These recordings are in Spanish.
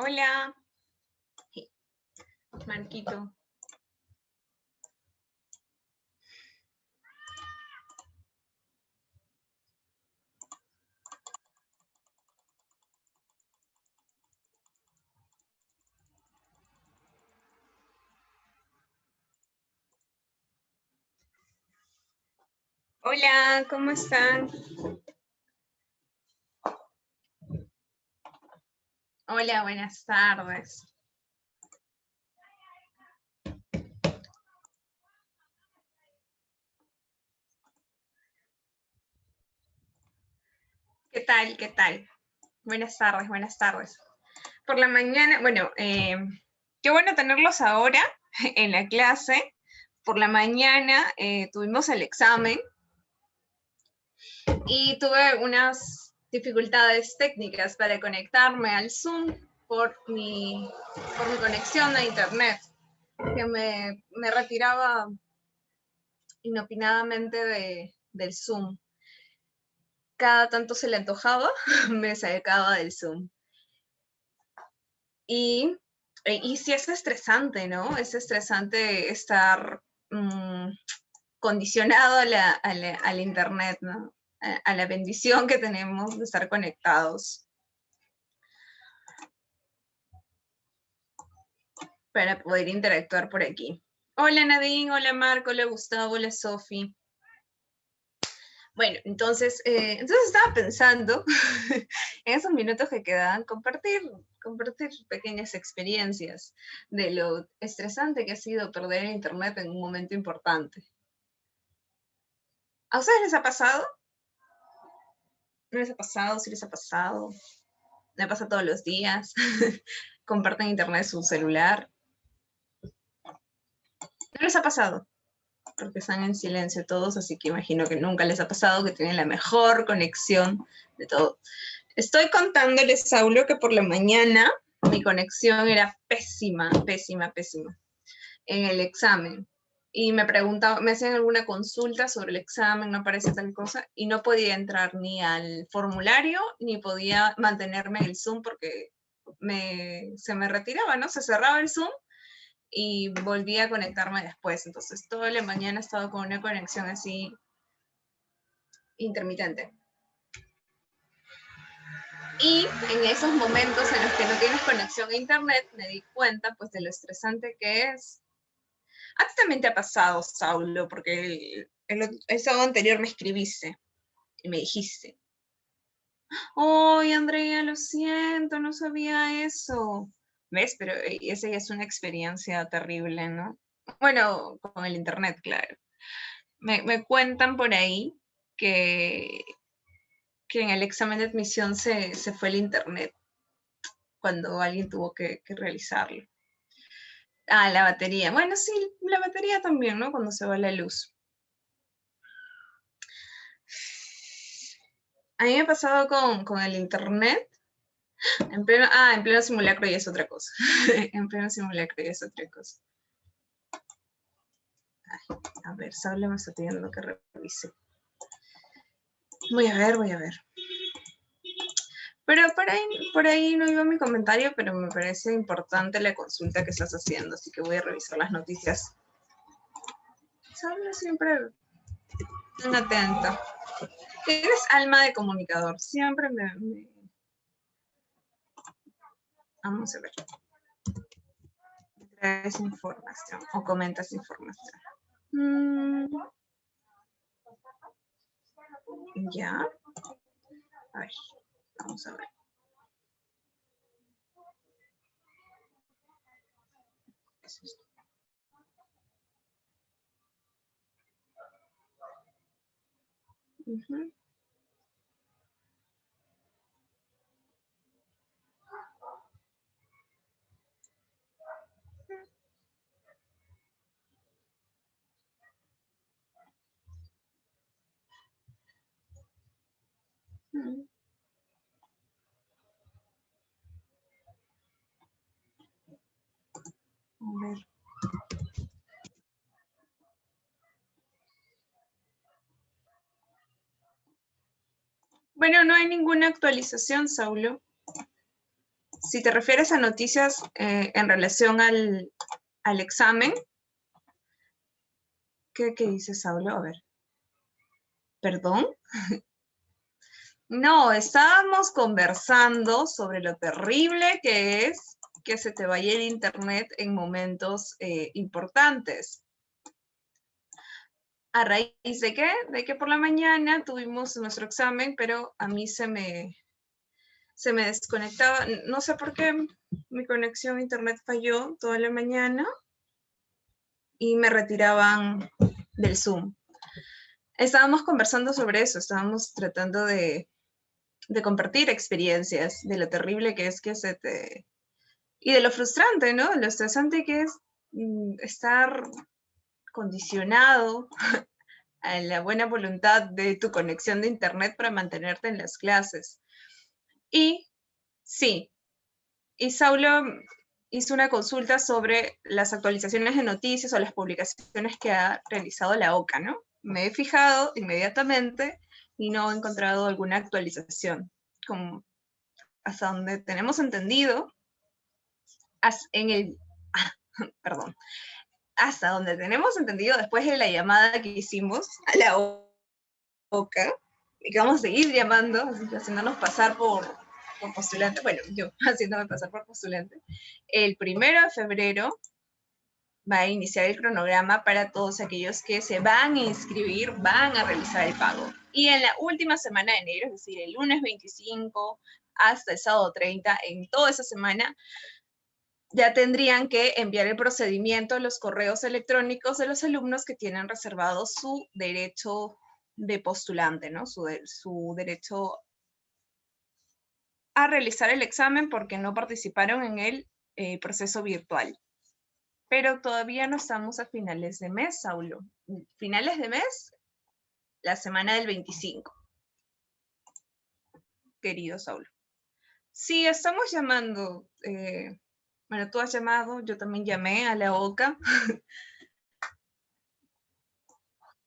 Hola, Marquito. Hola, ¿cómo están? Hola, buenas tardes. ¿Qué tal? ¿Qué tal? Buenas tardes, buenas tardes. Por la mañana, bueno, qué bueno tenerlos ahora en la clase. Por la mañana tuvimos el examen y tuve unas dificultades técnicas para conectarme al Zoom por mi conexión a internet, que me retiraba inopinadamente del Zoom. Cada tanto se le antojaba, me sacaba del Zoom. Y sí es estresante, ¿no? Es estresante estar condicionado al internet, ¿no? A la bendición que tenemos de estar conectados para poder interactuar por aquí. Hola Nadine, hola Marco, hola Gustavo, hola Sofi. Bueno, entonces estaba pensando en esos minutos que quedaban, compartir pequeñas experiencias de lo estresante que ha sido perder el internet en un momento importante. ¿A ustedes les ha pasado? ¿No les ha pasado? ¿Sí les ha pasado? ¿Me pasa todos los días? ¿Comparten internet en su celular? ¿No les ha pasado? Porque están en silencio todos, así que imagino que nunca les ha pasado, que tienen la mejor conexión de todo. Estoy contándoles, Saulo, que por la mañana mi conexión era pésima, pésima, pésima en el examen. Y me preguntaban, me hacían alguna consulta sobre el examen, no aparece tal cosa, y no podía entrar ni al formulario, ni podía mantenerme en el Zoom porque se me retiraba, ¿no? Se cerraba el Zoom y volvía a conectarme después. Entonces, toda la mañana he estado con una conexión así intermitente. Y en esos momentos en los que no tienes conexión a internet, me di cuenta pues de lo estresante que es. A ti también te ha pasado, Saulo, porque el sábado anterior me escribiste y me dijiste, ¡ay, Andrea, lo siento, no sabía eso! ¿Ves? Pero esa ya es una experiencia terrible, ¿no? Bueno, con el internet, claro. Me cuentan por ahí que en el examen de admisión se fue el internet cuando alguien tuvo que realizarlo. Ah, la batería. Bueno, sí, la batería también, ¿no? Cuando se va la luz. A mí me ha pasado con el internet. En pleno simulacro ya es otra cosa. En pleno simulacro ya es otra cosa. Ay, a ver, Saulo me está pidiendo que revise. Voy a ver. Pero por ahí no iba mi comentario, pero me parece importante la consulta que estás haciendo, así que voy a revisar las noticias. Saulo siempre tan atento. Tienes alma de comunicador, siempre me... Vamos a ver. Traes información o comentas información. Ya. A ver, vamos a ver. ¿Qué es esto? A ver. Bueno, no hay ninguna actualización, Saulo. Si te refieres a noticias en relación al examen, ¿qué dice Saulo? A ver. ¿Perdón? No, estábamos conversando sobre lo terrible que es que se te vaya el internet en momentos importantes. ¿A raíz de qué? De que por la mañana tuvimos nuestro examen, pero a mí se me desconectaba. No sé por qué mi conexión a internet falló toda la mañana y me retiraban del Zoom. Estábamos conversando sobre eso, estábamos tratando de compartir experiencias, de lo terrible que es que se te... Y de lo frustrante, ¿no? Lo estresante que es estar condicionado a la buena voluntad de tu conexión de internet para mantenerte en las clases. Y sí, y Saulo hizo una consulta sobre las actualizaciones de noticias o las publicaciones que ha realizado la OCA, ¿no? Me he fijado inmediatamente y no he encontrado alguna actualización. Como hasta donde tenemos entendido, perdón, hasta donde tenemos entendido después de la llamada que hicimos a la OCA, y que vamos a seguir llamando, haciéndonos pasar por postulante, bueno, yo haciéndome pasar por postulante, el 1 de febrero va a iniciar el cronograma para todos aquellos que se van a inscribir, van a realizar el pago. Y en la última semana de enero, es decir, el lunes 25 hasta el sábado 30, en toda esa semana, ya tendrían que enviar el procedimiento a los correos electrónicos de los alumnos que tienen reservado su derecho de postulante, ¿no? Su derecho a realizar el examen porque no participaron en el proceso virtual. Pero todavía no estamos a finales de mes, Saulo. Finales de mes, la semana del 25. Querido Saulo. Sí, estamos llamando. Bueno, tú has llamado, yo también llamé a la OCA.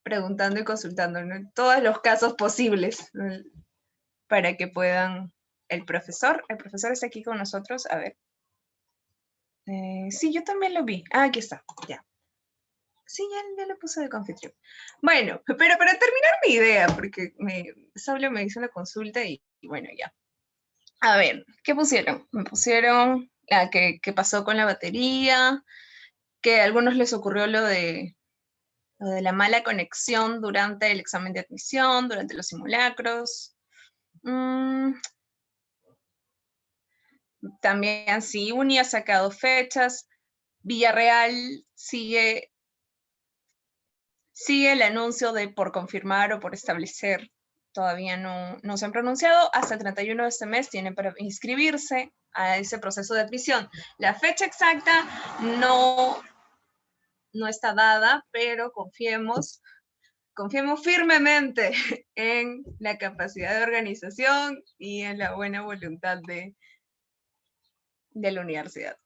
Preguntando y consultando, ¿no? Todos los casos posibles, ¿no? Para que puedan... El profesor está aquí con nosotros, a ver. Sí, yo también lo vi. Ah, aquí está, ya. Sí, ya le puse de confitrión. Bueno, pero para terminar mi idea, porque Saulo me hizo la consulta y bueno, ya. A ver, ¿qué pusieron? Me pusieron qué pasó con la batería, que a algunos les ocurrió lo de la mala conexión durante el examen de admisión, durante los simulacros. También sí, Uni ha sacado fechas. Villarreal sigue el anuncio de por confirmar o por establecer. Todavía no se han pronunciado. Hasta el 31 de este mes tienen para inscribirse a ese proceso de admisión. La fecha exacta no está dada, pero confiemos firmemente en la capacidad de organización y en la buena voluntad de la universidad.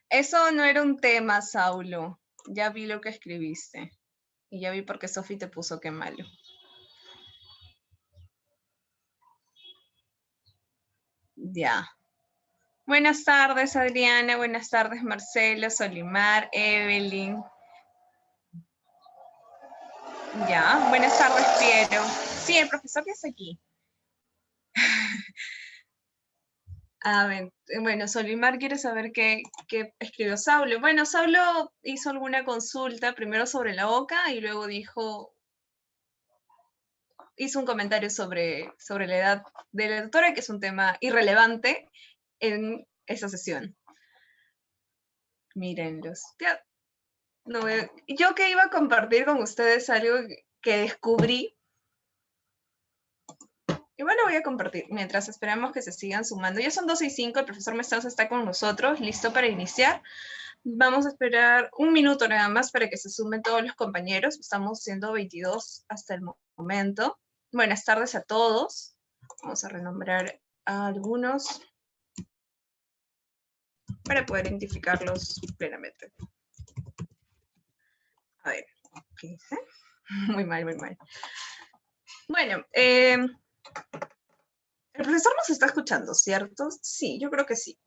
Eso no era un tema, Saulo. Ya vi lo que escribiste. Y ya vi por qué Sofi te puso qué malo. Ya. Buenas tardes, Adriana. Buenas tardes, Marcelo, Solimar, Evelyn. Ya. Buenas tardes, Piero. Sí, el profesor ya está aquí. A ver, bueno, Solimar quiere saber qué escribió Saulo. Bueno, Saulo hizo alguna consulta, primero sobre la OCA y luego hizo un comentario sobre la edad de la doctora, que es un tema irrelevante en esa sesión. Mírenlos. Yo que iba a compartir con ustedes algo que descubrí. Igual lo voy a compartir mientras esperamos que se sigan sumando. Ya son 12:05, el profesor Mestaus está con nosotros, listo para iniciar. Vamos a esperar un minuto nada más para que se sumen todos los compañeros. Estamos siendo 22 hasta el momento. Buenas tardes a todos. Vamos a renombrar a algunos para poder identificarlos plenamente. A ver, ¿qué dice? Muy mal, muy mal. Bueno, El profesor nos está escuchando, ¿cierto? Sí, yo creo que sí.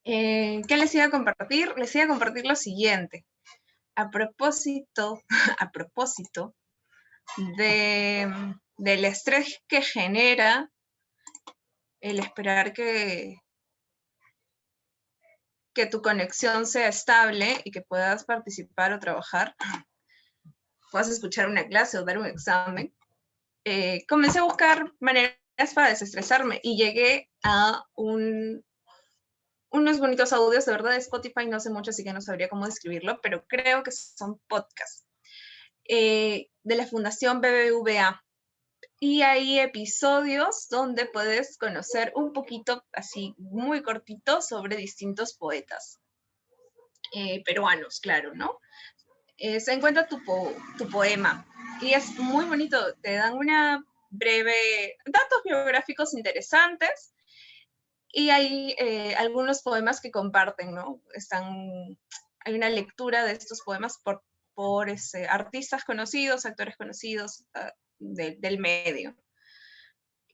¿Qué les iba a compartir? Les iba a compartir lo siguiente. A propósito, a propósito del estrés que genera el esperar que tu conexión sea estable y que puedas participar o trabajar, puedas escuchar una clase o dar un examen, comencé a buscar maneras para desestresarme y llegué a unos bonitos audios, de verdad de Spotify no sé mucho, así que no sabría cómo describirlo, pero creo que son podcasts de la Fundación BBVA. Y hay episodios donde puedes conocer un poquito, así muy cortito, sobre distintos poetas peruanos, claro, ¿no? Se encuentra tu poema y es muy bonito, te dan una breve, datos biográficos interesantes y hay algunos poemas que comparten, ¿no? Hay una lectura de estos poemas por artistas conocidos, actores conocidos del medio.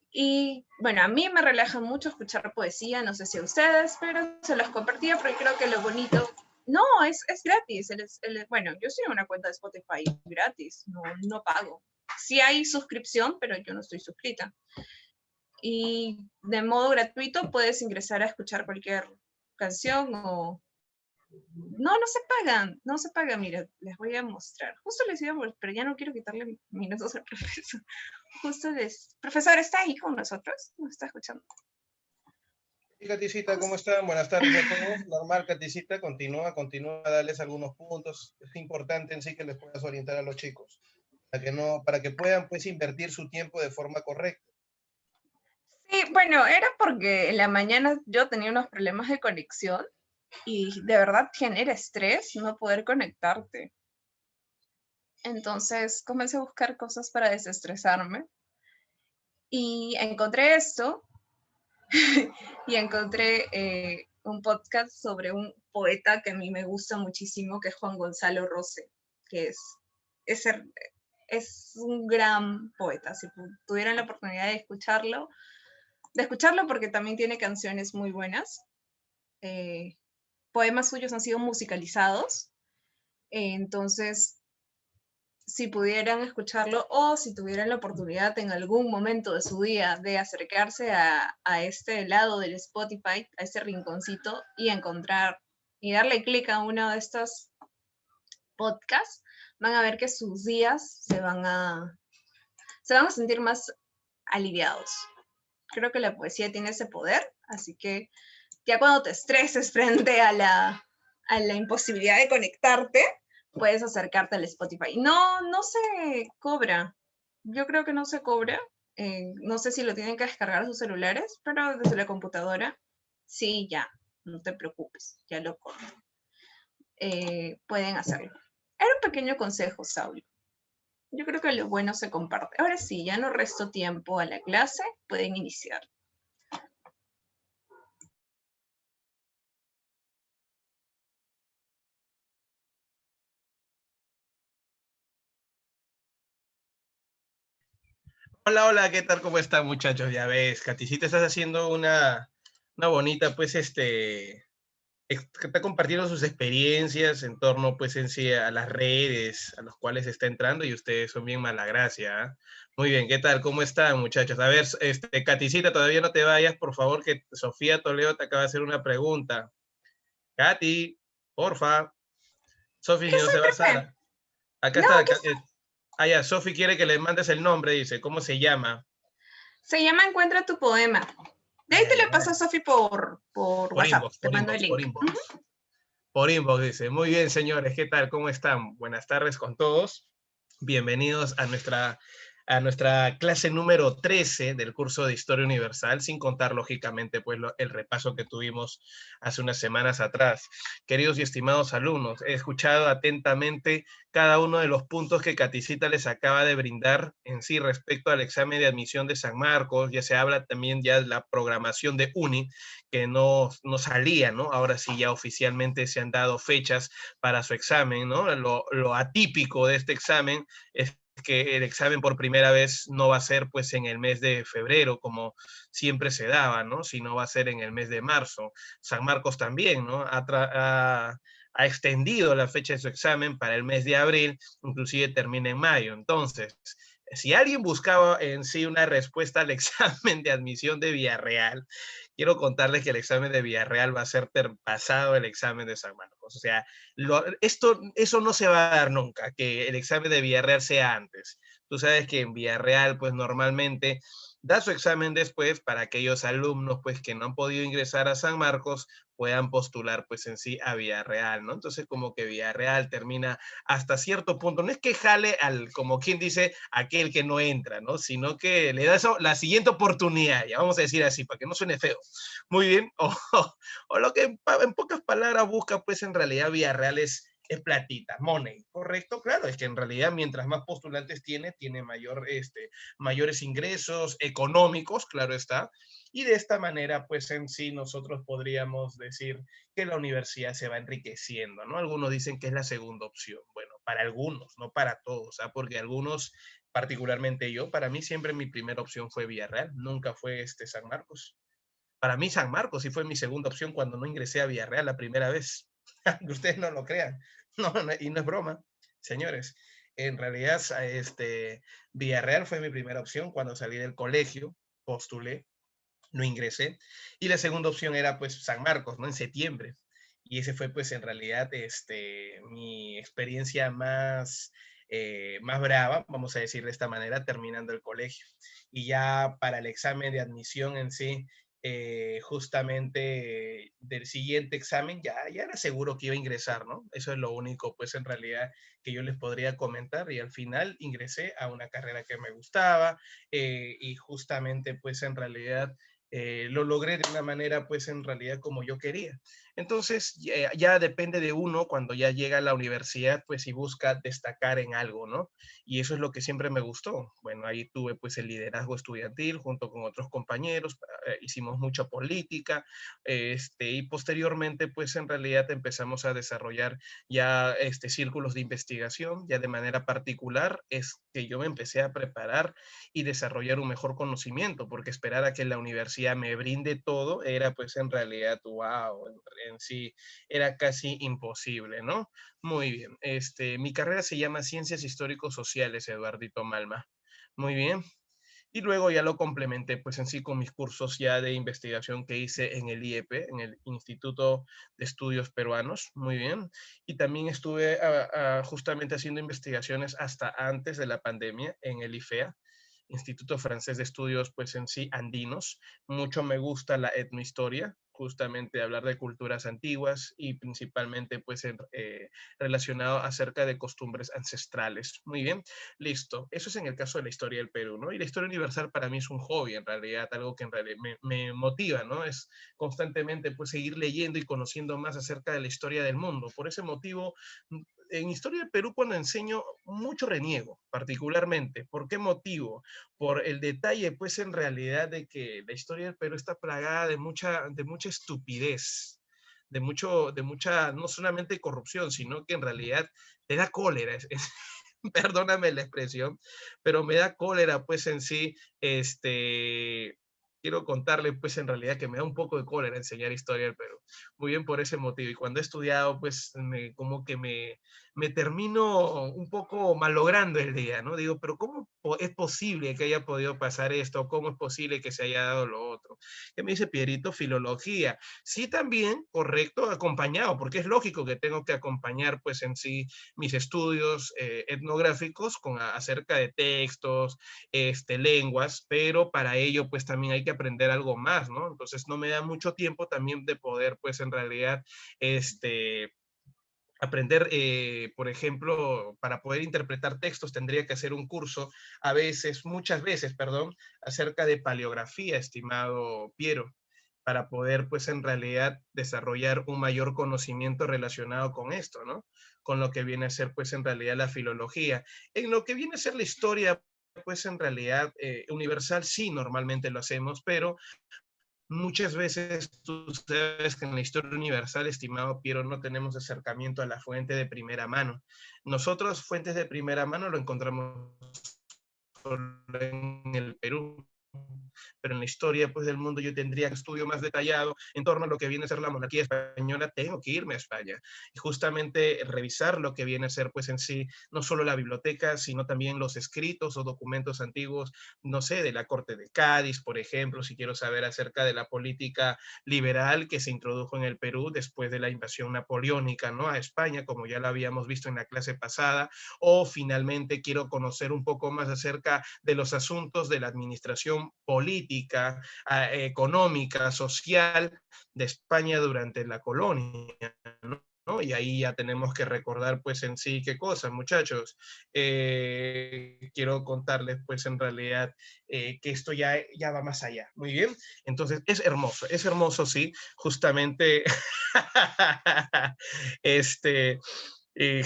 Y bueno, a mí me relaja mucho escuchar poesía, no sé si a ustedes, pero se los compartía porque creo que lo bonito... No, es gratis. Bueno, yo soy una cuenta de Spotify gratis, no pago. Sí hay suscripción, pero yo no estoy suscrita. Y de modo gratuito puedes ingresar a escuchar cualquier canción o... No se pagan, mira, les voy a mostrar. Justo les iba a mostrar, pero ya no quiero quitarle minutos al profesor. Profesor, ¿está ahí con nosotros? ¿Nos está escuchando? Sí, Katicita, ¿cómo están? Buenas tardes a todos. Normal, Katicita, continúa a darles algunos puntos. Es importante en sí que les puedas orientar a los chicos, para que puedan pues invertir su tiempo de forma correcta. Sí, bueno, era porque en la mañana yo tenía unos problemas de conexión y de verdad genera estrés no poder conectarte. Entonces comencé a buscar cosas para desestresarme y encontré esto y encontré un podcast sobre un poeta que a mí me gusta muchísimo, que es Juan Gonzalo Rose, que es, es un gran poeta. Si tuvieran la oportunidad de escucharlo porque también tiene canciones muy buenas. Poemas suyos han sido musicalizados, entonces si pudieran escucharlo o si tuvieran la oportunidad en algún momento de su día de acercarse a este lado del Spotify, a este rinconcito y encontrar y darle clic a uno de estos podcasts, van a ver que sus días se van a sentir más aliviados. Creo que la poesía tiene ese poder, así que ya cuando te estreses frente a la imposibilidad de conectarte, puedes acercarte al Spotify. No se cobra. Yo creo que no se cobra. No sé si lo tienen que descargar a sus celulares, pero desde la computadora, sí, ya. No te preocupes, ya lo corto. Pueden hacerlo. Era un pequeño consejo, Saúl. Yo creo que lo bueno se comparte. Ahora sí, ya no resto tiempo a la clase, pueden iniciar. Hola, hola, ¿qué tal? ¿Cómo están, muchachos? Ya ves, Katicita, estás haciendo una bonita, pues, está compartiendo sus experiencias en torno, pues, en sí a las redes a los cuales está entrando y ustedes son bien mala gracia, ¿eh? Muy bien, ¿qué tal? ¿Cómo están, muchachos? A ver, Katicita, todavía no te vayas, por favor, que Sofía Toledo te acaba de hacer una pregunta. Katy, porfa. Sofi, si ¿Qué no soy, se va profe? Sara. Acá No, está. ¿qué Ya, Sofi quiere que le mandes el nombre, dice. ¿Cómo se llama? se llama Encuentra tu poema. De ahí Ya, te ya, le paso a Sofi por por WhatsApp. inbox, Te por mando el inbox, por link. inbox. Por inbox, dice. Muy bien, señores, ¿qué tal? ¿Cómo están? Buenas tardes con todos. Bienvenidos a nuestra clase número 13 del curso de Historia Universal, sin contar, lógicamente, pues el repaso que tuvimos hace unas semanas atrás. Queridos y estimados alumnos, he escuchado atentamente cada uno de los puntos que Katicita les acaba de brindar en sí respecto al examen de admisión de San Marcos. Ya se habla también ya de la programación de UNI, que no salía, ¿no? Ahora sí ya oficialmente se han dado fechas para su examen, ¿no? Lo atípico de este examen es que el examen por primera vez no va a ser pues en el mes de febrero, como siempre se daba, ¿no? Sino va a ser en el mes de marzo. San Marcos también, ¿no? Ha extendido la fecha de su examen para el mes de abril, inclusive termina en mayo. Entonces, si alguien buscaba en sí una respuesta al examen de admisión de Villarreal, quiero contarles que el examen de Villarreal va a ser pasado el examen de San Marcos. O sea, eso no se va a dar nunca, que el examen de Villarreal sea antes. Tú sabes que en Villarreal, pues normalmente da su examen después para aquellos alumnos pues que no han podido ingresar a San Marcos puedan postular pues en sí a Villarreal, ¿no? Entonces como que Villarreal termina hasta cierto punto, no es que jale al, como quien dice, aquel que no entra, ¿no? Sino que le da eso, la siguiente oportunidad, ya vamos a decir así, para que no suene feo. Muy bien, o lo que en pocas palabras busca pues en realidad Villarreal es platita, money, ¿correcto? Claro, es que en realidad mientras más postulantes tiene mayores ingresos económicos, claro está, y de esta manera, pues en sí nosotros podríamos decir que la universidad se va enriqueciendo, ¿no? Algunos dicen que es la segunda opción, bueno, para algunos, no para todos, ¿ah? Porque algunos, particularmente yo, para mí siempre mi primera opción fue Villarreal, nunca fue San Marcos. Para mí San Marcos sí fue mi segunda opción cuando no ingresé a Villarreal la primera vez. Que ustedes no lo crean. No, no, y no es broma, señores. En realidad, Villarreal fue mi primera opción cuando salí del colegio, postulé, no ingresé. Y la segunda opción era pues San Marcos, ¿no? En septiembre. Y ese fue pues en realidad mi experiencia más brava, vamos a decir de esta manera, terminando el colegio. Y ya para el examen de admisión en sí, justamente del siguiente examen ya era seguro que iba a ingresar, ¿no? Eso es lo único, pues en realidad que yo les podría comentar y al final ingresé a una carrera que me gustaba y justamente pues en realidad lo logré de una manera pues en realidad como yo quería. Entonces ya depende de uno cuando ya llega a la universidad pues si busca destacar en algo, ¿no? Y eso es lo que siempre me gustó. Bueno, ahí tuve pues el liderazgo estudiantil junto con otros compañeros, hicimos mucha política, y posteriormente pues en realidad empezamos a desarrollar ya círculos de investigación, ya de manera particular es que yo me empecé a preparar y desarrollar un mejor conocimiento, porque esperar a que la universidad me brinde todo era pues en realidad, wow, en sí era casi imposible, ¿no? Muy bien. Mi carrera se llama Ciencias Históricos Sociales, Eduardito Malma. Muy bien. Y luego ya lo complementé pues en sí con mis cursos ya de investigación que hice en el IEP, en el Instituto de Estudios Peruanos. Muy bien. Y también estuve justamente haciendo investigaciones hasta antes de la pandemia en el IFEA, Instituto Francés de Estudios, pues en sí, andinos. Mucho me gusta la etnohistoria, justamente hablar de culturas antiguas y principalmente pues relacionado acerca de costumbres ancestrales. Muy bien, listo. Eso es en el caso de la historia del Perú, ¿no? Y la historia universal para mí es un hobby, en realidad, algo que en realidad me motiva, ¿no? Es constantemente pues seguir leyendo y conociendo más acerca de la historia del mundo. Por ese motivo, en Historia del Perú cuando enseño mucho reniego, particularmente. ¿Por qué motivo? Por el detalle, pues en realidad de que la historia del Perú está plagada de mucha estupidez, de mucha, no solamente corrupción, sino que en realidad te da cólera. Perdóname la expresión, pero me da cólera, pues en sí, quiero contarle, pues en realidad que me da un poco de cólera enseñar historia del Perú. Muy bien por ese motivo. Y cuando he estudiado, pues como que me termino un poco malogrando el día, ¿no? Digo, pero ¿cómo es posible que haya podido pasar esto? ¿Cómo es posible que se haya dado lo otro? ¿Qué me dice Pierito? Filología. Sí, también, correcto, acompañado, porque es lógico que tengo que acompañar, pues en sí, mis estudios etnográficos acerca de textos, lenguas, pero para ello pues también hay que aprender algo más, ¿no? Entonces no me da mucho tiempo también de poder pues en realidad aprender, por ejemplo, para poder interpretar textos tendría que hacer un curso, muchas veces, perdón, acerca de paleografía, estimado Piero, para poder, pues, en realidad desarrollar un mayor conocimiento relacionado con esto, ¿no? Con lo que viene a ser, pues, en realidad la filología. En lo que viene a ser la historia, pues, en realidad universal, sí, normalmente lo hacemos, pero Muchas veces tú sabes que en la historia universal, estimado Piero, no tenemos acercamiento a la fuente de primera mano. Nosotros fuentes de primera mano lo encontramos solo en el Perú, pero en la historia pues, del mundo yo tendría un estudio más detallado en torno a lo que viene a ser la monarquía española, tengo que irme a España y justamente revisar lo que viene a ser pues en sí, no solo la biblioteca, sino también los escritos o documentos antiguos, no sé, de la Corte de Cádiz, por ejemplo, si quiero saber acerca de la política liberal que se introdujo en el Perú después de la invasión napoleónica, ¿no? A España, como ya lo habíamos visto en la clase pasada, o finalmente quiero conocer un poco más acerca de los asuntos de la administración política, económica, social de España durante la colonia, ¿no? ¿No? Y ahí ya tenemos que recordar, pues, en sí, qué cosas, muchachos. Quiero contarles, pues, en realidad, que esto ya va más allá. Muy bien. Entonces, es hermoso, sí, justamente, este,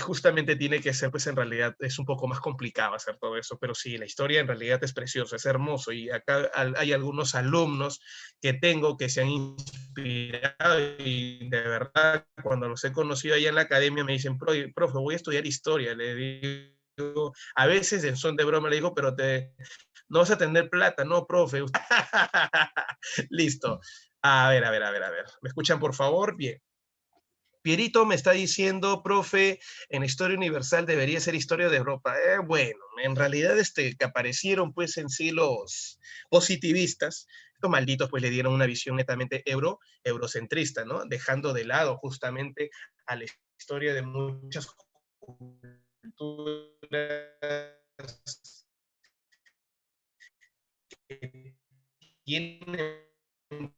justamente tiene que ser, pues en realidad es un poco más complicado hacer todo eso, pero sí, la historia en realidad es preciosa, es hermoso y acá hay algunos alumnos que tengo que se han inspirado y de verdad cuando los he conocido allá en la academia me dicen, profe, voy a estudiar historia, le digo, a veces en son de broma le digo, pero no vas a tener plata, no, profe. Listo. A ver. ¿Me escuchan por favor? Bien. Pierito me está diciendo, profe, en Historia Universal debería ser Historia de Europa. Bueno, en realidad que aparecieron pues en sí los positivistas, estos malditos pues le dieron una visión netamente eurocentrista, ¿no? Dejando de lado justamente a la historia de muchas culturas que tienen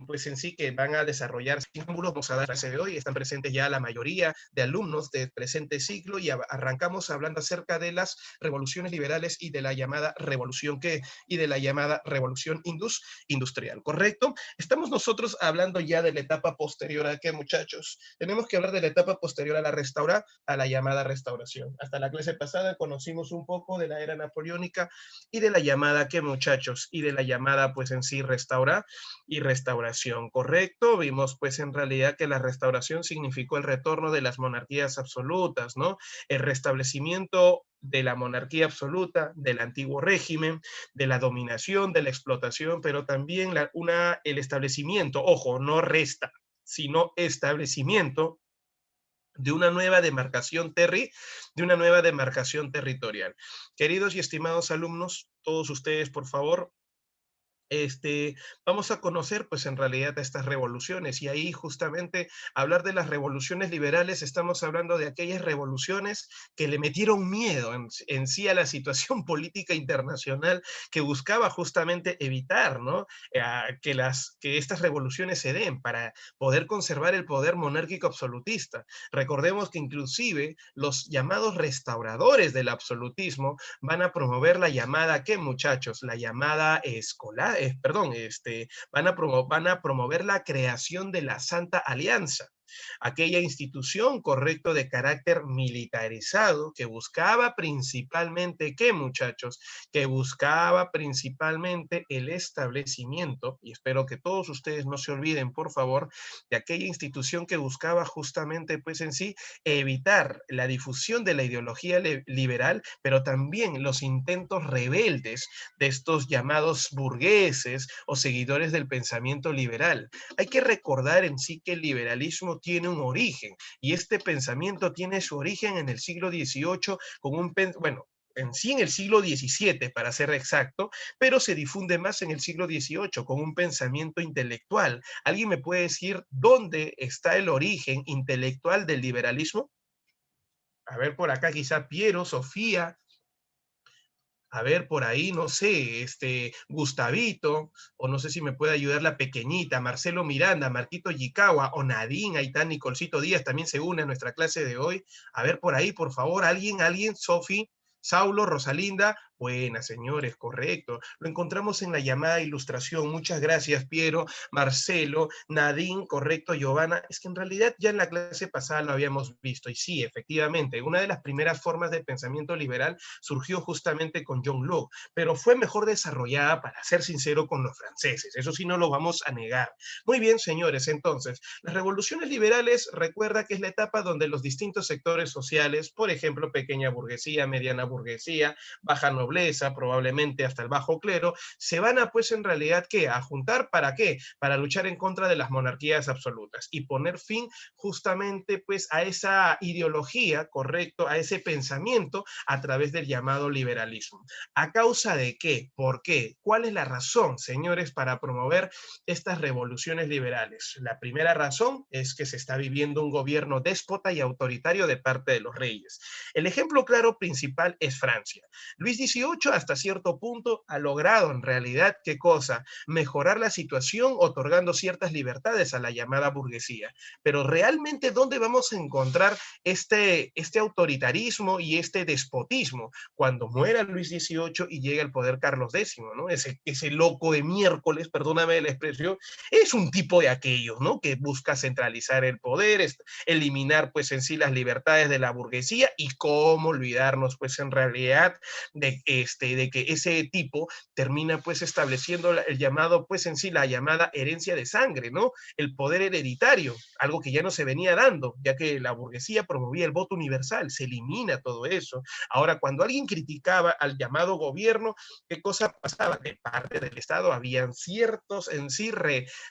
pues en sí que van a desarrollar símbolos, vamos a dar clase de hoy, están presentes ya la mayoría de alumnos del presente siglo y arrancamos hablando acerca de las revoluciones liberales y de la llamada revolución y de la llamada revolución industrial, ¿correcto? Estamos nosotros hablando ya de la etapa posterior a qué, muchachos. Tenemos que hablar de la etapa posterior a la llamada restauración. Hasta la clase pasada conocimos un poco de la era napoleónica y de la llamada qué, muchachos, y de la llamada pues en sí y restauración, ¿correcto? Vimos pues en realidad que la restauración significó el retorno de las monarquías absolutas, ¿no? El restablecimiento de la monarquía absoluta, del antiguo régimen, de la dominación, de la explotación, pero también el establecimiento, ojo, no resta, sino establecimiento de una nueva de una nueva demarcación territorial. Queridos y estimados alumnos, todos ustedes, por favor, vamos a conocer pues en realidad estas revoluciones y ahí justamente hablar de las revoluciones liberales estamos hablando de aquellas revoluciones que le metieron miedo en sí a la situación política internacional que buscaba justamente evitar, ¿no? Que estas revoluciones se den para poder conservar el poder monárquico absolutista. Recordemos que inclusive los llamados restauradores del absolutismo van a promover la llamada, ¿qué, muchachos? La llamada escolar, perdón, van a promover la creación de la Santa Alianza, aquella institución, correcto, de carácter militarizado que buscaba principalmente, ¿qué, muchachos? Que buscaba principalmente el establecimiento, y espero que todos ustedes no se olviden, por favor, de aquella institución que buscaba justamente, pues en sí, evitar la difusión de la ideología liberal, pero también los intentos rebeldes de estos llamados burgueses o seguidores del pensamiento liberal. Hay que recordar en sí que el liberalismo tiene un origen y este pensamiento tiene su origen en el siglo XVIII con bueno, en sí en el siglo XVII, para ser exacto, pero se difunde más en el siglo XVIII con un pensamiento intelectual. ¿Alguien me puede decir dónde está el origen intelectual del liberalismo? A ver, por acá quizá Piero, Sofía, a ver, por ahí, no sé, Gustavito, o no sé si me puede ayudar la pequeñita, Marcelo Miranda, Marquito Yicagua, o Nadine, ahí está Nicolcito Díaz, también se une a nuestra clase de hoy. A ver, por ahí, por favor, alguien, Sofi, Saulo, Rosalinda, Buena, señores, correcto. Lo encontramos en la llamada ilustración. Muchas gracias, Piero, Marcelo, Nadine, correcto, Giovanna. Es que en realidad ya en la clase pasada lo habíamos visto. Y sí, efectivamente, una de las primeras formas de pensamiento liberal surgió justamente con John Locke, pero fue mejor desarrollada, para ser sincero, con los franceses. Eso sí no lo vamos a negar. Muy bien, señores, entonces, las revoluciones liberales, recuerda que es la etapa donde los distintos sectores sociales, por ejemplo, pequeña burguesía, mediana burguesía, baja nobleza, probablemente hasta el bajo clero, se van a, pues, en realidad, ¿qué? A juntar, ¿para qué? Para luchar en contra de las monarquías absolutas y poner fin justamente, pues, a esa ideología, correcto, a ese pensamiento a través del llamado liberalismo. ¿A causa de qué? ¿Por qué? ¿Cuál es la razón, señores, para promover estas revoluciones liberales? La primera razón es que se está viviendo un gobierno déspota y autoritario de parte de los reyes. El ejemplo claro principal es Francia. Luis XVIII hasta cierto punto ha logrado en realidad, ¿qué cosa? Mejorar la situación otorgando ciertas libertades a la llamada burguesía. Pero realmente, ¿dónde vamos a encontrar este autoritarismo y este despotismo? Cuando muera Luis XVIII y llega al poder Carlos X, ¿no? Ese loco de miércoles, perdóname la expresión, es un tipo de aquellos, ¿no? Que busca centralizar el poder, eliminar, pues, en sí las libertades de la burguesía, y cómo olvidarnos, pues, en realidad, de que ese tipo termina, pues, estableciendo el llamado, pues, en sí, la llamada herencia de sangre, ¿no? El poder hereditario, algo que ya no se venía dando, ya que la burguesía promovía el voto universal, se elimina todo eso. Ahora, cuando alguien criticaba al llamado gobierno, ¿qué cosa pasaba? De parte del Estado habían ciertos, en sí,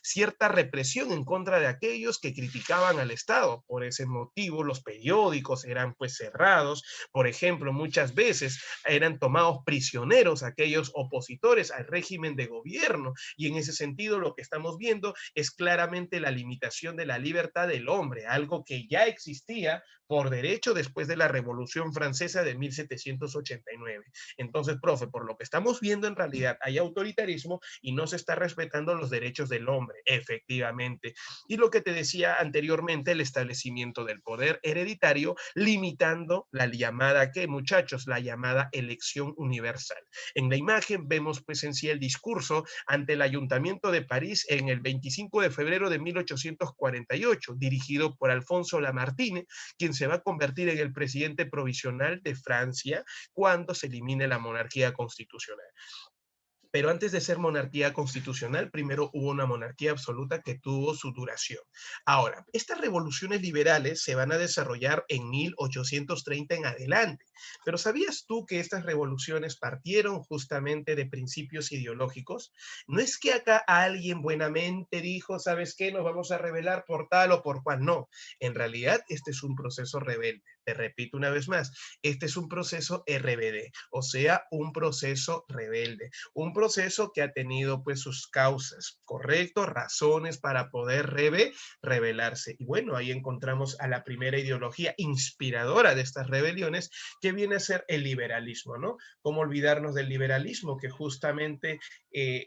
cierta represión en contra de aquellos que criticaban al Estado. Por ese motivo, los periódicos eran, pues, cerrados. Por ejemplo, muchas veces eran tomados prisioneros aquellos opositores al régimen de gobierno, y en ese sentido lo que estamos viendo es claramente la limitación de la libertad del hombre, algo que ya existía por derecho después de la Revolución Francesa de 1789. Entonces, profe, por lo que estamos viendo, en realidad hay autoritarismo y no se está respetando los derechos del hombre, efectivamente. Y lo que te decía anteriormente, el establecimiento del poder hereditario, limitando la llamada, ¿qué, muchachos? La llamada elección universal. En la imagen vemos, pues, en sí el discurso ante el Ayuntamiento de París en el 25 de febrero de 1848, dirigido por Alfonso Lamartine, quien se va a convertir en el presidente provisional de Francia cuando se elimine la monarquía constitucional. Pero antes de ser monarquía constitucional, primero hubo una monarquía absoluta que tuvo su duración. Ahora, estas revoluciones liberales se van a desarrollar en 1830 en adelante. Pero ¿sabías tú que estas revoluciones partieron justamente de principios ideológicos? No es que acá alguien buenamente dijo, ¿sabes qué? Nos vamos a rebelar por tal o por cual. No, en realidad este es un proceso rebelde. Te repito una vez más, este es un proceso RBD, o sea, un proceso rebelde, un proceso que ha tenido, pues, sus causas, correcto, razones para poder rebelarse. Y bueno, ahí encontramos a la primera ideología inspiradora de estas rebeliones, que viene a ser el liberalismo, ¿no? ¿Cómo olvidarnos del liberalismo, que justamente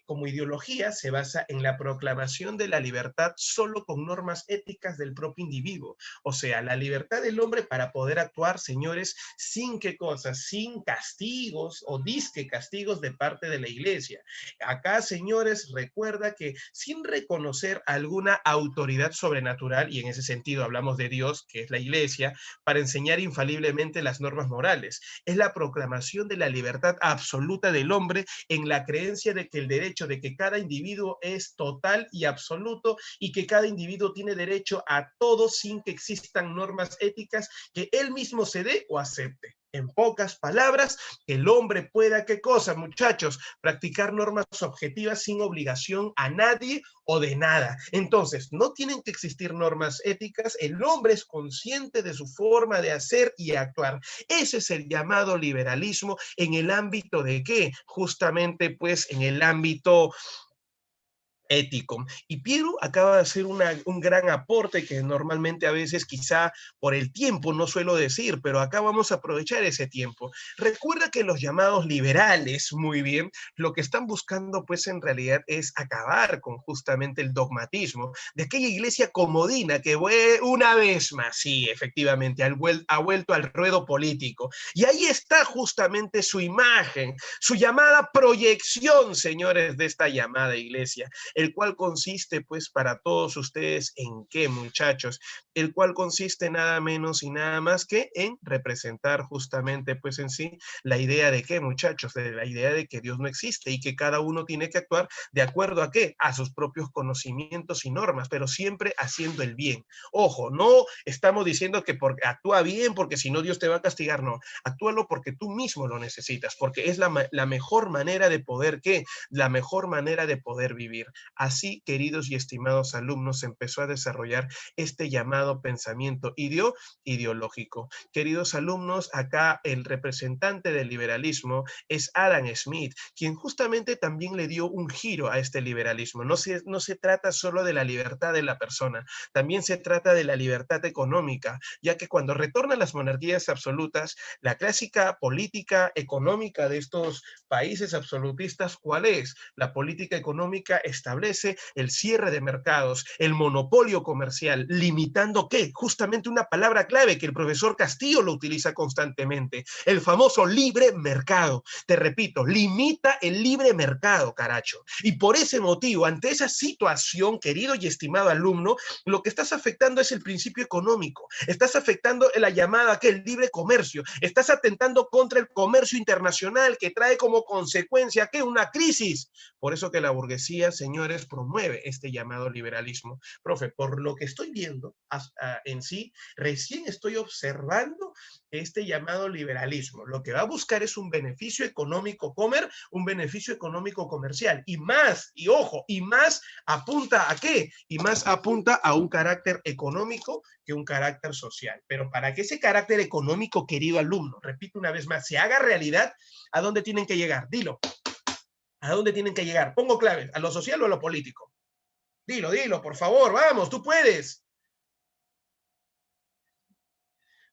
como ideología se basa en la proclamación de la libertad solo con normas éticas del propio individuo? O sea, la libertad del hombre para poder actuar, señores, sin qué cosas, sin castigos o disque castigos de parte de la iglesia. Acá, señores, recuerda que sin reconocer alguna autoridad sobrenatural, y en ese sentido hablamos de Dios, que es la iglesia, para enseñar infaliblemente las normas morales, es la proclamación de la libertad absoluta del hombre en la creencia de que el derecho de que cada individuo es total y absoluto, y que cada individuo tiene derecho a todo sin que existan normas éticas que él mismo se dé o acepte. En pocas palabras, el hombre pueda, ¿qué cosa, muchachos? Practicar normas objetivas sin obligación a nadie o de nada. Entonces, no tienen que existir normas éticas, el hombre es consciente de su forma de hacer y actuar. Ese es el llamado liberalismo en el ámbito de ¿qué? Justamente, pues, en el ámbito ético. Y Piero acaba de hacer un gran aporte que normalmente a veces quizá por el tiempo no suelo decir, pero acá vamos a aprovechar ese tiempo. Recuerda que los llamados liberales, muy bien, lo que están buscando pues en realidad es acabar con justamente el dogmatismo de aquella iglesia comodina que una vez más, sí, efectivamente, ha vuelto al ruedo político. Y ahí está justamente su imagen, su llamada proyección, señores, de esta llamada iglesia, el cual consiste pues para todos ustedes en qué, muchachos, el cual consiste nada menos y nada más que en representar justamente pues en sí la idea de qué, muchachos, de la idea de que Dios no existe y que cada uno tiene que actuar de acuerdo a qué, a sus propios conocimientos y normas, pero siempre haciendo el bien. Ojo, no estamos diciendo que porque actúa bien, porque si no Dios te va a castigar, no, actúalo porque tú mismo lo necesitas, porque es la mejor manera de poder, ¿qué? La mejor manera de poder vivir. Así, queridos y estimados alumnos, se empezó a desarrollar este llamado pensamiento ideológico. Queridos alumnos, acá el representante del liberalismo es Adam Smith, quien justamente también le dio un giro a este liberalismo. No se trata solo de la libertad de la persona, también se trata de la libertad económica, ya que cuando retornan las monarquías absolutas, la clásica política económica de estos países absolutistas, ¿cuál es? La política económica establece el cierre de mercados, el monopolio comercial, limitando ¿qué? Justamente una palabra clave que el profesor Castillo lo utiliza constantemente, el famoso libre mercado. Te repito, limita el libre mercado, caracho. Y por ese motivo, ante esa situación, querido y estimado alumno, lo que estás afectando es el principio económico, estás afectando la llamada que el libre comercio, estás atentando contra el comercio internacional que trae como consecuencia que una crisis. Por eso que la burguesía, señores, promueve este llamado liberalismo. Profe, por lo que estoy viendo en sí, recién estoy observando este llamado liberalismo. Lo que va a buscar es un beneficio económico un beneficio económico comercial. Y más, y ojo, y más apunta a qué? Y más apunta a un carácter económico que un carácter social. Pero para que ese carácter económico, querido alumno, repito una vez más, se haga realidad, ¿a dónde tienen que llegar? Dilo. ¿A dónde tienen que llegar? Pongo claves, ¿a lo social o a lo político? Dilo, por favor, vamos, tú puedes.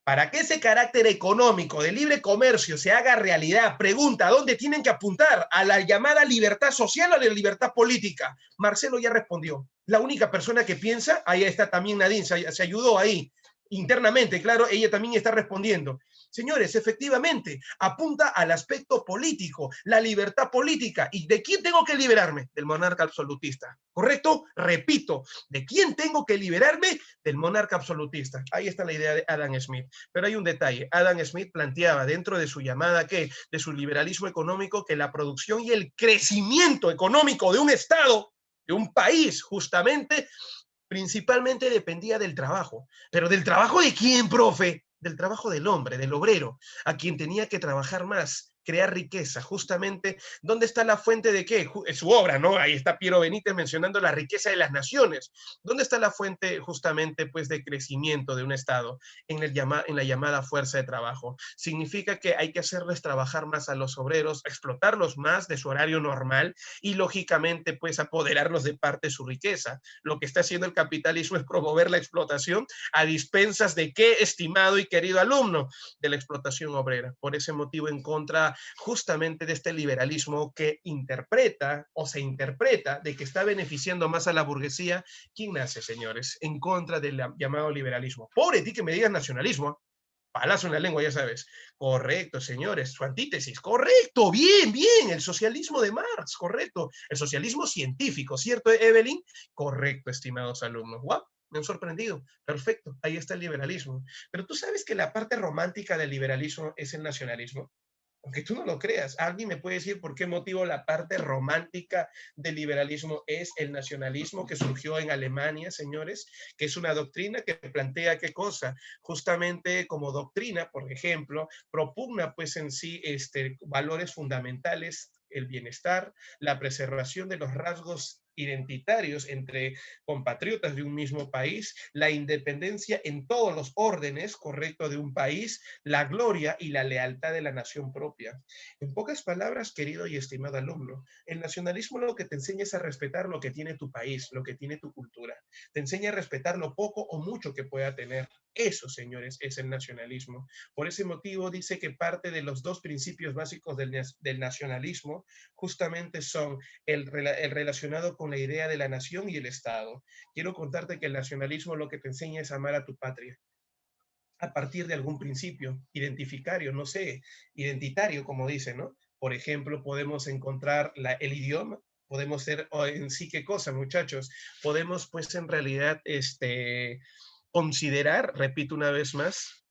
Para que ese carácter económico de libre comercio se haga realidad, pregunta, ¿a dónde tienen que apuntar? ¿A la llamada libertad social o a la libertad política? Marcelo ya respondió. La única persona que piensa, ahí está también Nadine, se ayudó ahí internamente, claro, ella también está respondiendo. Señores, efectivamente, apunta al aspecto político, la libertad política. ¿Y de quién tengo que liberarme? Del monarca absolutista. ¿Correcto? Repito, ¿de quién tengo que liberarme? Del monarca absolutista. Ahí está la idea de Adam Smith. Pero hay un detalle. Adam Smith planteaba dentro de su llamada, ¿qué? De su liberalismo económico, que la producción y el crecimiento económico de un Estado, de un país, justamente, principalmente dependía del trabajo. ¿Pero del trabajo de quién, profe? Del trabajo del hombre, del obrero, a quien tenía que trabajar más, crear riqueza, justamente. ¿Dónde está la fuente de qué? Su obra, ¿no? Ahí está Piero Benítez mencionando la riqueza de las naciones. ¿Dónde está la fuente justamente pues de crecimiento de un Estado? En la llamada fuerza de trabajo. Significa que hay que hacerles trabajar más a los obreros, explotarlos más de su horario normal y lógicamente pues apoderarlos de parte de su riqueza. Lo que está haciendo el capitalismo es promover la explotación a dispensas de qué, estimado y querido alumno, de la explotación obrera. Por ese motivo, en contra justamente de este liberalismo que interpreta o se interpreta de que está beneficiando más a la burguesía, ¿quién nace, señores? En contra del llamado liberalismo. Pobre ti que me digas nacionalismo, palazo en la lengua, ya sabes. Correcto, señores, su antítesis. Correcto, bien, el socialismo de Marx, correcto. El socialismo científico, ¿cierto, Evelyn? Correcto, estimados alumnos. ¡Wow! Me han sorprendido. Perfecto, ahí está el liberalismo. Pero tú sabes que la parte romántica del liberalismo es el nacionalismo. Aunque tú no lo creas, alguien me puede decir por qué motivo la parte romántica del liberalismo es el nacionalismo que surgió en Alemania, señores, que es una doctrina que plantea qué cosa, justamente como doctrina, por ejemplo, propugna pues en sí valores fundamentales, el bienestar, la preservación de los rasgos identitarios entre compatriotas de un mismo país, la independencia en todos los órdenes, correcto, de un país, la gloria y la lealtad de la nación propia. En pocas palabras, querido y estimado alumno, el nacionalismo lo que te enseña es a respetar lo que tiene tu país, lo que tiene tu cultura. Te enseña a respetar lo poco o mucho que pueda tener. Eso, señores, es el nacionalismo. Por ese motivo dice que parte de los dos principios básicos del nacionalismo justamente son el relacionado con la idea de la nación y el Estado. Quiero contarte que el nacionalismo lo que te enseña es amar a tu patria a partir de algún principio identificario, no sé, identitario, como dicen, ¿no? Por ejemplo, podemos encontrar el idioma, podemos ser en sí qué cosa, muchachos, podemos pues en realidad considerar, repito una vez más,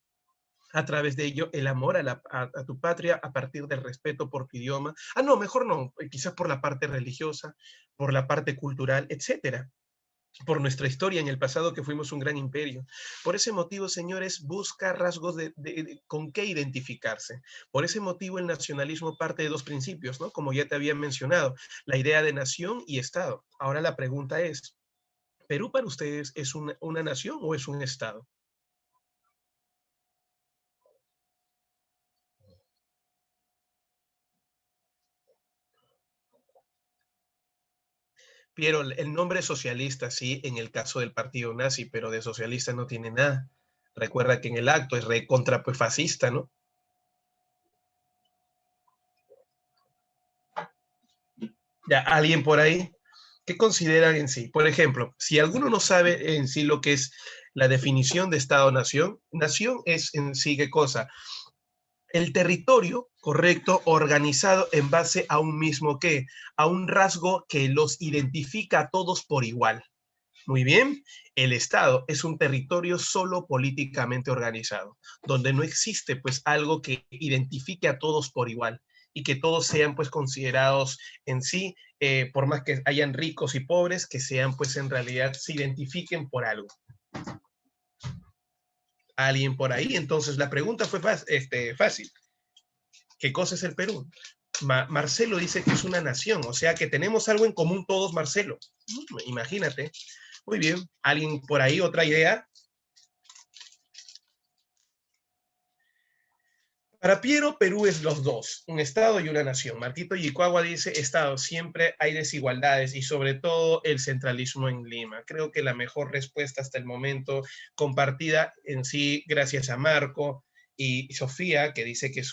a través de ello el amor a tu patria a partir del respeto por tu idioma. Ah, no, mejor no, quizás por la parte religiosa, por la parte cultural, etcétera, por nuestra historia en el pasado que fuimos un gran imperio. Por ese motivo, señores, busca rasgos con qué identificarse. Por ese motivo, el nacionalismo parte de dos principios, ¿no? Como ya te había mencionado, la idea de nación y Estado. Ahora la pregunta es, ¿Perú para ustedes es una nación o es un Estado? Pero el nombre socialista, sí, en el caso del partido nazi, pero de socialista no tiene nada. Recuerda que en el acto es contra pues, fascista, ¿no? Ya, alguien por ahí, ¿qué consideran en sí? Por ejemplo, si alguno no sabe en sí lo que es la definición de Estado-nación, nación es en sí qué cosa? El territorio, correcto, organizado en base a un mismo qué, a un rasgo que los identifica a todos por igual. Muy bien, el Estado es un territorio solo políticamente organizado, donde no existe pues algo que identifique a todos por igual y que todos sean pues considerados en sí, por más que hayan ricos y pobres, que sean pues en realidad se identifiquen por algo. Alguien por ahí, entonces la pregunta fue fácil. ¿Qué cosa es el Perú? Marcelo dice que es una nación, o sea que tenemos algo en común todos, Marcelo. Imagínate. Muy bien, ¿alguien por ahí otra idea? Para Piero, Perú es los dos, un Estado y una nación. Marquito Yicuagua dice, Estado, siempre hay desigualdades y sobre todo el centralismo en Lima. Creo que la mejor respuesta hasta el momento, compartida en sí, gracias a Marco y Sofía, que dice que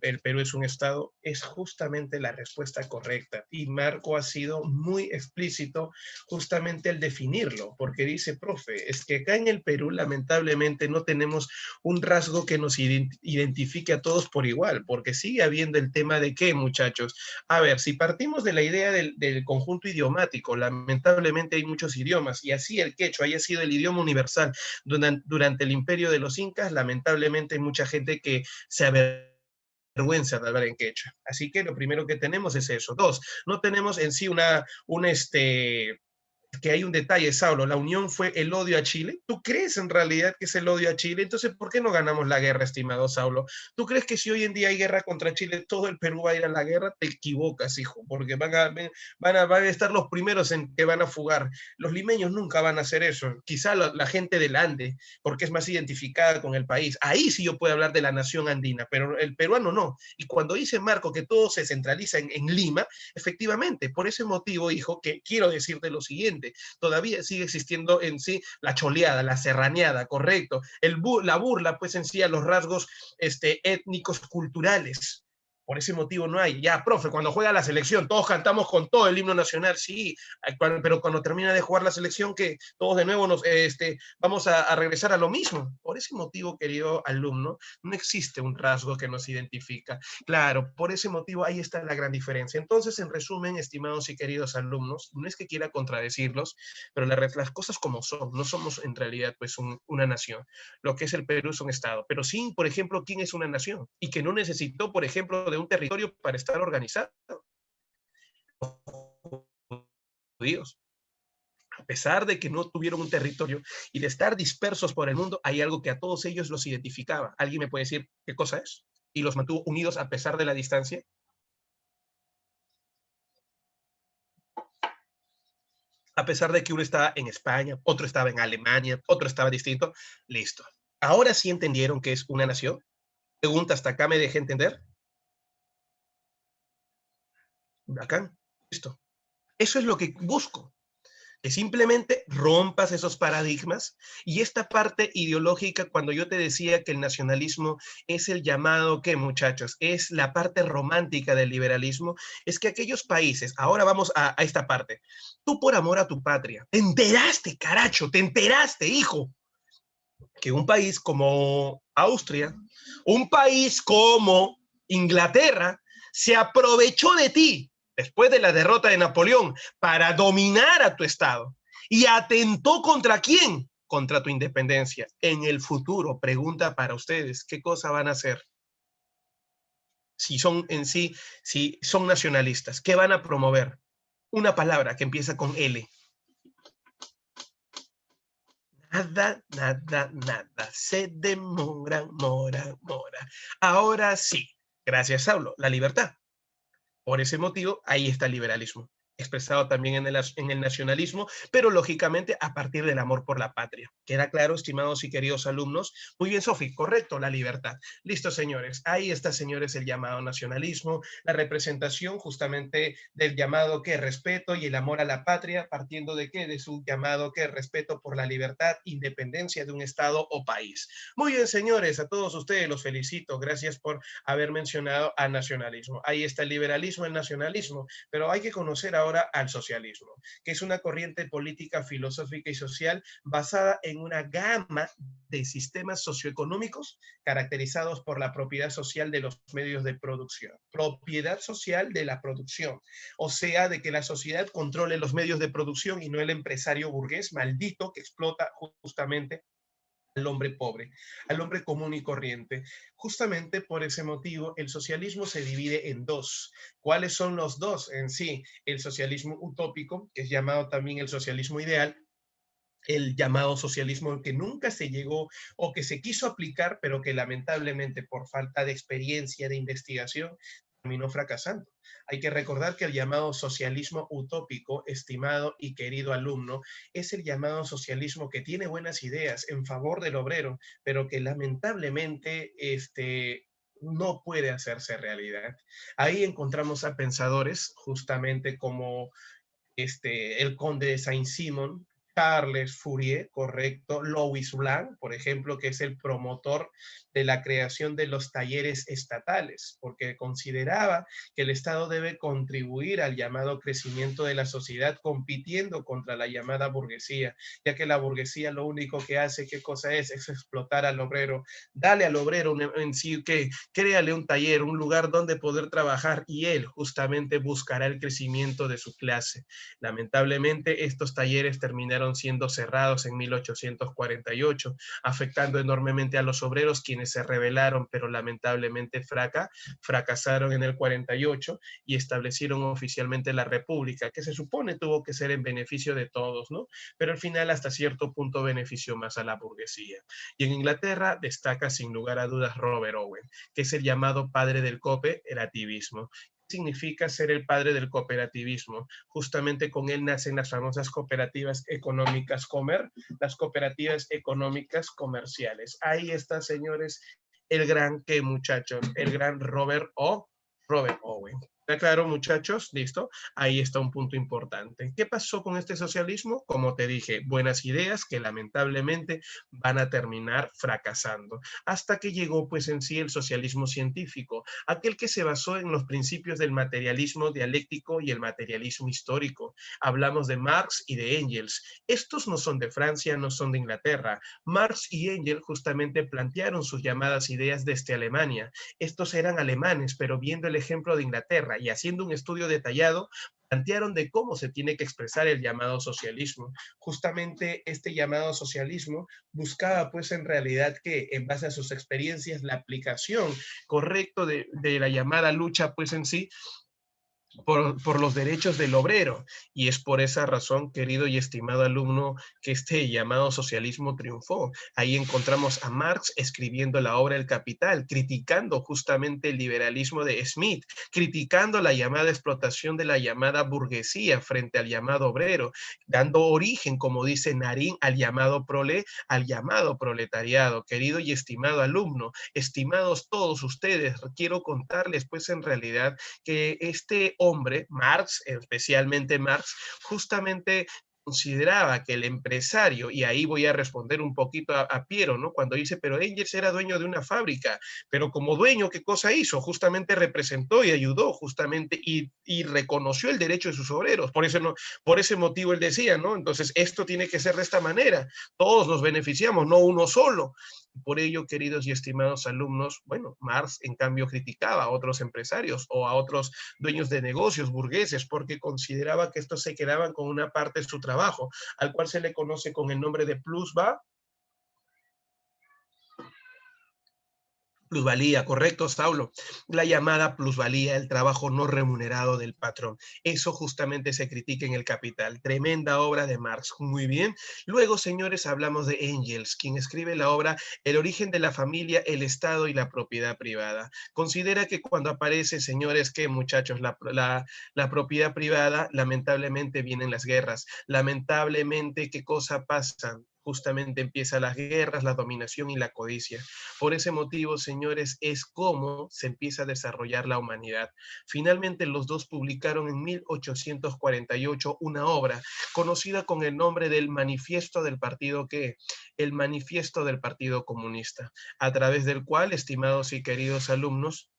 el Perú es un Estado, es justamente la respuesta correcta. Y Marco ha sido muy explícito justamente al definirlo, porque dice, profe, es que acá en el Perú lamentablemente no tenemos un rasgo que nos identifique a todos por igual, porque sigue habiendo el tema de qué, muchachos. A ver, si partimos de la idea del conjunto idiomático, lamentablemente hay muchos idiomas, y así el quechua haya sido el idioma universal durante el imperio de los incas, lamentablemente hay mucha gente que se avergüenza de hablar en quechua. Así que lo primero que tenemos es eso. Dos, no tenemos en sí que hay un detalle, Saulo, la unión fue el odio a Chile. ¿Tú crees en realidad que es el odio a Chile? Entonces, ¿por qué no ganamos la guerra, estimado Saulo? ¿Tú crees que si hoy en día hay guerra contra Chile, todo el Perú va a ir a la guerra? Te equivocas, hijo, porque van a estar los primeros en que van a fugar. Los limeños nunca van a hacer eso. Quizá la gente del Ande, porque es más identificada con el país. Ahí sí yo puedo hablar de la nación andina, pero el peruano no. Y cuando dice Marco que todo se centraliza en Lima, efectivamente, por ese motivo, hijo, que quiero decirte lo siguiente, todavía sigue existiendo en sí la choleada, la serraneada, correcto, la burla pues en sí a los rasgos étnicos culturales. Por ese motivo no hay. Ya, profe, cuando juega la selección, todos cantamos con todo el himno nacional, sí, pero cuando termina de jugar la selección, que todos de nuevo vamos a regresar a lo mismo. Por ese motivo, querido alumno, no existe un rasgo que nos identifica. Claro, por ese motivo ahí está la gran diferencia. Entonces, en resumen, estimados y queridos alumnos, no es que quiera contradecirlos, pero las cosas como son, no somos en realidad pues una nación. Lo que es el Perú es un Estado, pero sí, por ejemplo, ¿quién es una nación? Y que no necesitó, por ejemplo, de un territorio para estar organizado. Judíos. A pesar de que no tuvieron un territorio y de estar dispersos por el mundo, hay algo que a todos ellos los identificaba. ¿Alguien me puede decir qué cosa es? Y los mantuvo unidos a pesar de la distancia. a pesar de que uno estaba en España, otro estaba en Alemania, otro estaba distinto, listo. Ahora sí entendieron que es una nación. Pregunta, hasta acá me dejé entender. Acá, listo. Eso es lo que busco, que simplemente rompas esos paradigmas y esta parte ideológica, cuando yo te decía que el nacionalismo es el llamado, ¿qué muchachos? Es la parte romántica del liberalismo, es que aquellos países, ahora vamos a esta parte, tú por amor a tu patria, te enteraste, caracho, te enteraste, hijo, que un país como Austria, un país como Inglaterra, se aprovechó de ti después de la derrota de Napoleón para dominar a tu estado y atentó contra quién? Contra tu independencia. En el futuro, pregunta para ustedes, ¿qué cosa van a hacer? Si son en sí, si son nacionalistas, ¿qué van a promover? Una palabra que empieza con L. Nada, nada, nada. Se demora, mora, mora. Ahora sí, gracias, Saulo, la libertad. Por ese motivo, ahí está el liberalismo, expresado también en el nacionalismo, pero lógicamente a partir del amor por la patria. ¿Queda claro, estimados y queridos alumnos? Muy bien, Sofi, correcto, la libertad. Listo, señores. Ahí está, señores, el llamado nacionalismo, la representación justamente del llamado que respeto y el amor a la patria, partiendo de qué? De su llamado que respeto por la libertad, independencia de un Estado o país. Muy bien, señores, a todos ustedes los felicito. Gracias por haber mencionado al nacionalismo. Ahí está el liberalismo, el nacionalismo, pero hay que conocer ahora al socialismo, que es una corriente política, filosófica y social basada en una gama de sistemas socioeconómicos caracterizados por la propiedad social de los medios de producción. Propiedad social de la producción, o sea, de que la sociedad controle los medios de producción y no el empresario burgués maldito que explota justamente al hombre pobre, al hombre común y corriente. Justamente por ese motivo, el socialismo se divide en dos. ¿Cuáles son los dos en sí? El socialismo utópico, que es llamado también el socialismo ideal, el llamado socialismo que nunca se llegó o que se quiso aplicar, pero que lamentablemente por falta de experiencia, de investigación, terminó fracasando. Hay que recordar que el llamado socialismo utópico, estimado y querido alumno, es el llamado socialismo que tiene buenas ideas en favor del obrero, pero que lamentablemente no puede hacerse realidad. Ahí encontramos a pensadores justamente como el conde de Saint-Simon, Charles Fourier, correcto, Louis Blanc, por ejemplo, que es el promotor de la creación de los talleres estatales, porque consideraba que el Estado debe contribuir al llamado crecimiento de la sociedad compitiendo contra la llamada burguesía, ya que la burguesía lo único que hace, ¿qué cosa es? Es explotar al obrero. Dale al obrero en sí que créale un taller, un lugar donde poder trabajar y él justamente buscará el crecimiento de su clase. Lamentablemente, estos talleres terminaron siendo cerrados en 1848, afectando enormemente a los obreros quienes se rebelaron, pero lamentablemente fracasaron en el 48 y establecieron oficialmente la República, que se supone tuvo que ser en beneficio de todos, ¿no? Pero al final hasta cierto punto benefició más a la burguesía. Y en Inglaterra destaca sin lugar a dudas Robert Owen, que es el llamado padre del cooperativismo. Significa ser el padre del cooperativismo. Justamente con él nacen las famosas cooperativas económicas las cooperativas económicas comerciales. Ahí está, señores, el gran que muchacho, el gran Robert Owen. ¿Está claro, muchachos? ¿Listo? Ahí está un punto importante. ¿Qué pasó con este socialismo? Como te dije, buenas ideas que lamentablemente van a terminar fracasando. Hasta que llegó, pues, en sí el socialismo científico, aquel que se basó en los principios del materialismo dialéctico y el materialismo histórico. Hablamos de Marx y de Engels. Estos no son de Francia, no son de Inglaterra. Marx y Engels justamente plantearon sus llamadas ideas desde Alemania. Estos eran alemanes, pero viendo el ejemplo de Inglaterra y haciendo un estudio detallado, plantearon de cómo se tiene que expresar el llamado socialismo. Justamente este llamado socialismo buscaba pues en realidad que en base a sus experiencias la aplicación correcta de la llamada lucha pues en sí por los derechos del obrero. Y es por esa razón, querido y estimado alumno, que este llamado socialismo triunfó. Ahí encontramos a Marx escribiendo la obra El Capital, criticando justamente el liberalismo de Smith, criticando la llamada explotación de la llamada burguesía frente al llamado obrero, dando origen, como dice Narín, al llamado proletariado. Querido y estimado alumno, estimados todos ustedes, quiero contarles pues en realidad que este hombre, Marx, especialmente Marx, justamente consideraba que el empresario, y ahí voy a responder un poquito a Piero, ¿no? Cuando dice, pero Engels era dueño de una fábrica, pero como dueño, ¿qué cosa hizo? Justamente representó y ayudó justamente y reconoció el derecho de sus obreros. Por eso no, por ese motivo él decía, ¿no? Entonces, esto tiene que ser de esta manera. Todos nos beneficiamos, no uno solo. Por ello, queridos y estimados alumnos, bueno, Marx en cambio criticaba a otros empresarios o a otros dueños de negocios burgueses porque consideraba que estos se quedaban con una parte de su trabajo, al cual se le conoce con el nombre de plusvalía, correcto, Saulo. La llamada plusvalía, el trabajo no remunerado del patrón. Eso justamente se critica en El Capital. Tremenda obra de Marx. Muy bien. Luego, señores, hablamos de Engels, quien escribe la obra El origen de la familia, el Estado y la propiedad privada. Considera que cuando aparece, señores, que muchachos, la propiedad privada, lamentablemente vienen las guerras. Lamentablemente, ¿qué cosa pasa? Justamente empiezan las guerras, la dominación y la codicia. Por ese motivo, señores, es como se empieza a desarrollar la humanidad. Finalmente, los dos publicaron en 1848 una obra conocida con el nombre del Manifiesto del Partido ¿qué? El Manifiesto del Partido Comunista, a través del cual, estimados y queridos alumnos,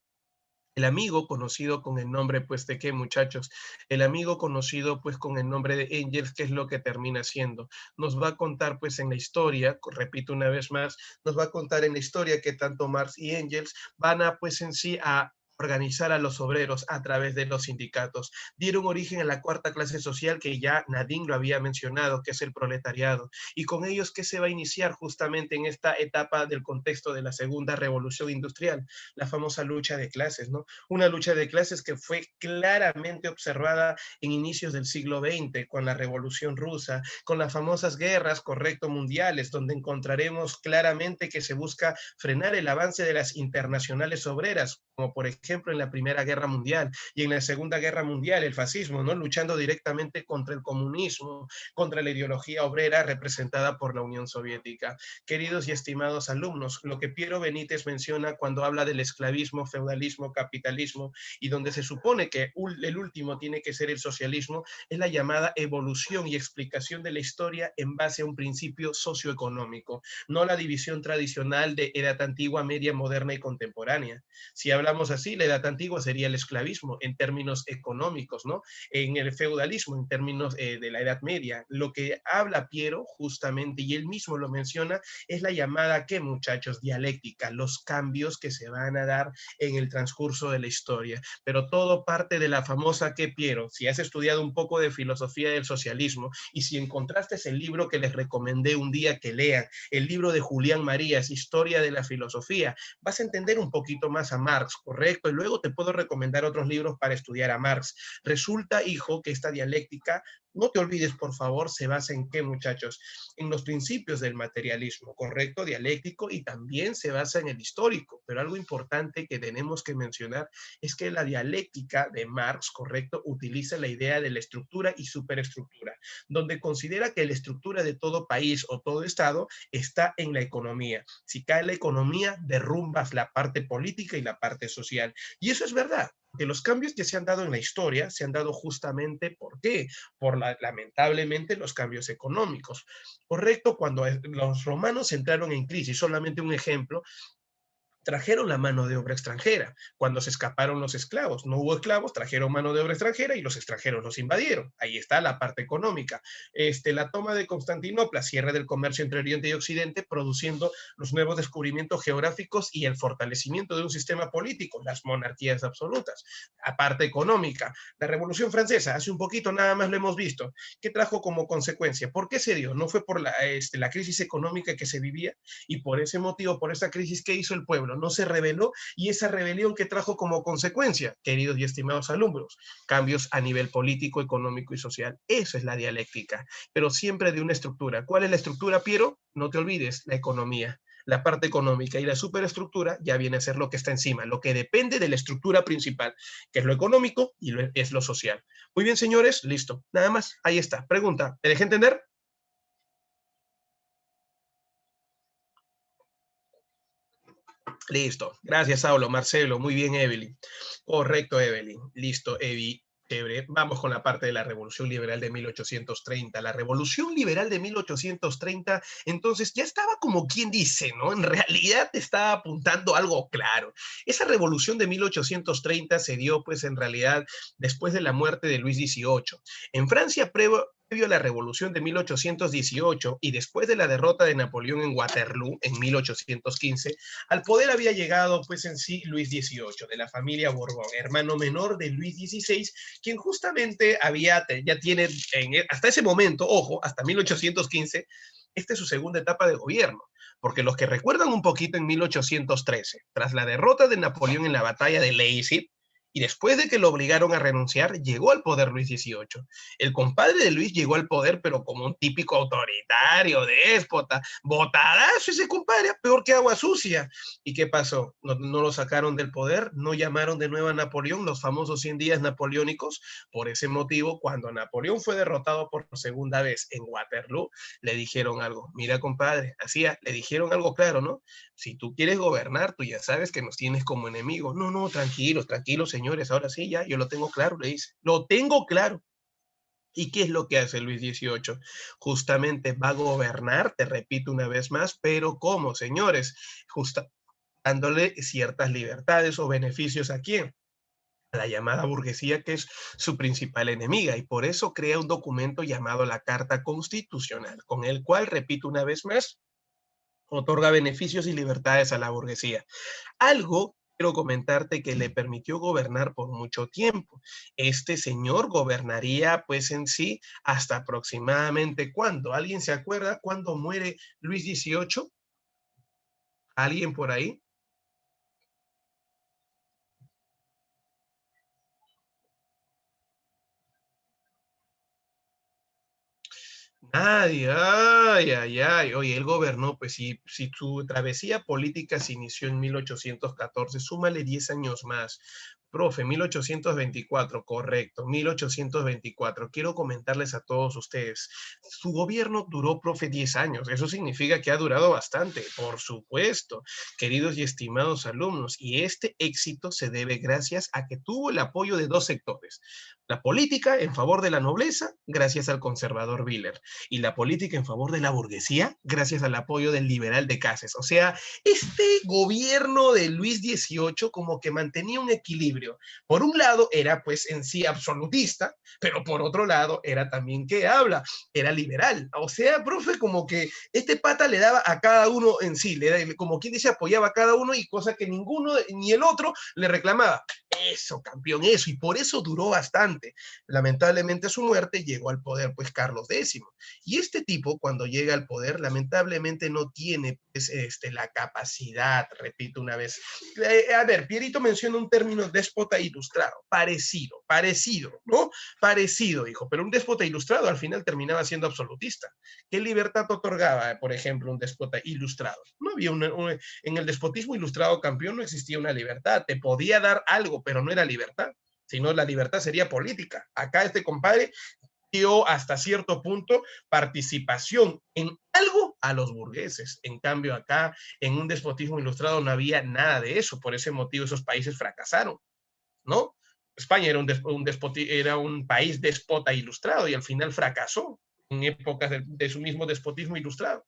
el amigo conocido con el nombre, pues, ¿de qué, muchachos? El amigo conocido, pues, con el nombre de Engels, ¿qué es lo que termina siendo? Nos va a contar, pues, en la historia, repito una vez más, nos va a contar en la historia que tanto Marx y Engels van a, pues, en sí, a organizar a los obreros a través de los sindicatos. Dieron origen a la cuarta clase social que ya Nadine lo había mencionado, que es el proletariado. Y con ellos, ¿qué se va a iniciar justamente en esta etapa del contexto de la segunda revolución industrial? La famosa lucha de clases, ¿no? Una lucha de clases que fue claramente observada en inicios del siglo XX, con la Revolución Rusa, con las famosas guerras, correcto, mundiales, donde encontraremos claramente que se busca frenar el avance de las internacionales obreras, como por ejemplo en la Primera Guerra Mundial y en la Segunda Guerra Mundial, el fascismo, ¿no? Luchando directamente contra el comunismo, contra la ideología obrera representada por la Unión Soviética. Queridos y estimados alumnos, lo que Piero Benítez menciona cuando habla del esclavismo, feudalismo, capitalismo, y donde se supone que el último tiene que ser el socialismo, es la llamada evolución y explicación de la historia en base a un principio socioeconómico, no la división tradicional de edad antigua, media, moderna y contemporánea. Si hablamos así, la edad antigua sería el esclavismo en términos económicos, ¿no? En el feudalismo en términos de la edad media. Lo que habla Piero justamente, y él mismo lo menciona, es la llamada, ¿qué, muchachos? Dialéctica, los cambios que se van a dar en el transcurso de la historia. Pero todo parte de la famosa ¿qué, Piero? Si has estudiado un poco de filosofía del socialismo y si encontraste ese libro que les recomendé un día que lean, el libro de Julián Marías, Historia de la Filosofía, vas a entender un poquito más a Marx, ¿correcto? Y luego te puedo recomendar otros libros para estudiar a Marx. Resulta, hijo, que esta dialéctica, no te olvides, por favor, se basa en qué, muchachos, en los principios del materialismo, correcto, dialéctico, y también se basa en el histórico. Pero algo importante que tenemos que mencionar es que la dialéctica de Marx, correcto, utiliza la idea de la estructura y superestructura, donde considera que la estructura de todo país o todo estado está en la economía. Si cae la economía, derrumbas la parte política y la parte social. Y eso es verdad, que los cambios que se han dado en la historia se han dado justamente, ¿por qué? Lamentablemente, los cambios económicos. Correcto, cuando los romanos entraron en crisis, solamente un ejemplo, trajeron la mano de obra extranjera cuando se escaparon los esclavos. No hubo esclavos, trajeron mano de obra extranjera y los extranjeros los invadieron. Ahí está la parte económica. La toma de Constantinopla, cierre del comercio entre Oriente y Occidente, produciendo los nuevos descubrimientos geográficos y el fortalecimiento de un sistema político, las monarquías absolutas. La parte económica, la Revolución Francesa, hace un poquito nada más lo hemos visto. ¿Qué trajo como consecuencia? ¿Por qué se dio? ¿No fue por la crisis económica que se vivía? Y por ese motivo, por esa crisis, ¿qué hizo el pueblo? no se rebeló, y esa rebelión que trajo como consecuencia, queridos y estimados alumnos, cambios a nivel político, económico y social. Eso es la dialéctica, pero siempre de una estructura. ¿Cuál es la estructura, Piero? No te olvides, la economía. La parte económica y la superestructura ya viene a ser lo que está encima, lo que depende de la estructura principal, que es lo económico y es lo social. Muy bien, señores, listo. Nada más, ahí está. Pregunta, ¿me dejé entender? Listo. Gracias, Saulo. Marcelo. Muy bien, Evelyn. Correcto, Evelyn. Listo, Evi. Chévere. Vamos con la parte de la Revolución Liberal de 1830. La Revolución Liberal de 1830, entonces, ya estaba como quien dice, ¿no? En realidad estaba apuntando algo claro. Esa Revolución de 1830 se dio, pues, en realidad, después de la muerte de Luis XVIII. En Francia, previo a la Revolución de 1818 y después de la derrota de Napoleón en Waterloo en 1815, al poder había llegado, pues en sí, Luis XVIII, de la familia Borbón, hermano menor de Luis XVI, quien justamente ya tiene, hasta ese momento, ojo, hasta 1815, esta es su segunda etapa de gobierno, porque los que recuerdan un poquito en 1813, tras la derrota de Napoleón en la batalla de Leipzig, y después de que lo obligaron a renunciar, llegó al poder Luis XVIII. El compadre de Luis llegó al poder, pero como un típico autoritario, déspota, botadazo ese compadre, peor que agua sucia. ¿Y qué pasó? No lo sacaron del poder, no llamaron de nuevo a Napoleón, los famosos 100 días napoleónicos. Por ese motivo, cuando Napoleón fue derrotado por segunda vez en Waterloo, le dijeron algo. Mira, compadre, le dijeron algo claro, ¿no? Si tú quieres gobernar, tú ya sabes que nos tienes como enemigos. No, no, tranquilos, tranquilos, señores, ahora sí, ya, yo lo tengo claro, le dice. Lo tengo claro. ¿Y qué es lo que hace Luis XVIII? Justamente va a gobernar, te repito una vez más, pero ¿cómo, señores? Justa, dándole ciertas libertades o beneficios a quién, a la llamada burguesía, que es su principal enemiga, y por eso crea un documento llamado la Carta Constitucional, con el cual, repito una vez más, otorga beneficios y libertades a la burguesía. Algo quiero comentarte que le permitió gobernar por mucho tiempo. Este señor gobernaría pues en sí hasta aproximadamente ¿cuándo? ¿Alguien se acuerda cuándo muere Luis XVIII? ¿Alguien por ahí? Nadie, ay, ay, ay. Oye, él gobernó, pues si su travesía política se inició en 1814, súmale 10 años más. Profe, 1824, correcto, 1824. Quiero comentarles a todos ustedes, su gobierno duró, profe, 10 años. Eso significa que ha durado bastante, por supuesto, queridos y estimados alumnos. Y este éxito se debe gracias a que tuvo el apoyo de dos sectores. La política en favor de la nobleza, gracias al conservador Villers, y la política en favor de la burguesía, gracias al apoyo del liberal de Cases. O sea, este gobierno de Luis XVIII como que mantenía un equilibrio. Por un lado era pues en sí absolutista, pero por otro lado era también que habla, era liberal. O sea, profe, como que este pata le daba a cada uno en sí, como quien dice, apoyaba a cada uno y cosa que ninguno ni el otro le reclamaba. Eso, campeón, eso. Y por eso duró bastante. Lamentablemente a su muerte llegó al poder pues Carlos X. Y este tipo cuando llega al poder lamentablemente no tiene pues, la capacidad, repito una vez. A ver, Pierito menciona un término déspota ilustrado, parecido, ¿no? Parecido, dijo, pero un déspota ilustrado al final terminaba siendo absolutista. ¿Qué libertad otorgaba, por ejemplo, un déspota ilustrado? No había en el despotismo ilustrado, campeón, no existía una libertad, te podía dar algo, pero no era libertad, sino la libertad sería política. Acá este compadre dio hasta cierto punto participación en algo a los burgueses. En cambio, acá en un despotismo ilustrado no había nada de eso. Por ese motivo esos países fracasaron, ¿no? España era un país déspota ilustrado y al final fracasó en épocas de su mismo despotismo ilustrado,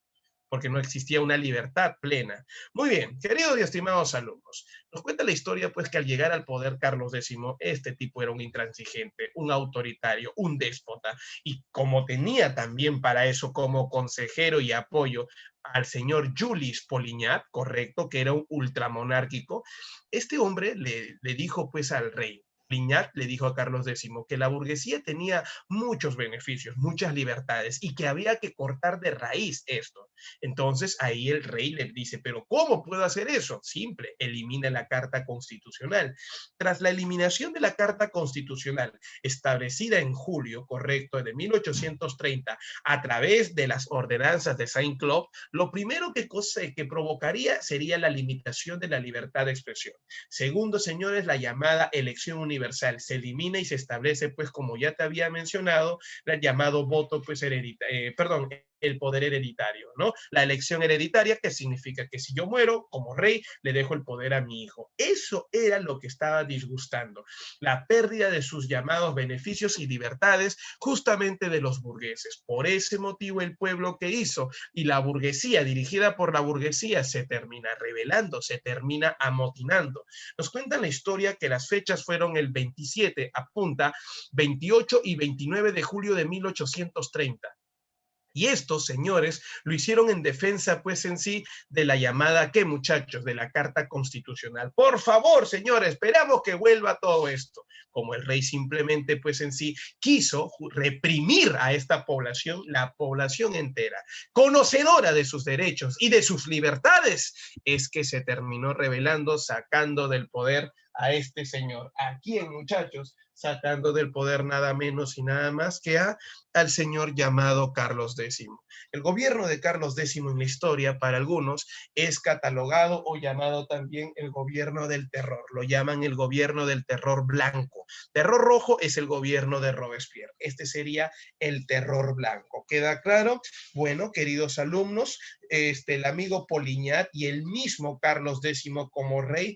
porque no existía una libertad plena. Muy bien, queridos y estimados alumnos, nos cuenta la historia pues que al llegar al poder Carlos X, este tipo era un intransigente, un autoritario, un déspota, y como tenía también para eso como consejero y apoyo al señor Julis Poliñat, correcto, que era un ultramonárquico, este hombre le dijo pues al rey, Poliñat le dijo a Carlos X que la burguesía tenía muchos beneficios, muchas libertades y que había que cortar de raíz esto. Entonces ahí el rey le dice, pero ¿cómo puedo hacer eso? Simple, elimina la Carta Constitucional. Tras la eliminación de la Carta Constitucional, establecida en julio, correcto, de 1830, a través de las ordenanzas de Saint-Cloud, lo primero que provocaría sería la limitación de la libertad de expresión. Segundo, señores, la llamada elección universal se elimina y se establece, pues, como ya te había mencionado, el llamado voto, pues, el poder hereditario, ¿no? La elección hereditaria, que significa que si yo muero como rey, le dejo el poder a mi hijo. Eso era lo que estaba disgustando, la pérdida de sus llamados beneficios y libertades justamente de los burgueses. Por ese motivo el pueblo que hizo y la burguesía, dirigida por la burguesía, se termina rebelando, se termina amotinando. Nos cuentan la historia que las fechas fueron el 27, apunta, 28 y 29 de julio de 1830. Y estos señores lo hicieron en defensa, pues en sí, de la llamada, ¿qué muchachos? De la Carta Constitucional. Por favor, señores, esperamos que vuelva todo esto. Como el rey simplemente, pues en sí, quiso reprimir a esta población, la población entera, conocedora de sus derechos y de sus libertades, es que se terminó rebelando, sacando del poder a este señor. ¿A quién, muchachos? Sacando del poder nada menos y nada más que al señor llamado Carlos X. El gobierno de Carlos X en la historia, para algunos, es catalogado o llamado también el gobierno del terror. Lo llaman el gobierno del terror blanco. Terror rojo es el gobierno de Robespierre. Este sería el terror blanco. ¿Queda claro? Bueno, queridos alumnos, el amigo Poliñat y el mismo Carlos X como rey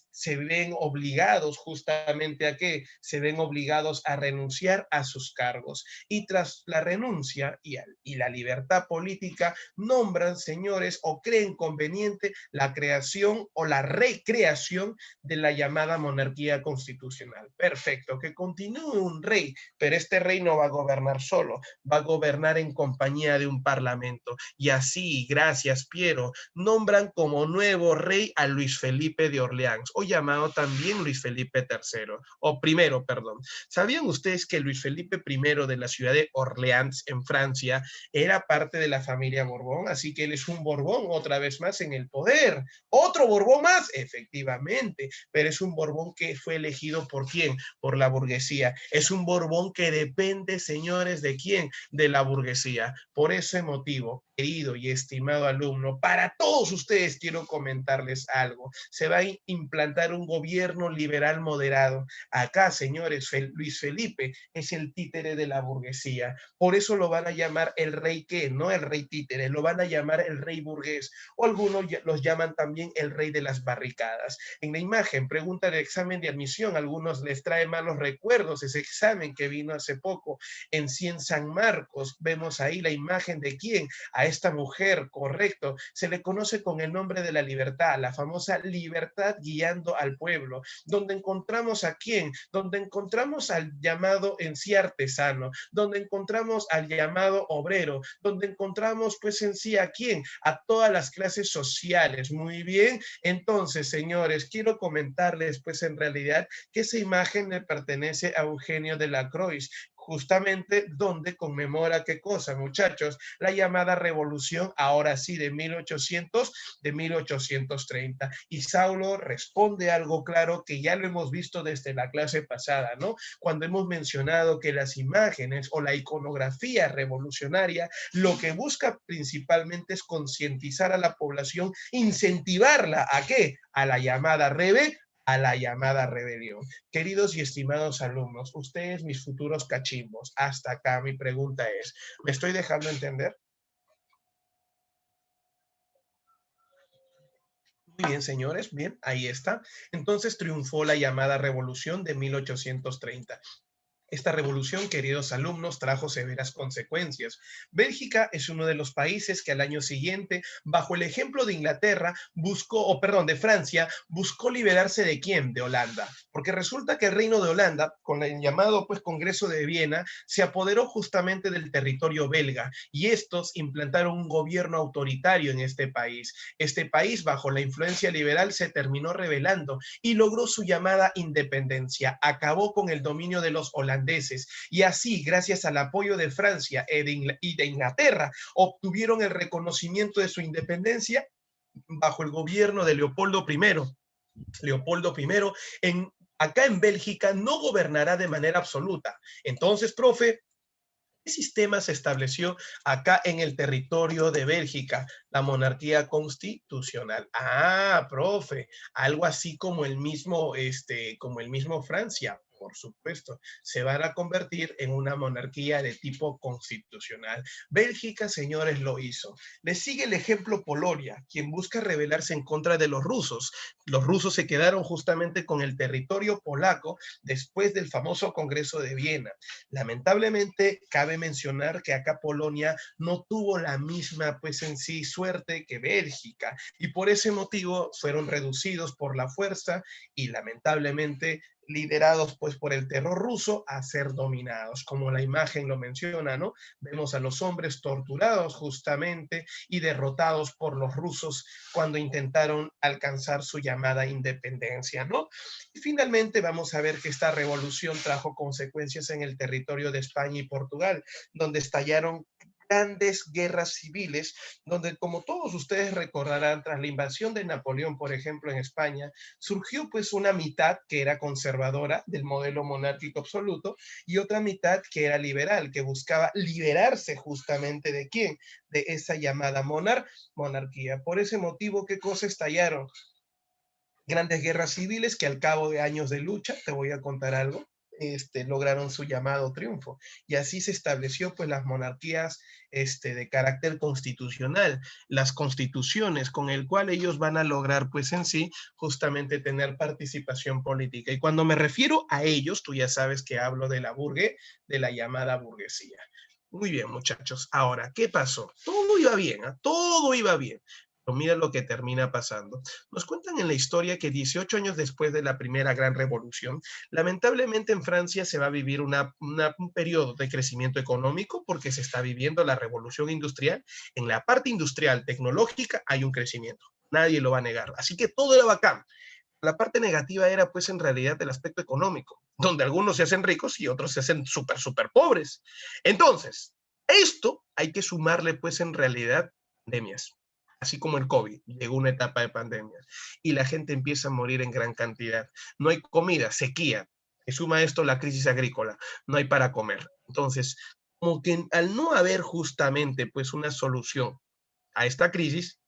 se ven obligados justamente a ¿qué? Se ven obligados a renunciar a sus cargos. Y tras la renuncia y la libertad política, nombran, señores, o creen conveniente la creación o la recreación de la llamada monarquía constitucional. Perfecto, que continúe un rey, pero este rey no va a gobernar solo, va a gobernar en compañía de un parlamento. Y así, gracias, Piero, nombran como nuevo rey a Luis Felipe de Orleans, o llamado también Luis Felipe III, o primero, perdón. ¿Sabían ustedes que Luis Felipe I de la ciudad de Orleans, en Francia, era parte de la familia Borbón? Así que él es un Borbón otra vez más en el poder. ¿Otro Borbón más? Efectivamente, pero es un Borbón que fue elegido ¿por quién? Por la burguesía. Es un Borbón que depende, señores, ¿de quién? De la burguesía. Por ese motivo, querido y estimado alumno, para todos ustedes quiero comentarles algo. Se va a implantar un gobierno liberal moderado. Acá, señores, Luis Felipe es el títere de la burguesía. Por eso lo van a llamar el rey ¿qué? No el rey títere, lo van a llamar el rey burgués, o algunos los llaman también el rey de las barricadas. En la imagen, pregunta de examen de admisión, algunos les trae malos recuerdos ese examen que vino hace poco en San Marcos. Vemos ahí la imagen de quién, a esta mujer, correcto, se le conoce con el nombre de la libertad, la famosa libertad guiando al pueblo, donde encontramos a quién, donde encontramos al llamado en sí artesano, donde encontramos al llamado obrero, donde encontramos pues en sí a quién, a todas las clases sociales. Muy bien, entonces, señores, quiero comentarles pues en realidad que esa imagen le pertenece a Eugenio de la Croix, justamente donde conmemora qué cosa, muchachos, la llamada revolución, ahora sí, de 1830. Y Saulo responde algo claro que ya lo hemos visto desde la clase pasada, ¿no? Cuando hemos mencionado que las imágenes o la iconografía revolucionaria lo que busca principalmente es concientizar a la población, incentivarla ¿a qué? A la llamada rebelión. Queridos y estimados alumnos, ustedes mis futuros cachimbos, hasta acá mi pregunta es, ¿me estoy dejando entender? Muy bien, señores, bien, ahí está. Entonces triunfó la llamada revolución de 1830. Esta revolución, queridos alumnos, trajo severas consecuencias. Bélgica es uno de los países que al año siguiente, bajo el ejemplo de Inglaterra, de Francia, buscó liberarse ¿de quién? De Holanda. Porque resulta que el reino de Holanda, con el llamado pues Congreso de Viena, se apoderó justamente del territorio belga y estos implantaron un gobierno autoritario en este país. Este país, bajo la influencia liberal, se terminó rebelando y logró su llamada independencia. Acabó con el dominio de los holandeses irlandeses. Y así, gracias al apoyo de Francia y de Inglaterra, obtuvieron el reconocimiento de su independencia bajo el gobierno de Leopoldo I. Leopoldo I, acá en Bélgica no gobernará de manera absoluta. Entonces, profe, ¿qué sistema se estableció acá en el territorio de Bélgica? La monarquía constitucional. Ah, profe, algo así como el mismo Francia. Por supuesto, se van a convertir en una monarquía de tipo constitucional. Bélgica, señores, lo hizo. Le sigue el ejemplo Polonia, quien busca rebelarse en contra de los rusos. Los rusos se quedaron justamente con el territorio polaco después del famoso Congreso de Viena. Lamentablemente, cabe mencionar que acá Polonia no tuvo la misma, pues en sí, suerte que Bélgica, y por ese motivo fueron reducidos por la fuerza y lamentablemente liderados pues por el terror ruso a ser dominados, como la imagen lo menciona, ¿no? Vemos a los hombres torturados justamente y derrotados por los rusos cuando intentaron alcanzar su llamada independencia, ¿no? Y finalmente vamos a ver que esta revolución trajo consecuencias en el territorio de España y Portugal, donde estallaron grandes guerras civiles, donde como todos ustedes recordarán, tras la invasión de Napoleón, por ejemplo, en España, surgió pues una mitad que era conservadora del modelo monárquico absoluto y otra mitad que era liberal, que buscaba liberarse justamente de quién, de esa llamada monarquía. Por ese motivo, ¿qué cosas estallaron? Grandes guerras civiles que al cabo de años de lucha, te voy a contar algo, lograron su llamado triunfo. Y así se estableció pues las monarquías de carácter constitucional, las constituciones con el cual ellos van a lograr pues en sí justamente tener participación política. Y cuando me refiero a ellos, tú ya sabes que hablo de de la llamada burguesía. Muy bien, muchachos. Ahora, ¿qué pasó? Todo iba bien, ¿eh? Todo iba bien. Pero mira lo que termina pasando. Nos cuentan en la historia que 18 años después de la primera gran revolución, lamentablemente en Francia se va a vivir un periodo de crecimiento económico porque se está viviendo la revolución industrial. En la parte industrial tecnológica hay un crecimiento, nadie lo va a negar. Así que todo era bacán. La parte negativa era pues en realidad el aspecto económico, donde algunos se hacen ricos y otros se hacen súper, súper pobres. Entonces, esto hay que sumarle pues en realidad pandemias. Así como el COVID, llegó una etapa de pandemias y la gente empieza a morir en gran cantidad. No hay comida, sequía. Se suma a esto la crisis agrícola, no hay para comer. Entonces, como que al no haber justamente pues una solución a esta crisis,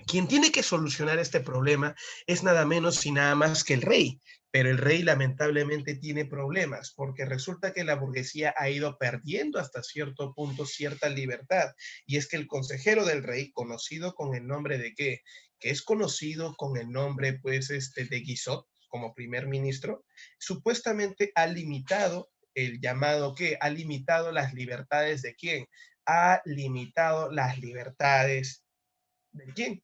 quien tiene que solucionar este problema es nada menos y nada más que el rey. Pero el rey lamentablemente tiene problemas porque resulta que la burguesía ha ido perdiendo hasta cierto punto cierta libertad. Y es que el consejero del rey, conocido con el nombre de qué, que es conocido con el nombre pues de Guizot como primer ministro, supuestamente ha limitado el llamado que ha limitado las libertades de quién, ha limitado las libertades de quién,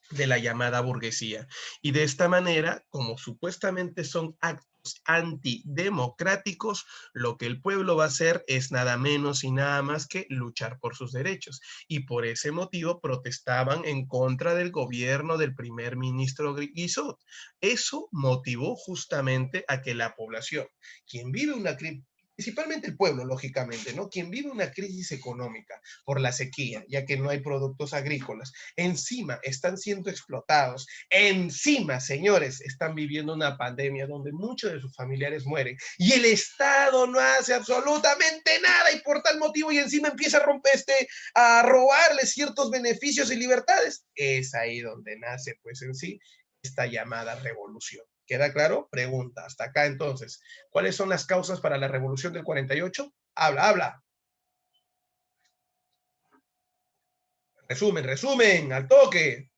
de la llamada burguesía. Y de esta manera, como supuestamente son actos antidemocráticos, lo que el pueblo va a hacer es nada menos y nada más que luchar por sus derechos. Y por ese motivo protestaban en contra del gobierno del primer ministro Guizot. Eso motivó justamente a que la población, quien vive una crisis, principalmente el pueblo, lógicamente, ¿no? Quien vive una crisis económica por la sequía, ya que no hay productos agrícolas, encima están siendo explotados, encima, señores, están viviendo una pandemia donde muchos de sus familiares mueren y el Estado no hace absolutamente nada y por tal motivo y encima empieza a romper a robarle ciertos beneficios y libertades. Es ahí donde nace, pues en sí, esta llamada revolución. ¿Queda claro? Pregunta. Hasta acá entonces. ¿Cuáles son las causas para la revolución del 48? Habla, habla. Resumen, resumen, al toque.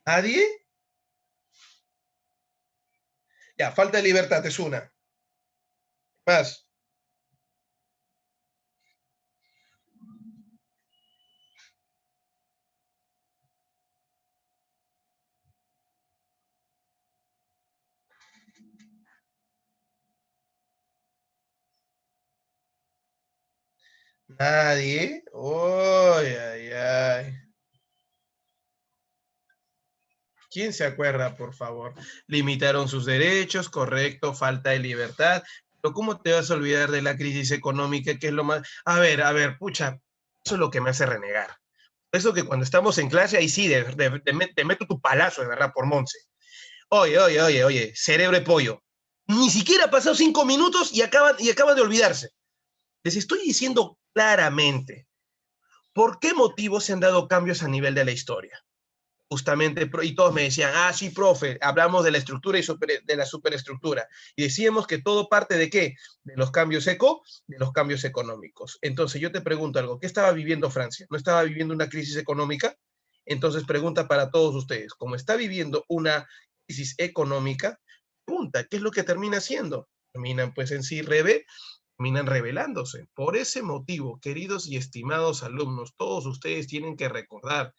¿Nadie? Ya, falta de libertad es una. Más. Nadie. Ay, ay, ay. ¿Quién se acuerda, por favor? Limitaron sus derechos, correcto, falta de libertad. Pero ¿cómo te vas a olvidar de la crisis económica, que es lo más... A ver, pucha, eso es lo que me hace renegar. Eso que cuando estamos en clase, ahí sí, te meto tu palazo, de verdad, por Monse. Oye, cerebro de pollo. Ni siquiera ha pasado 5 minutos y acaban de olvidarse. Les estoy diciendo claramente por qué motivo se han dado cambios a nivel de la historia. Justamente, y todos me decían, ah, sí, profe, hablamos de la estructura y de la superestructura. Y decíamos que todo parte de qué? De los cambios de los cambios económicos. Entonces, yo te pregunto algo, ¿qué estaba viviendo Francia? ¿No estaba viviendo una crisis económica? Entonces, pregunta para todos ustedes, como está viviendo una crisis económica, pregunta, ¿qué es lo que termina haciendo? Terminan pues en sí terminan rebelándose. Por ese motivo, queridos y estimados alumnos, todos ustedes tienen que recordar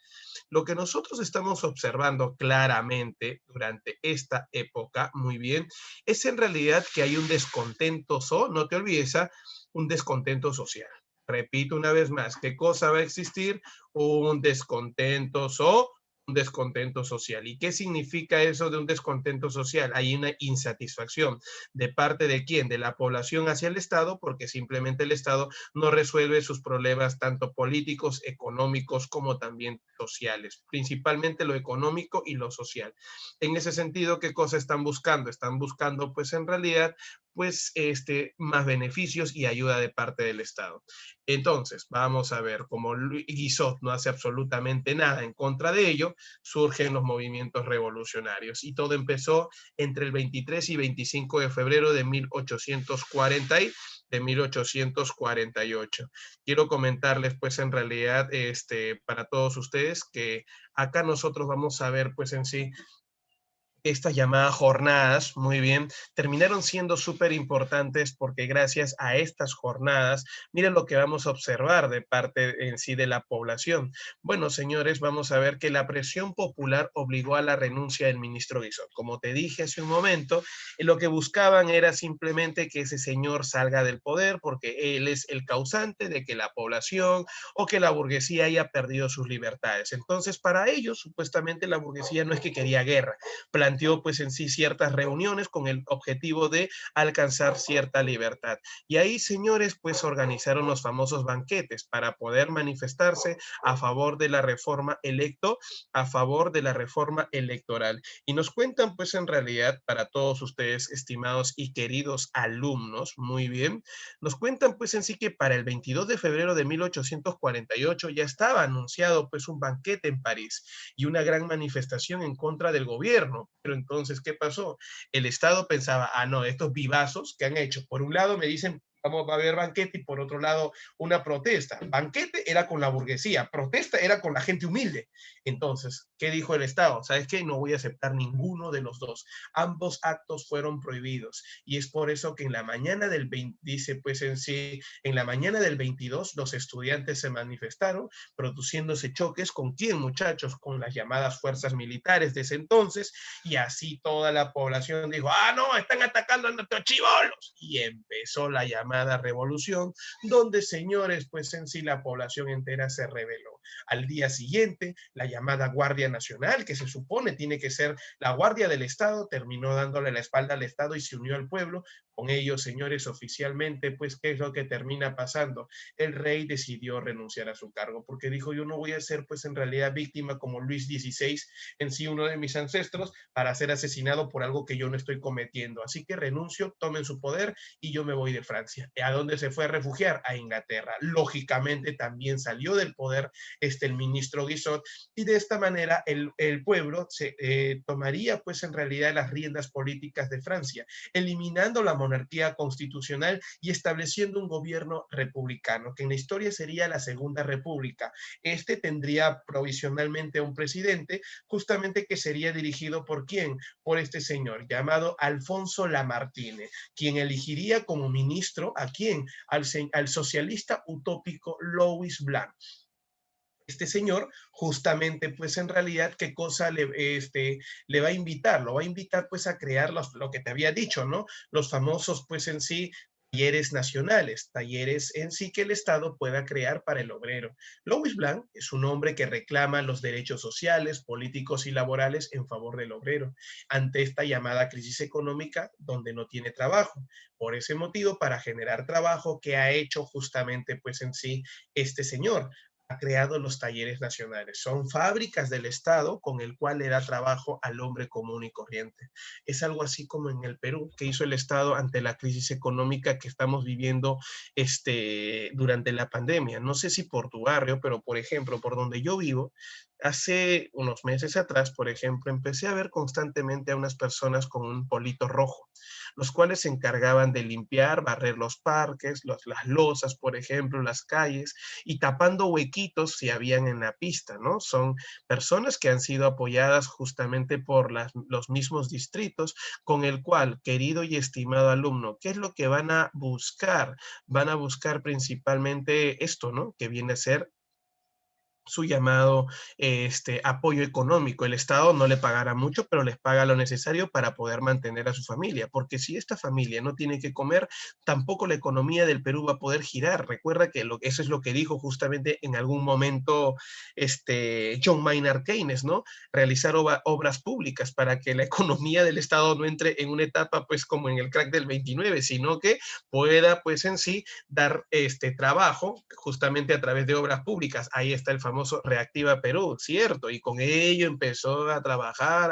lo que nosotros estamos observando claramente durante esta época, muy bien, es en realidad que hay un descontento, no te olvides, un descontento social. Repito una vez más, ¿qué cosa va a existir? Un descontento un descontento social. ¿Y qué significa eso de un descontento social? Hay una insatisfacción de parte de quién, de la población hacia el Estado, porque simplemente el Estado no resuelve sus problemas tanto políticos, económicos, como también sociales, principalmente lo económico y lo social. En ese sentido, ¿qué cosa están buscando? Están buscando, pues en realidad, pues más beneficios y ayuda de parte del Estado. Entonces, vamos a ver, como Guizot no hace absolutamente nada en contra de ello, surgen los movimientos revolucionarios y todo empezó entre el 23 y 25 de febrero de 1848. Quiero comentarles, pues, en realidad, para todos ustedes, que acá nosotros vamos a ver, pues, en sí, estas llamadas jornadas, muy bien, terminaron siendo súper importantes porque gracias a estas jornadas, miren lo que vamos a observar de parte en sí de la población. Bueno, señores, vamos a ver que la presión popular obligó a la renuncia del ministro Guizot. Como te dije hace un momento, lo que buscaban era simplemente que ese señor salga del poder porque él es el causante de que la población o que la burguesía haya perdido sus libertades. Entonces, para ellos, supuestamente la burguesía no es que quería guerra, planteó pues en sí ciertas reuniones con el objetivo de alcanzar cierta libertad. Y ahí, señores, pues organizaron los famosos banquetes para poder manifestarse a favor de la reforma a favor de la reforma electoral. Y nos cuentan pues en realidad para todos ustedes, estimados y queridos alumnos, muy bien, nos cuentan pues en sí que para el 22 de febrero de 1848 ya estaba anunciado pues un banquete en París y una gran manifestación en contra del gobierno. Pero entonces, ¿qué pasó? El Estado pensaba, ah, no, estos vivazos que han hecho, por un lado me dicen, vamos a haber banquete y por otro lado una protesta. Banquete era con la burguesía, protesta era con la gente humilde. Entonces, ¿qué dijo el Estado? ¿Sabes qué? No voy a aceptar ninguno de los dos. Ambos actos fueron prohibidos y es por eso que en la mañana del 20, dice pues en sí, en la mañana del 22 los estudiantes se manifestaron produciéndose choques con quién, muchachos, con las llamadas fuerzas militares de ese entonces y así toda la población dijo, ah, no, están atacando a nuestros chivolos y empezó la llamada revolución donde, señores, pues en sí la población entera se rebeló. Al día siguiente, la llamada Guardia Nacional, que se supone tiene que ser la Guardia del Estado, terminó dándole la espalda al Estado y se unió al pueblo. Con ellos, señores, oficialmente, pues, ¿qué es lo que termina pasando? El rey decidió renunciar a su cargo porque dijo, yo no voy a ser, pues, en realidad víctima como Luis XVI, en sí uno de mis ancestros, para ser asesinado por algo que yo no estoy cometiendo. Así que renuncio, tomen su poder y yo me voy de Francia. ¿A dónde se fue a refugiar? A Inglaterra. Lógicamente también salió del poder el ministro Guizot y de esta manera el pueblo tomaría pues en realidad las riendas políticas de Francia, eliminando la monarquía constitucional y estableciendo un gobierno republicano, que en la historia sería la Segunda República. Este tendría provisionalmente un presidente, justamente que sería dirigido por quién, por este señor llamado Alfonso Lamartine, quien elegiría como ministro a quién, al socialista utópico Louis Blanc. Este señor, justamente, pues en realidad, ¿qué cosa le va a invitar? Lo va a invitar, pues, a crear lo que te había dicho, ¿no? Los famosos, pues en sí, talleres nacionales, talleres en sí que el Estado pueda crear para el obrero. Louis Blanc es un hombre que reclama los derechos sociales, políticos y laborales en favor del obrero ante esta llamada crisis económica donde no tiene trabajo. Por ese motivo, para generar trabajo, ¿qué ha hecho justamente pues en sí este señor? Ha creado los talleres nacionales. Son fábricas del Estado con el cual le da trabajo al hombre común y corriente. Es algo así como en el Perú, que hizo el Estado ante la crisis económica que estamos viviendo durante la pandemia. No sé si por tu barrio, pero por ejemplo, por donde yo vivo, hace unos meses atrás, por ejemplo, empecé a ver constantemente a unas personas con un polito rojo, los cuales se encargaban de limpiar, barrer los parques, las losas, por ejemplo, las calles, y tapando huequitos si habían en la pista, ¿no? Son personas que han sido apoyadas justamente por los mismos distritos, con el cual, querido y estimado alumno, ¿qué es lo que van a buscar? Van a buscar principalmente esto, ¿no? Que viene a ser su llamado apoyo económico. El Estado no le pagará mucho, pero les paga lo necesario para poder mantener a su familia, porque si esta familia no tiene que comer, tampoco la economía del Perú va a poder girar. Recuerda que eso es lo que dijo justamente en algún momento John Maynard Keynes, ¿no? Realizar obras públicas para que la economía del Estado no entre en una etapa pues como en el crack del 29, sino que pueda pues en sí dar trabajo justamente a través de obras públicas. Ahí está el famoso Reactiva Perú, ¿cierto? Y con ello empezó a trabajar,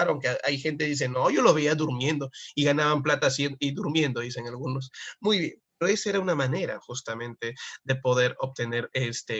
aunque hay gente que dice, no, yo lo veía durmiendo y ganaban plata y durmiendo, dicen algunos. Muy bien. Pero esa era una manera justamente de poder obtener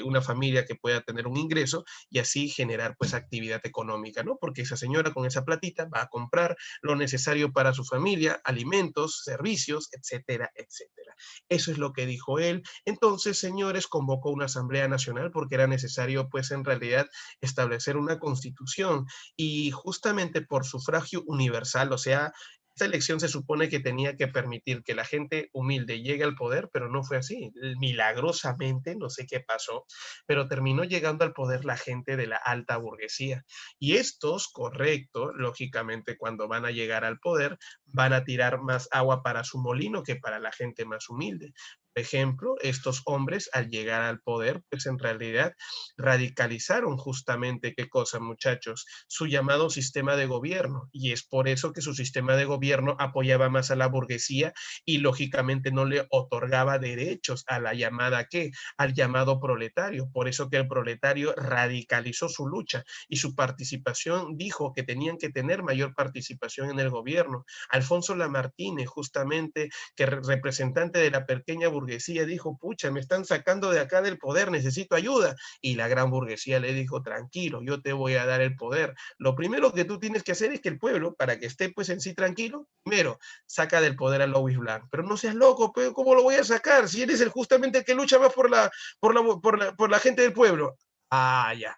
una familia que pueda tener un ingreso y así generar pues actividad económica, ¿no? Porque esa señora con esa platita va a comprar lo necesario para su familia, alimentos, servicios, etcétera, etcétera. Eso es lo que dijo él. Entonces, señores, convocó una asamblea nacional porque era necesario, pues, en realidad, establecer una constitución y justamente por sufragio universal, o sea, esta elección se supone que tenía que permitir que la gente humilde llegue al poder, pero no fue así. Milagrosamente, no sé qué pasó, pero terminó llegando al poder la gente de la alta burguesía. Y estos, correcto, lógicamente, cuando van a llegar al poder, van a tirar más agua para su molino que para la gente más humilde. Por ejemplo, estos hombres al llegar al poder, pues en realidad radicalizaron justamente, ¿qué cosa, muchachos? Su llamado sistema de gobierno. Y es por eso que su sistema de gobierno apoyaba más a la burguesía y lógicamente no le otorgaba derechos a la llamada, ¿qué? Al llamado proletario. Por eso que el proletario radicalizó su lucha y su participación dijo que tenían que tener mayor participación en el gobierno. Alfonso Lamartine, justamente, que representante de la pequeña burguesía, dijo, pucha, me están sacando de acá del poder, necesito ayuda. Y la gran burguesía le dijo, tranquilo, yo te voy a dar el poder. Lo primero que tú tienes que hacer es que el pueblo, para que esté pues en sí tranquilo, primero, saca del poder a Louis Blanc. Pero no seas loco, pero ¿cómo lo voy a sacar? Si eres justamente el que lucha más por la gente del pueblo. Ah, ya.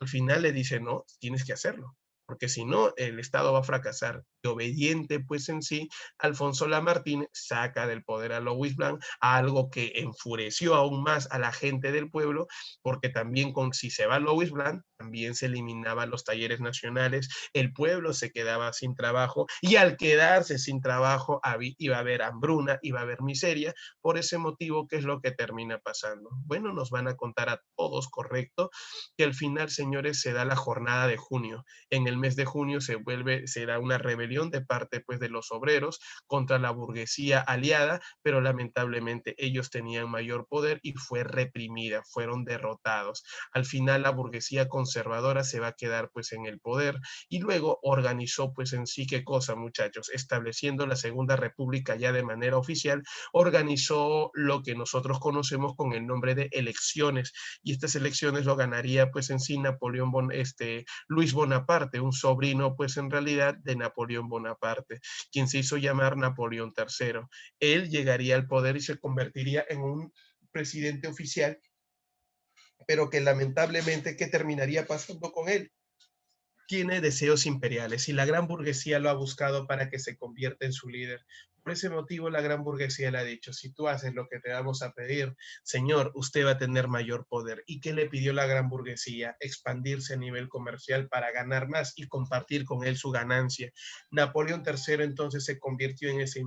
Al final le dice, no, tienes que hacerlo, porque si no, el Estado va a fracasar. Y obediente, pues en sí, Alfonso Lamartine saca del poder a Louis Blanc, algo que enfureció aún más a la gente del pueblo, porque también si se va Louis Blanc, también se eliminaban los talleres nacionales, el pueblo se quedaba sin trabajo, y al quedarse sin trabajo iba a haber hambruna, iba a haber miseria. Por ese motivo, ¿qué es lo que termina pasando? Bueno, nos van a contar a todos, correcto, que al final, señores, se da la jornada de junio. En el mes de junio se da una rebelión de parte pues de los obreros contra la burguesía aliada, pero lamentablemente ellos tenían mayor poder y fue reprimida, fueron derrotados. Al final la burguesía conservadora se va a quedar pues en el poder y luego organizó pues en sí qué cosa, muchachos, estableciendo la Segunda República ya de manera oficial, organizó lo que nosotros conocemos con el nombre de elecciones, y estas elecciones lo ganaría pues en sí Luis Bonaparte, un sobrino pues en realidad de Napoleón Bonaparte, quien se hizo llamar Napoleón III. Él llegaría al poder y se convertiría en un presidente oficial, pero que lamentablemente, ¿qué terminaría pasando con él? Tiene deseos imperiales y la gran burguesía lo ha buscado para que se convierta en su líder. Por ese motivo la gran burguesía le ha dicho, si tú haces lo que te vamos a pedir, señor, usted va a tener mayor poder. ¿Y qué le pidió la gran burguesía? Expandirse a nivel comercial para ganar más y compartir con él su ganancia. Napoleón III entonces se convirtió en esa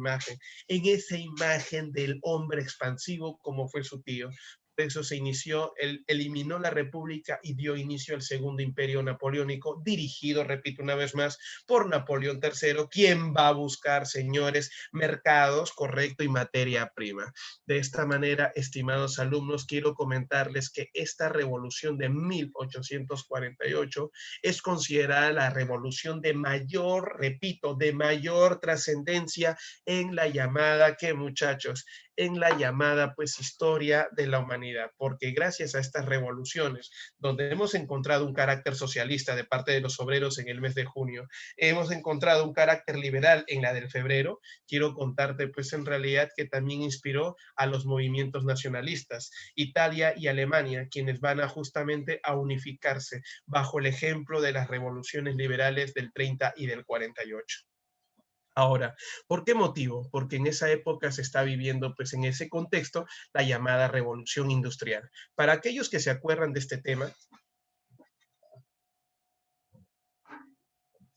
imagen del hombre expansivo como fue su tío. Por eso se inició, él eliminó la república y dio inicio al segundo imperio napoleónico, dirigido, repito una vez más, por Napoleón III, quien va a buscar, señores, mercados, correcto, y materia prima. De esta manera, estimados alumnos, quiero comentarles que esta revolución de 1848 es considerada la revolución de mayor, repito, de mayor trascendencia en la llamada, ¿qué muchachos? En la llamada, pues, historia de la humanidad, porque gracias a estas revoluciones, donde hemos encontrado un carácter socialista de parte de los obreros en el mes de junio, hemos encontrado un carácter liberal en la del febrero, quiero contarte, pues, en realidad que también inspiró a los movimientos nacionalistas, Italia y Alemania, quienes van a justamente a unificarse bajo el ejemplo de las revoluciones liberales del 30 y del 48. Ahora, ¿por qué motivo? Porque en esa época se está viviendo, pues en ese contexto, la llamada revolución industrial. Para aquellos que se acuerdan de este tema,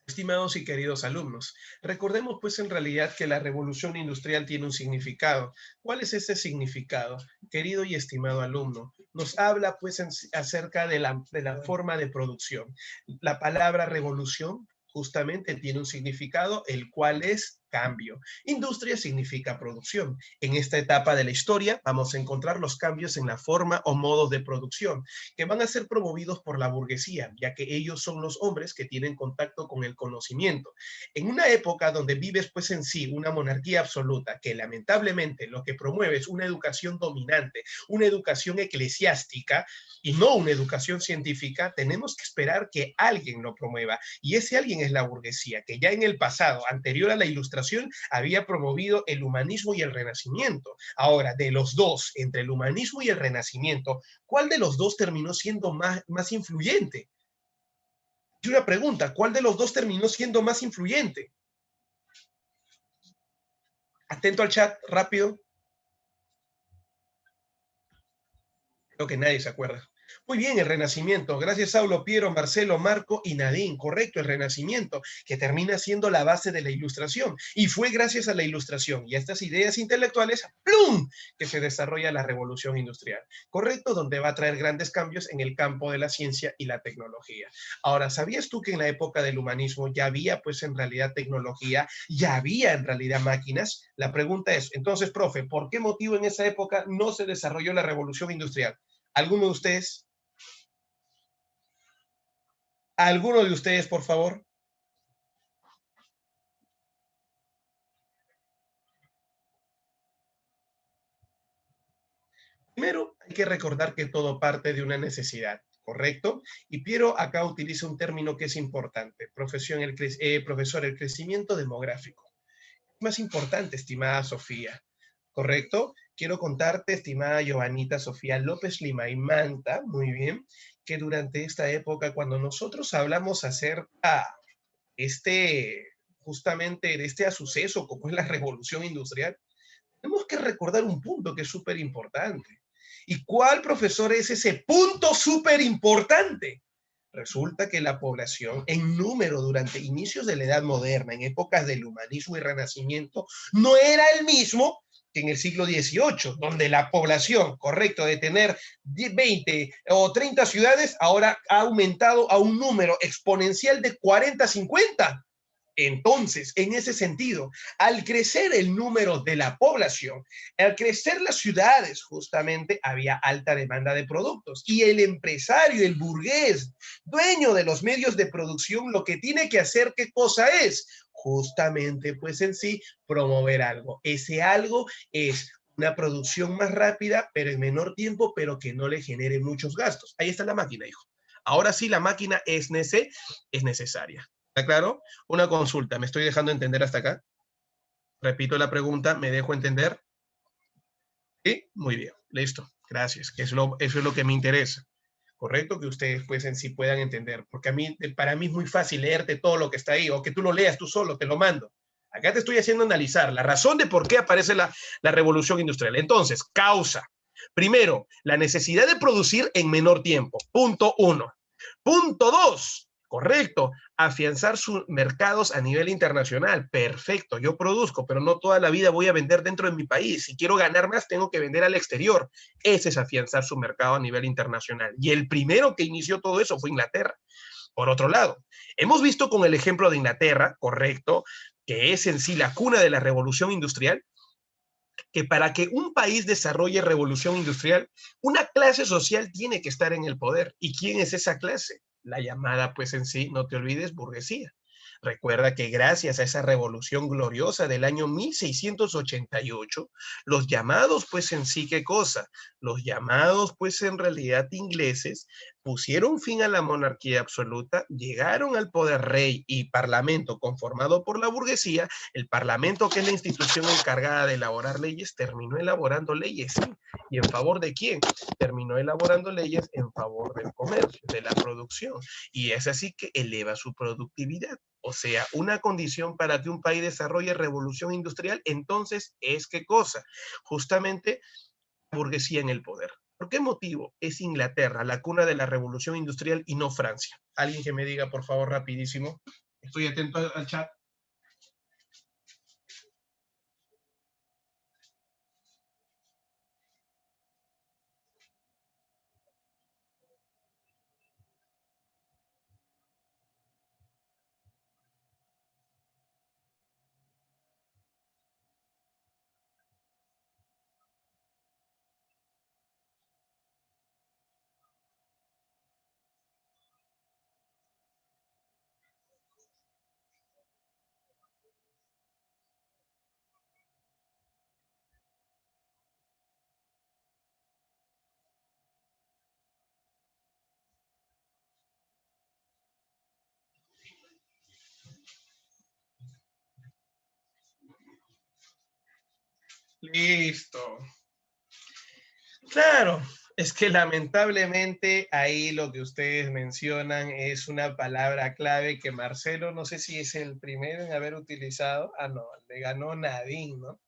estimados y queridos alumnos, recordemos pues en realidad que la revolución industrial tiene un significado. ¿Cuál es ese significado? Querido y estimado alumno, nos habla pues acerca de la forma de producción. La palabra revolución justamente tiene un significado, el cual es cambio. Industria significa producción. En esta etapa de la historia vamos a encontrar los cambios en la forma o modos de producción que van a ser promovidos por la burguesía, ya que ellos son los hombres que tienen contacto con el conocimiento. En una época donde vives pues en sí una monarquía absoluta, que lamentablemente lo que promueve es una educación dominante, una educación eclesiástica y no una educación científica, tenemos que esperar que alguien lo promueva. Y ese alguien es la burguesía, que ya en el pasado, anterior a la ilustración, había promovido el humanismo y el renacimiento. Ahora, de los dos, entre el humanismo y el renacimiento, ¿cuál de los dos terminó siendo más influyente? Y una pregunta, ¿cuál de los dos terminó siendo más influyente? Atento al chat, rápido. Creo que nadie se acuerda. Muy bien, el Renacimiento. Gracias, Saulo, Piero, Marcelo, Marco y Nadine. Correcto, el Renacimiento, que termina siendo la base de la Ilustración. Y fue gracias a la Ilustración y a estas ideas intelectuales, ¡plum!, que se desarrolla la Revolución Industrial. Correcto, donde va a traer grandes cambios en el campo de la ciencia y la tecnología. Ahora, ¿sabías tú que en la época del humanismo ya había, pues, en realidad tecnología? ¿Ya había, en realidad, máquinas? La pregunta es, entonces, profe, ¿por qué motivo en esa época no se desarrolló la Revolución Industrial? ¿Alguno de ustedes? ¿Alguno de ustedes, por favor? Primero, hay que recordar que todo parte de una necesidad, ¿correcto? Y Piero acá utiliza un término que es importante, profesor, el crecimiento demográfico. Es más importante, estimada Sofía, ¿correcto? Quiero contarte, estimada Giovanita Sofía López Lima y Manta, muy bien, que durante esta época, cuando nosotros hablamos acerca este, justamente de este suceso como es la revolución industrial, tenemos que recordar un punto que es súper importante. ¿Y cuál, profesor, es ese punto súper importante? Resulta que la población en número durante inicios de la Edad Moderna, en épocas del humanismo y renacimiento, no era el mismo que en el siglo XVIII, donde la población, correcto, de tener 20 o 30 ciudades, ahora ha aumentado a un número exponencial de 40, 50. Entonces, en ese sentido, al crecer el número de la población, al crecer las ciudades, justamente había alta demanda de productos y el empresario, el burgués, dueño de los medios de producción, lo que tiene que hacer, ¿qué cosa es? Justamente, pues en sí, promover algo. Ese algo es una producción más rápida, pero en menor tiempo, pero que no le genere muchos gastos. Ahí está la máquina, hijo. Ahora sí, la máquina es necesaria. ¿Está claro? Una consulta, ¿me estoy dejando entender hasta acá? Repito la pregunta, ¿me dejo entender? Sí, muy bien, listo, gracias. Eso es lo que me interesa. Correcto, que ustedes pues en sí puedan entender, porque para mí es muy fácil leerte todo lo que está ahí, o que tú lo leas tú solo, te lo mando. Acá te estoy haciendo analizar la razón de por qué aparece la revolución industrial. Entonces, causa. Primero, la necesidad de producir en menor tiempo. Punto uno. Punto dos. Correcto, afianzar sus mercados a nivel internacional. Perfecto, yo produzco, pero no toda la vida voy a vender dentro de mi país. Si quiero ganar más, tengo que vender al exterior. Ese es afianzar su mercado a nivel internacional. Y el primero que inició todo eso fue Inglaterra. Por otro lado, hemos visto con el ejemplo de Inglaterra, correcto, que es en sí la cuna de la revolución industrial, que para que un país desarrolle revolución industrial, una clase social tiene que estar en el poder. ¿Y quién es esa clase? La llamada, pues en sí, no te olvides, burguesía. Recuerda que gracias a esa revolución gloriosa del año 1688, los llamados, pues en sí, ¿qué cosa? Los llamados, pues en realidad ingleses, pusieron fin a la monarquía absoluta, llegaron al poder rey y parlamento conformado por la burguesía. El parlamento, que es la institución encargada de elaborar leyes, terminó elaborando leyes, ¿sí? ¿Y en favor de quién? Terminó elaborando leyes en favor del comercio, de la producción. Y es así que eleva su productividad. O sea, una condición para que un país desarrolle revolución industrial, entonces, ¿es qué cosa? Justamente la burguesía en el poder. ¿Por qué motivo es Inglaterra la cuna de la revolución industrial y no Francia? Alguien que me diga, por favor, rapidísimo. Estoy atento al chat. Listo. Claro, es que lamentablemente ahí lo que ustedes mencionan es una palabra clave que Marcelo, no sé si es el primero en haber utilizado. Ah, no, le ganó Nadine, ¿no?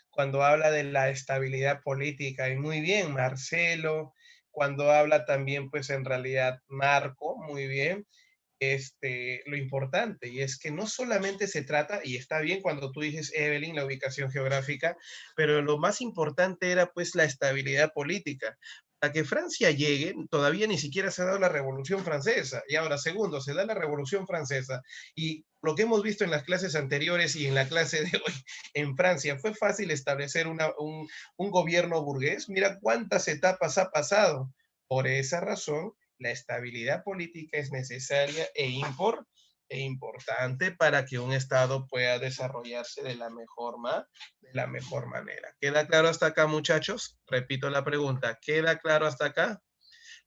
Cuando habla de la estabilidad política. Y muy bien, Marcelo, cuando habla también, pues en realidad Marco, muy bien, lo importante, y es que no solamente se trata, y está bien cuando tú dices, Evelyn, la ubicación geográfica, pero lo más importante era pues la estabilidad política. Para que Francia llegue, todavía ni siquiera se ha dado la Revolución Francesa. Y ahora, segundo, se da la Revolución Francesa. Y lo que hemos visto en las clases anteriores y en la clase de hoy en Francia, fue fácil establecer un gobierno burgués. Mira cuántas etapas ha pasado. Por esa razón, la estabilidad política es necesaria e importante para que un Estado pueda desarrollarse de la mejor manera. ¿Queda claro hasta acá, muchachos? Repito la pregunta, ¿queda claro hasta acá?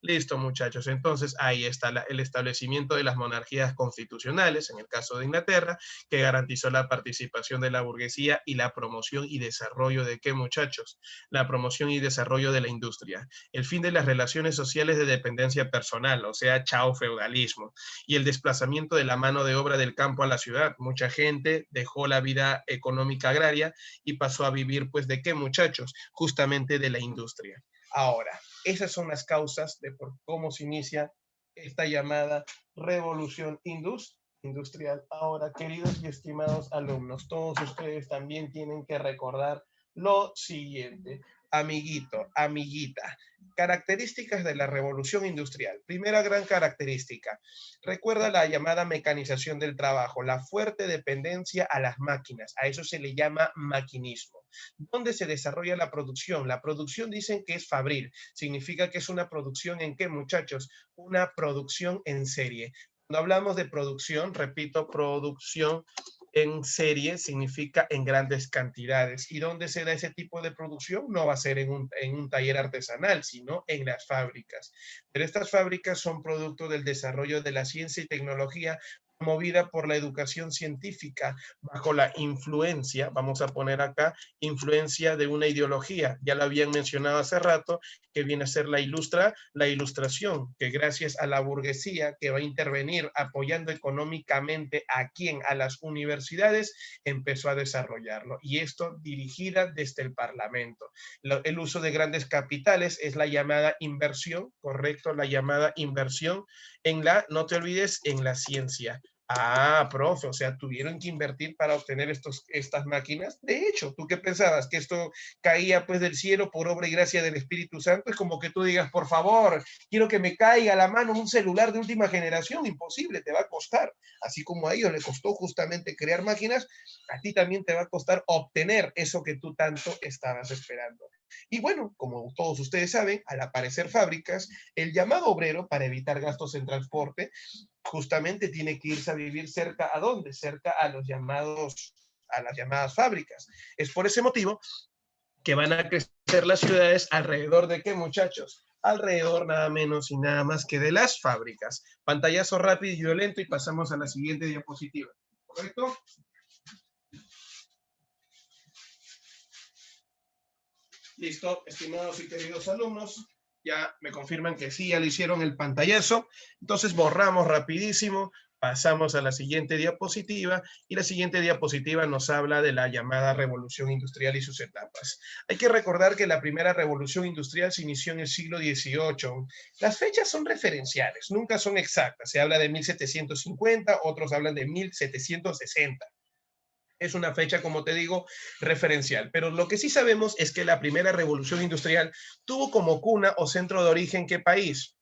Listo, muchachos. Entonces, ahí está el establecimiento de las monarquías constitucionales, en el caso de Inglaterra, que garantizó la participación de la burguesía y la promoción y desarrollo de qué, muchachos? La promoción y desarrollo de la industria. El fin de las relaciones sociales de dependencia personal, o sea, chao feudalismo. Y el desplazamiento de la mano de obra del campo a la ciudad. Mucha gente dejó la vida económica agraria y pasó a vivir, pues, ¿de qué, muchachos? Justamente de la industria. Ahora, esas son las causas de por cómo se inicia esta llamada revolución industrial. Ahora, queridos y estimados alumnos, todos ustedes también tienen que recordar lo siguiente. Amiguito, amiguita, características de la revolución industrial. Primera gran característica, recuerda la llamada mecanización del trabajo, la fuerte dependencia a las máquinas, a eso se le llama maquinismo. ¿Dónde se desarrolla la producción? La producción dicen que es fabril, significa que es una producción en qué, muchachos? Una producción en serie. Cuando hablamos de producción, repito, producción en serie significa en grandes cantidades. ¿Y dónde se da ese tipo de producción? No va a ser en un taller artesanal, sino en las fábricas. Pero estas fábricas son producto del desarrollo de la ciencia y tecnología movida por la educación científica, bajo la influencia, vamos a poner acá, influencia de una ideología, ya lo habían mencionado hace rato, que viene a ser la ilustración, que gracias a la burguesía que va a intervenir apoyando económicamente a quien, a las universidades, empezó a desarrollarlo. Y esto dirigida desde el Parlamento. El uso de grandes capitales es la llamada inversión, correcto, la llamada inversión en la, no te olvides, en la ciencia. Ah, profe, o sea, tuvieron que invertir para obtener estas máquinas. De hecho, ¿tú qué pensabas? ¿Que esto caía pues del cielo por obra y gracia del Espíritu Santo? Es como que tú digas, por favor, quiero que me caiga a la mano un celular de última generación. Imposible, te va a costar. Así como a ellos les costó justamente crear máquinas, a ti también te va a costar obtener eso que tú tanto estabas esperando. Y bueno, como todos ustedes saben, al aparecer fábricas, el llamado obrero, para evitar gastos en transporte, justamente tiene que irse a vivir cerca, ¿a dónde? Cerca a a las llamadas fábricas. Es por ese motivo que van a crecer las ciudades alrededor de qué, muchachos? Alrededor nada menos y nada más que de las fábricas. Pantallazo rápido y violento y pasamos a la siguiente diapositiva. ¿Correcto? Listo, estimados y queridos alumnos, ya me confirman que sí, ya le hicieron el pantallazo. Entonces borramos rapidísimo, pasamos a la siguiente diapositiva y la siguiente diapositiva nos habla de la llamada revolución industrial y sus etapas. Hay que recordar que la primera revolución industrial se inició en el siglo XVIII. Las fechas son referenciales, nunca son exactas. Se habla de 1750, otros hablan de 1760. Es una fecha, como te digo, referencial. Pero lo que sí sabemos es que la primera revolución industrial tuvo como cuna o centro de origen, ¿qué país?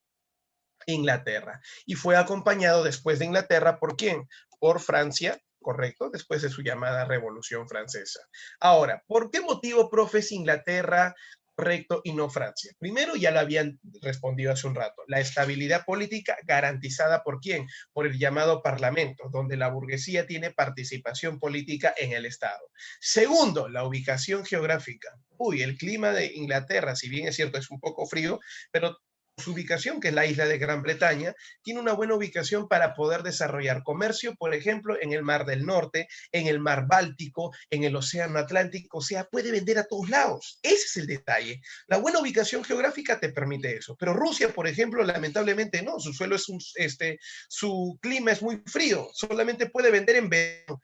Inglaterra. Y fue acompañado después de Inglaterra, ¿por quién? Por Francia, ¿correcto? Después de su llamada Revolución Francesa. Ahora, ¿por qué motivo, profes, Inglaterra, correcto, y no Francia? Primero, ya lo habían respondido hace un rato, la estabilidad política garantizada ¿por quién? Por el llamado Parlamento, donde la burguesía tiene participación política en el Estado. Segundo, la ubicación geográfica. Uy, el clima de Inglaterra, si bien es cierto, es un poco frío, pero su ubicación, que es la isla de Gran Bretaña, tiene una buena ubicación para poder desarrollar comercio, por ejemplo, en el Mar del Norte, en el Mar Báltico, en el Océano Atlántico, o sea, puede vender a todos lados. Ese es el detalle. La buena ubicación geográfica te permite eso. Pero Rusia, por ejemplo, lamentablemente no, su suelo es su clima es muy frío, solamente puede vender en verano.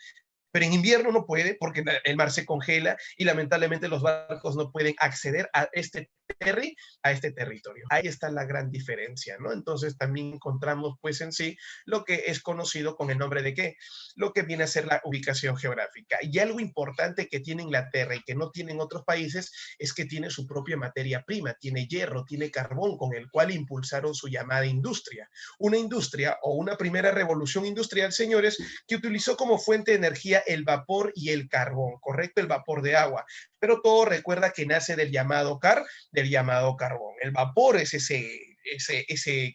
Pero en invierno no puede porque el mar se congela y lamentablemente los barcos no pueden acceder a este territorio. Ahí está la gran diferencia, ¿no? Entonces también encontramos pues en sí lo que es conocido con el nombre de ¿qué? Lo que viene a ser la ubicación geográfica. Y algo importante que tiene Inglaterra y que no tienen otros países es que tiene su propia materia prima, tiene hierro, tiene carbón con el cual impulsaron su llamada industria. Una industria o una primera revolución industrial, señores, que utilizó como fuente de energía el vapor y el carbón, ¿correcto? El vapor de agua. Pero todo recuerda que nace del llamado carbón. El vapor es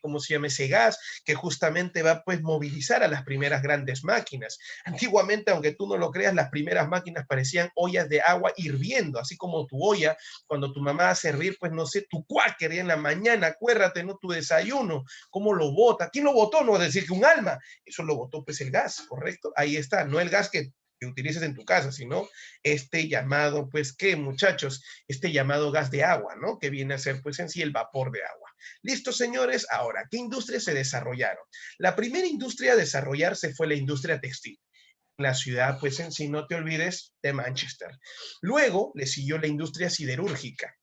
¿cómo se llama? Ese gas que justamente va pues movilizar a las primeras grandes máquinas. Antiguamente, aunque tú no lo creas, las primeras máquinas parecían ollas de agua hirviendo, así como tu olla, cuando tu mamá hace hervir, pues no sé, tu cuáquer en la mañana, acuérdate, ¿no? Tu desayuno, ¿cómo lo bota? ¿Quién lo botó? No es decir que un alma, eso lo botó pues el gas, ¿correcto? Ahí está, no el gas que utilices en tu casa, sino este llamado, pues, ¿qué, muchachos? Este llamado gas de agua, ¿no? Que viene a ser, pues, en sí el vapor de agua. Listo, señores. Ahora, ¿qué industrias se desarrollaron? La primera industria a desarrollarse fue la industria textil. La ciudad, pues, en sí, no te olvides de Manchester. Luego le siguió la industria siderúrgica.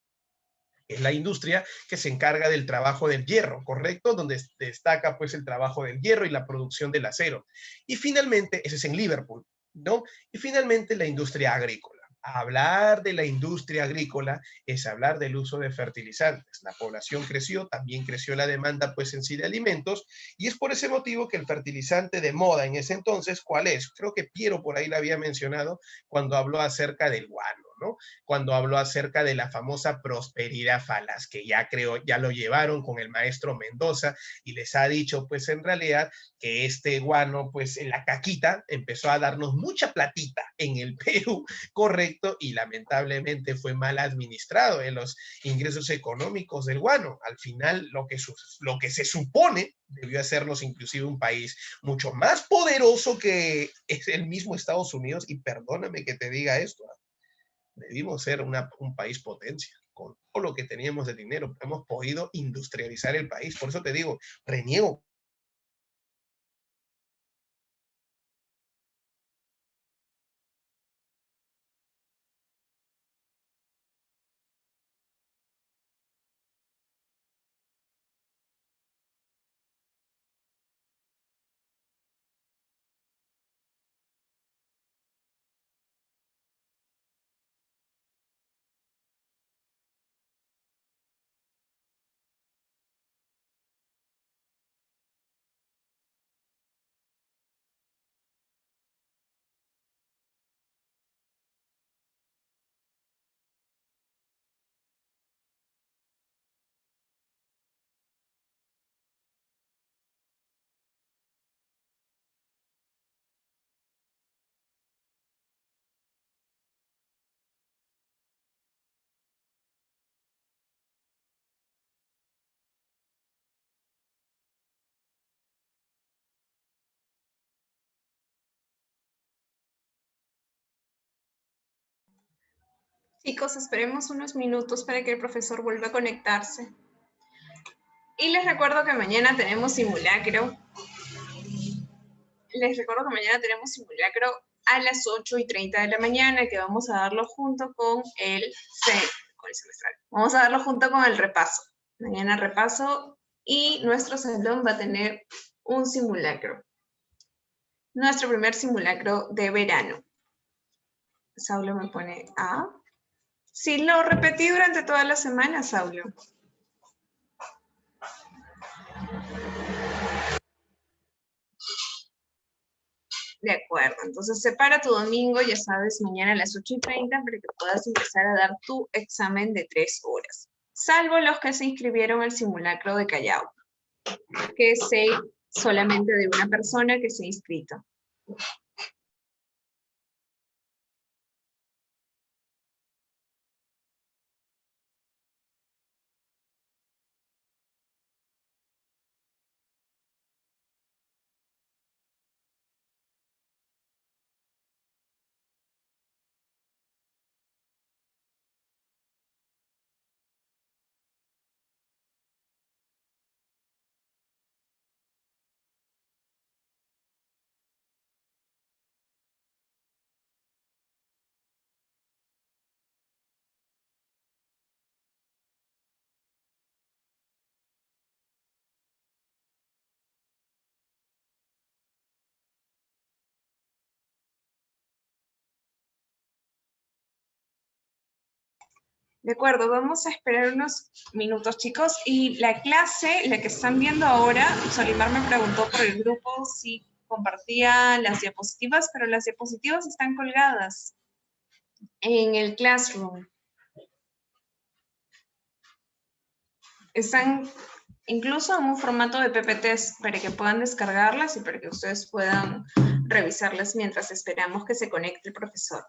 Es la industria que se encarga del trabajo del hierro, ¿correcto? Donde destaca pues el trabajo del hierro y la producción del acero. Y finalmente, ese es en Liverpool, ¿no? Y finalmente la industria agrícola. Hablar de la industria agrícola es hablar del uso de fertilizantes. La población creció, también creció la demanda pues en sí de alimentos y es por ese motivo que el fertilizante de moda en ese entonces, ¿cuál es? Creo que Piero por ahí la había mencionado cuando habló acerca del guano. ¿no? Cuando habló acerca de la famosa prosperidad falaz, que ya creo, ya lo llevaron con el maestro Mendoza y les ha dicho, pues en realidad, que este guano, pues en la caquita, empezó a darnos mucha platita en el Perú, correcto, y lamentablemente fue mal administrado en los ingresos económicos del guano. Al final, lo que se supone debió hacernos inclusive un país mucho más poderoso que es el mismo Estados Unidos, y perdóname que te diga esto, debimos ser un país potencia. Con todo lo que teníamos de dinero, hemos podido industrializar el país. Por eso te digo, reniego. Chicos, esperemos unos minutos para que el profesor vuelva a conectarse. Y les recuerdo que mañana tenemos simulacro. A las 8:30 de la mañana, que vamos a darlo junto con el semestral. Vamos a darlo junto con el repaso. Mañana repaso y nuestro salón va a tener un simulacro. Nuestro primer simulacro de verano. Saulo me pone A. Sí, lo repetí durante toda la semana, Saulo. De acuerdo, entonces separa tu domingo, ya sabes, mañana a las 8:30 para que puedas empezar a dar tu examen de 3 horas. Salvo los que se inscribieron al simulacro de Callao, que es solamente de una persona que se ha inscrito. De acuerdo, vamos a esperar unos minutos, chicos. Y la clase, la que están viendo ahora, Solimar me preguntó por el grupo si compartía las diapositivas, pero las diapositivas están colgadas en el Classroom. Están incluso en un formato de PPTs para que puedan descargarlas y para que ustedes puedan revisarlas mientras esperamos que se conecte el profesor.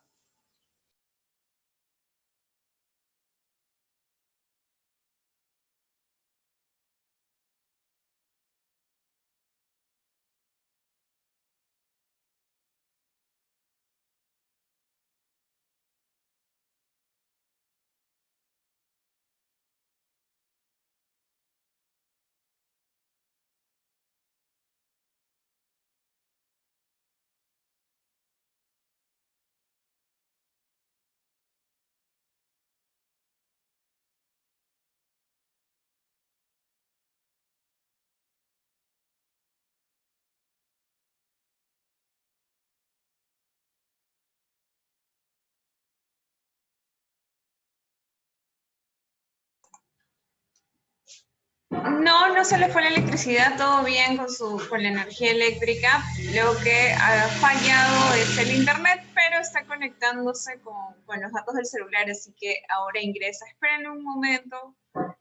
No, no se le fue la electricidad, todo bien con la energía eléctrica. Lo que ha fallado es el internet, pero obrero está conectándose con los datos del celular, así que ahora ingresa. Esperen un momento.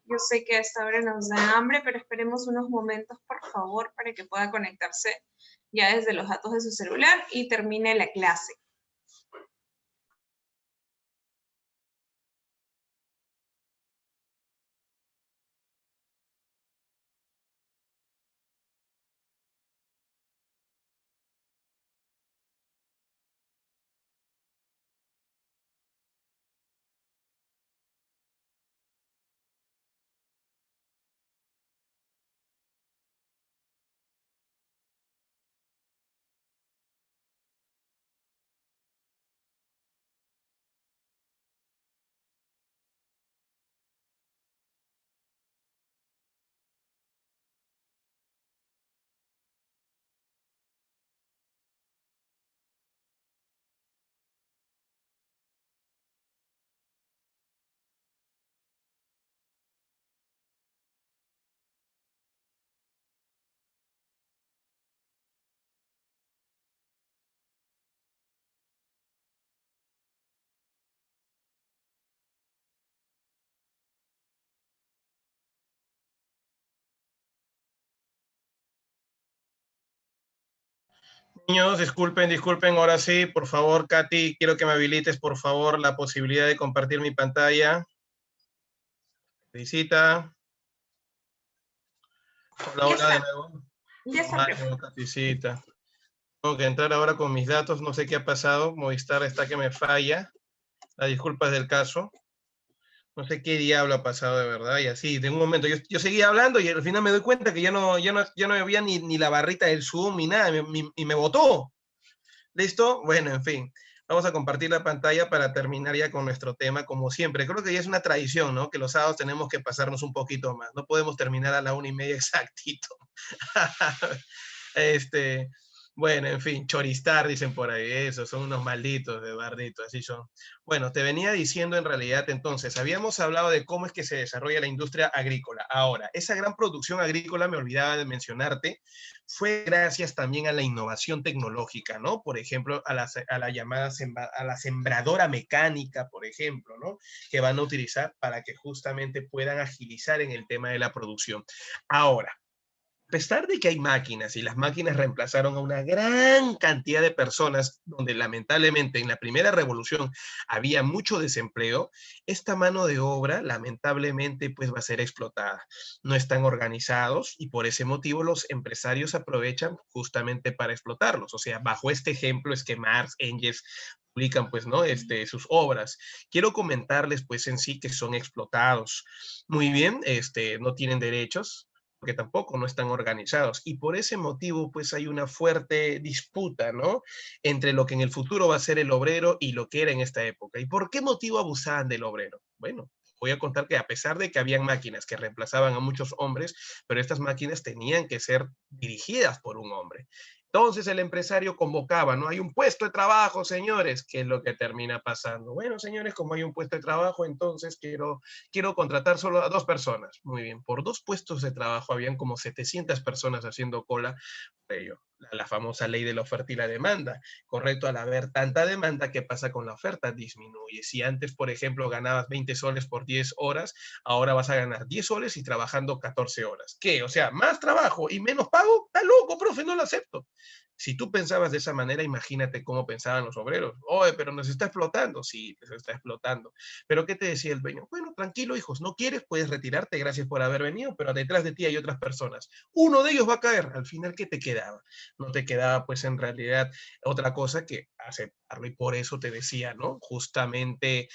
Yo sé que a esta hora nos da hambre, pero esperemos unos momentos, por favor, para que pueda conectarse ya desde los datos de su celular y termine la clase. Niños, disculpen, ahora sí, por favor, Katy, quiero que me habilites, por favor, la posibilidad de compartir mi pantalla. Visita. Hola, Ya hola de está, nuevo. ya está, profe. Vale, Katycita. Tengo que entrar ahora con mis datos, no sé qué ha pasado, Movistar está que me falla, la disculpa es del caso. No sé qué diablo ha pasado de verdad, y así, de un momento, yo seguía hablando y al final me doy cuenta que ya no había ni la barrita del Zoom ni nada, y me botó. ¿Listo? Bueno, en fin, vamos a compartir la pantalla para terminar ya con nuestro tema, como siempre. Creo que ya es una tradición, ¿no? Que los sábados tenemos que pasarnos un poquito más, no podemos terminar a la 1:30 exactito. Este, bueno, en fin, choristar, dicen por ahí, eso, son unos malditos de Bardito, así son. Bueno, te venía diciendo en realidad entonces, habíamos hablado de cómo es que se desarrolla la industria agrícola. Ahora, esa gran producción agrícola, me olvidaba de mencionarte, fue gracias también a la innovación tecnológica, ¿no? Por ejemplo, a la llamada a la sembradora mecánica, por ejemplo, ¿no? Que van a utilizar para que justamente puedan agilizar en el tema de la producción. Ahora, a pesar de que hay máquinas y las máquinas reemplazaron a una gran cantidad de personas, donde lamentablemente en la primera revolución había mucho desempleo, esta mano de obra lamentablemente pues va a ser explotada. No están organizados y por ese motivo los empresarios aprovechan justamente para explotarlos. O sea, bajo este ejemplo es que Marx, Engels publican pues, ¿no? Sus obras. Quiero comentarles pues en sí que son explotados. Muy bien, no tienen derechos, porque tampoco no están organizados. Y por ese motivo, pues hay una fuerte disputa, ¿no? Entre lo que en el futuro va a ser el obrero y lo que era en esta época. ¿Y por qué motivo abusaban del obrero? Bueno, voy a contar que a pesar de que habían máquinas que reemplazaban a muchos hombres, pero estas máquinas tenían que ser dirigidas por un hombre. Entonces el empresario convocaba, ¿no? Hay un puesto de trabajo, señores. ¿Qué es lo que termina pasando? Bueno, señores, como hay un puesto de trabajo, entonces quiero contratar solo a 2 personas. Muy bien, por 2 puestos de trabajo habían como 700 personas haciendo cola por ello. La famosa ley de la oferta y la demanda. Correcto, al haber tanta demanda, ¿qué pasa con la oferta? Disminuye. Si antes, por ejemplo, ganabas 20 soles por 10 horas, ahora vas a ganar 10 soles y trabajando 14 horas. ¿Qué? O sea, más trabajo y menos pago. Está loco, profe, no lo acepto. Si tú pensabas de esa manera, imagínate cómo pensaban los obreros. Oye, pero nos está explotando. Sí, nos está explotando. Pero ¿qué te decía el dueño? Bueno, tranquilo, hijos, no quieres, puedes retirarte, gracias por haber venido, pero detrás de ti hay otras personas. Uno de ellos va a caer. Al final, ¿qué te quedaba? No te quedaba, pues, en realidad otra cosa que aceptarlo. Y por eso te decía, ¿no? Justamente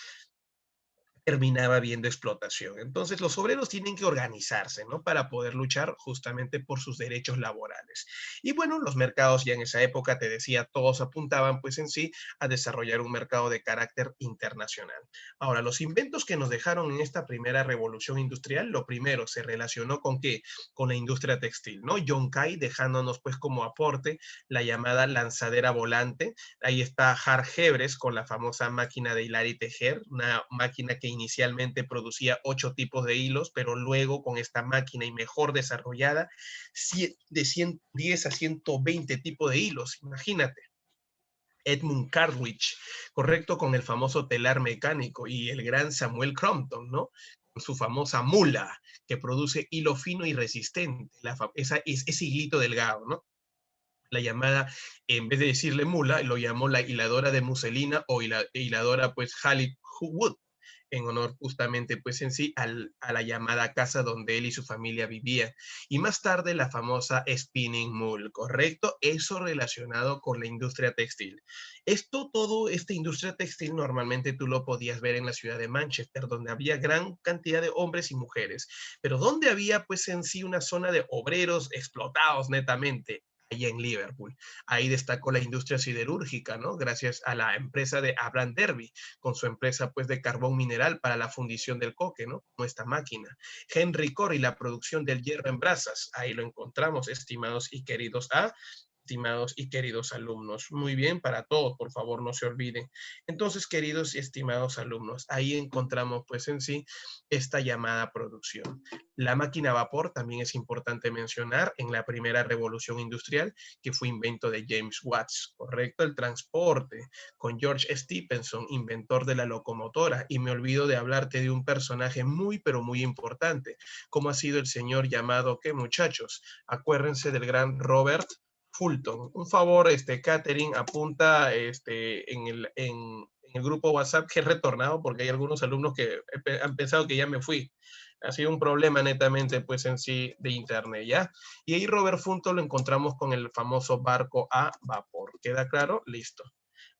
terminaba viendo explotación. Entonces, los obreros tienen que organizarse, ¿no? Para poder luchar justamente por sus derechos laborales. Y bueno, los mercados ya en esa época, te decía, todos apuntaban pues en sí a desarrollar un mercado de carácter internacional. Ahora, los inventos que nos dejaron en esta primera revolución industrial, lo primero se relacionó con qué? Con la industria textil, ¿no? John Kay dejándonos pues como aporte la llamada lanzadera volante. Ahí está Hargreaves con la famosa máquina de hilar y tejer, una máquina que inicialmente producía 8 tipos de hilos, pero luego con esta máquina y mejor desarrollada, de 110 a 120 tipos de hilos, imagínate. Edmund Cartwright, correcto, con el famoso telar mecánico, y el gran Samuel Crompton, ¿no? Con su famosa mula, que produce hilo fino y resistente, ese hilito delgado, ¿no? La llamada, en vez de decirle mula, lo llamó la hiladora de muselina o hiladora pues Hallie Wood, en honor justamente pues en sí a la llamada casa donde él y su familia vivían. Y más tarde la famosa spinning mill, ¿correcto? Eso relacionado con la industria textil. Esta industria textil normalmente tú lo podías ver en la ciudad de Manchester, donde había gran cantidad de hombres y mujeres, pero donde había pues en sí una zona de obreros explotados netamente, allá en Liverpool. Ahí destacó la industria siderúrgica, ¿no? Gracias a la empresa de Abraham Derby, con su empresa pues de carbón mineral para la fundición del coque, ¿no? Como esta máquina. Henry Core y la producción del hierro en brasas. Ahí lo encontramos, estimados y queridos estimados y queridos alumnos. Muy bien, para todos, por favor, no se olviden. Entonces, queridos y estimados alumnos, ahí encontramos pues en sí esta llamada producción. La máquina a vapor también es importante mencionar en la primera revolución industrial, que fue invento de James Watts, ¿correcto? El transporte, con George Stephenson, inventor de la locomotora, y me olvido de hablarte de un personaje muy, pero muy importante, como ha sido el señor llamado, ¿qué muchachos? Acuérdense del gran Robert Fulton. Un favor, Catherine, apunta en el grupo WhatsApp que he retornado, porque hay algunos alumnos que han pensado que ya me fui. Ha sido un problema netamente, pues, en sí, de internet, ¿ya? Y ahí Robert Fulton lo encontramos con el famoso barco a vapor. ¿Queda claro? Listo.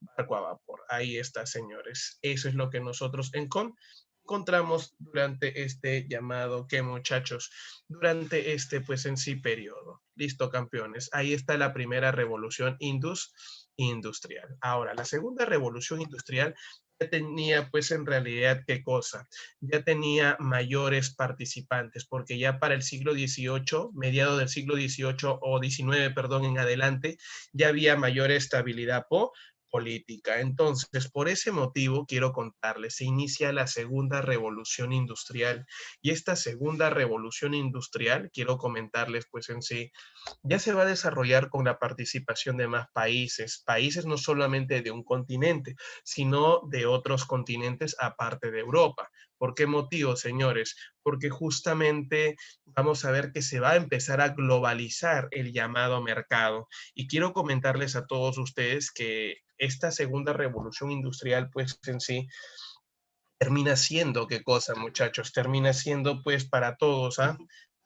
Barco a vapor. Ahí está, señores. Eso es lo que nosotros encontramos durante este llamado, ¿qué muchachos? Durante este, pues en sí, periodo. Listo, campeones. Ahí está la primera revolución industrial. Ahora, la segunda revolución industrial ya tenía, pues en realidad, ¿qué cosa? Ya tenía mayores participantes, porque ya para el siglo XVIII, mediado del siglo XVIII o XIX, perdón, en adelante, ya había mayor estabilidad política. Entonces, por ese motivo, quiero contarles, se inicia la segunda revolución industrial, y esta segunda revolución industrial, quiero comentarles, pues en sí, ya se va a desarrollar con la participación de más países no solamente de un continente, sino de otros continentes aparte de Europa. ¿Por qué motivo, señores? Porque justamente vamos a ver que se va a empezar a globalizar el llamado mercado. Y quiero comentarles a todos ustedes que esta segunda revolución industrial, pues en sí, termina siendo, ¿qué cosa, muchachos? Termina siendo, pues, para todos, ¿ah?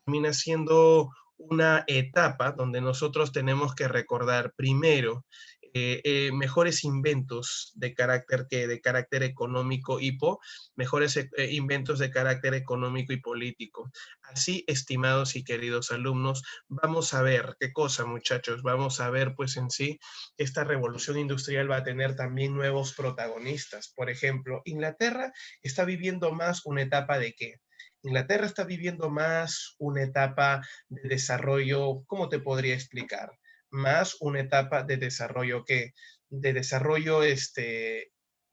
Termina siendo una etapa donde nosotros tenemos que recordar primero mejores inventos de carácter económico mejores inventos de carácter económico y político. Así, estimados y queridos alumnos, vamos a ver qué cosa, muchachos, vamos a ver pues en sí, esta revolución industrial va a tener también nuevos protagonistas. Por ejemplo, Inglaterra está viviendo más una etapa de qué? Inglaterra está viviendo más una etapa de desarrollo, ¿cómo te podría explicar? Más una etapa de desarrollo que, de desarrollo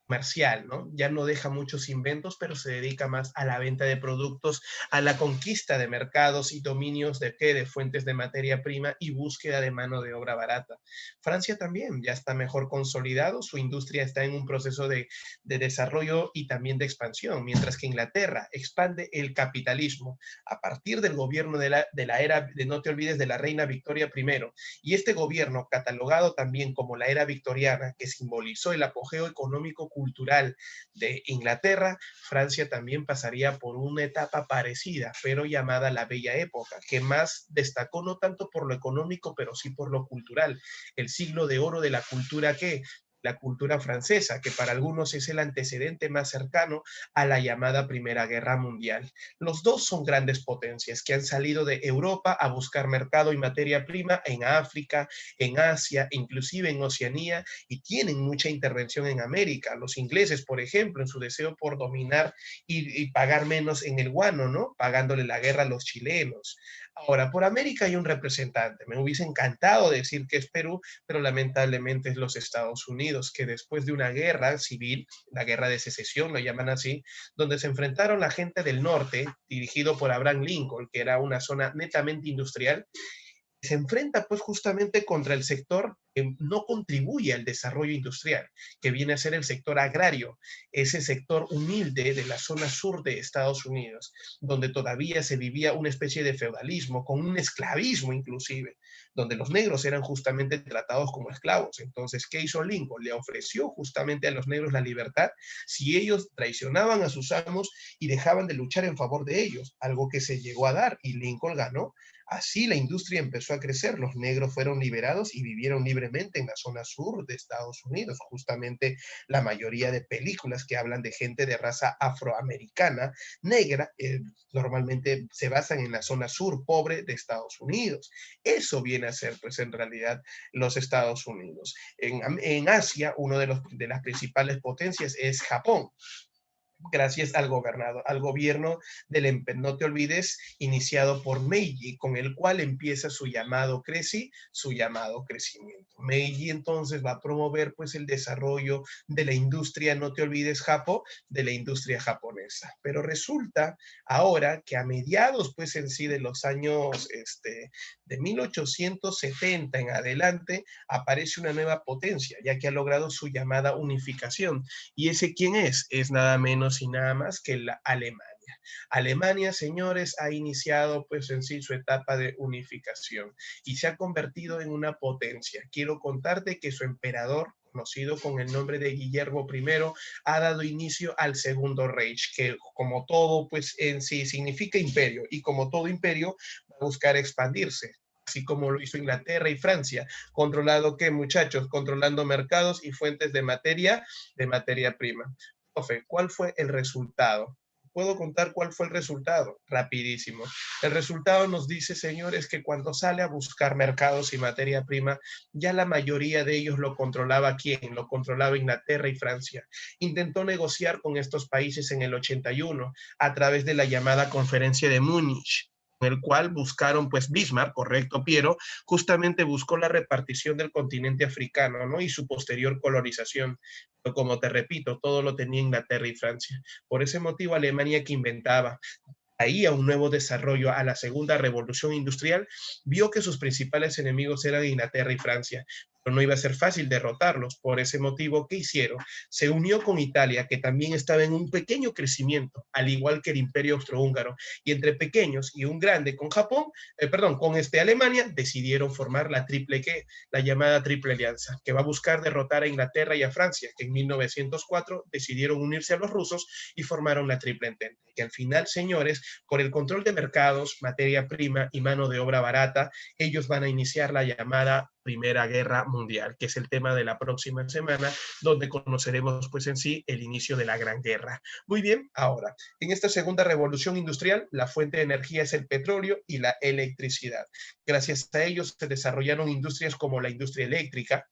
comercial, ¿no? Ya no deja muchos inventos, pero se dedica más a la venta de productos, a la conquista de mercados y dominios de qué, de fuentes de materia prima y búsqueda de mano de obra barata. Francia también ya está mejor consolidado, su industria está en un proceso de desarrollo y también de expansión, mientras que Inglaterra expande el capitalismo a partir del gobierno de la era, de no te olvides, de la reina Victoria I, y este gobierno, catalogado también como la era victoriana, que simbolizó el apogeo económico cultural de Inglaterra, Francia también pasaría por una etapa parecida, pero llamada la Bella Época, que más destacó no tanto por lo económico, pero sí por lo cultural. El siglo de oro de la cultura que la cultura francesa, que para algunos es el antecedente más cercano a la llamada Primera Guerra Mundial. Los dos son grandes potencias que han salido de Europa a buscar mercado y materia prima en África, en Asia, inclusive en Oceanía, y tienen mucha intervención en América. Los ingleses, por ejemplo, en su deseo por dominar y pagar menos en el guano, ¿no? Pagándole la guerra a los chilenos. Ahora, por América hay un representante. Me hubiese encantado decir que es Perú, pero lamentablemente es los Estados Unidos, que después de una guerra civil, la guerra de secesión, lo llaman así, donde se enfrentaron la gente del norte, dirigido por Abraham Lincoln, que era una zona netamente industrial, se enfrenta pues justamente contra el sector no contribuye al desarrollo industrial, que viene a ser el sector agrario, ese sector humilde de la zona sur de Estados Unidos, donde todavía se vivía una especie de feudalismo, con un esclavismo inclusive, donde los negros eran justamente tratados como esclavos. Entonces, ¿qué hizo Lincoln? Le ofreció justamente a los negros la libertad si ellos traicionaban a sus amos y dejaban de luchar en favor de ellos, algo que se llegó a dar y Lincoln ganó. Así la industria empezó a crecer, los negros fueron liberados y vivieron libremente en la zona sur de Estados Unidos. Justamente la mayoría de películas que hablan de gente de raza afroamericana, negra, normalmente se basan en la zona sur pobre de Estados Unidos. Eso viene a ser, pues en realidad, los Estados Unidos. En Asia, uno de las principales potencias es Japón, gracias al gobierno del, no te olvides, iniciado por Meiji, con el cual empieza su llamado su llamado crecimiento. Meiji entonces va a promover pues el desarrollo de la industria, no te olvides, de la industria japonesa. Pero resulta ahora que a mediados pues en sí de los años de 1870 en adelante, aparece una nueva potencia, ya que ha logrado su llamada unificación. ¿Y ese quién es? Es nada menos y nada más que la Alemania. Alemania, señores, ha iniciado pues en sí su etapa de unificación y se ha convertido en una potencia. Quiero contarte que su emperador, conocido con el nombre de Guillermo I, ha dado inicio al Segundo Reich, que como todo pues en sí significa imperio, y como todo imperio va a buscar expandirse, así como lo hizo Inglaterra y Francia. ¿Controlado qué, muchachos? Controlando mercados y fuentes de materia prima. Profe, ¿cuál fue el resultado? ¿Puedo contar cuál fue el resultado? Rapidísimo. El resultado nos dice, señores, que cuando sale a buscar mercados y materia prima, ya la mayoría de ellos lo controlaba ¿quién? Lo controlaba Inglaterra y Francia. Intentó negociar con estos países en el 81 a través de la llamada Conferencia de Múnich, en el cual buscaron, pues Bismarck, correcto, Piero, justamente buscó la repartición del continente africano, ¿no? Y su posterior colonización. Pero como te repito, todo lo tenía Inglaterra y Francia. Por ese motivo, Alemania, que inventaba ahí a un nuevo desarrollo, a la segunda revolución industrial, vio que sus principales enemigos eran Inglaterra y Francia, pero no iba a ser fácil derrotarlos. Por ese motivo, ¿qué hicieron? Se unió con Italia, que también estaba en un pequeño crecimiento, al igual que el Imperio Austrohúngaro, y entre pequeños y un grande con Japón, con Alemania, decidieron formar la llamada Triple Alianza, que va a buscar derrotar a Inglaterra y a Francia, que en 1904 decidieron unirse a los rusos y formaron la Triple Entente, que al final, señores, por el control de mercados, materia prima y mano de obra barata, ellos van a iniciar la llamada Primera Guerra Mundial, que es el tema de la próxima semana, donde conoceremos pues en sí el inicio de la Gran Guerra. Muy bien, ahora, en esta segunda revolución industrial, la fuente de energía es el petróleo y la electricidad. Gracias a ellos se desarrollaron industrias como la industria eléctrica,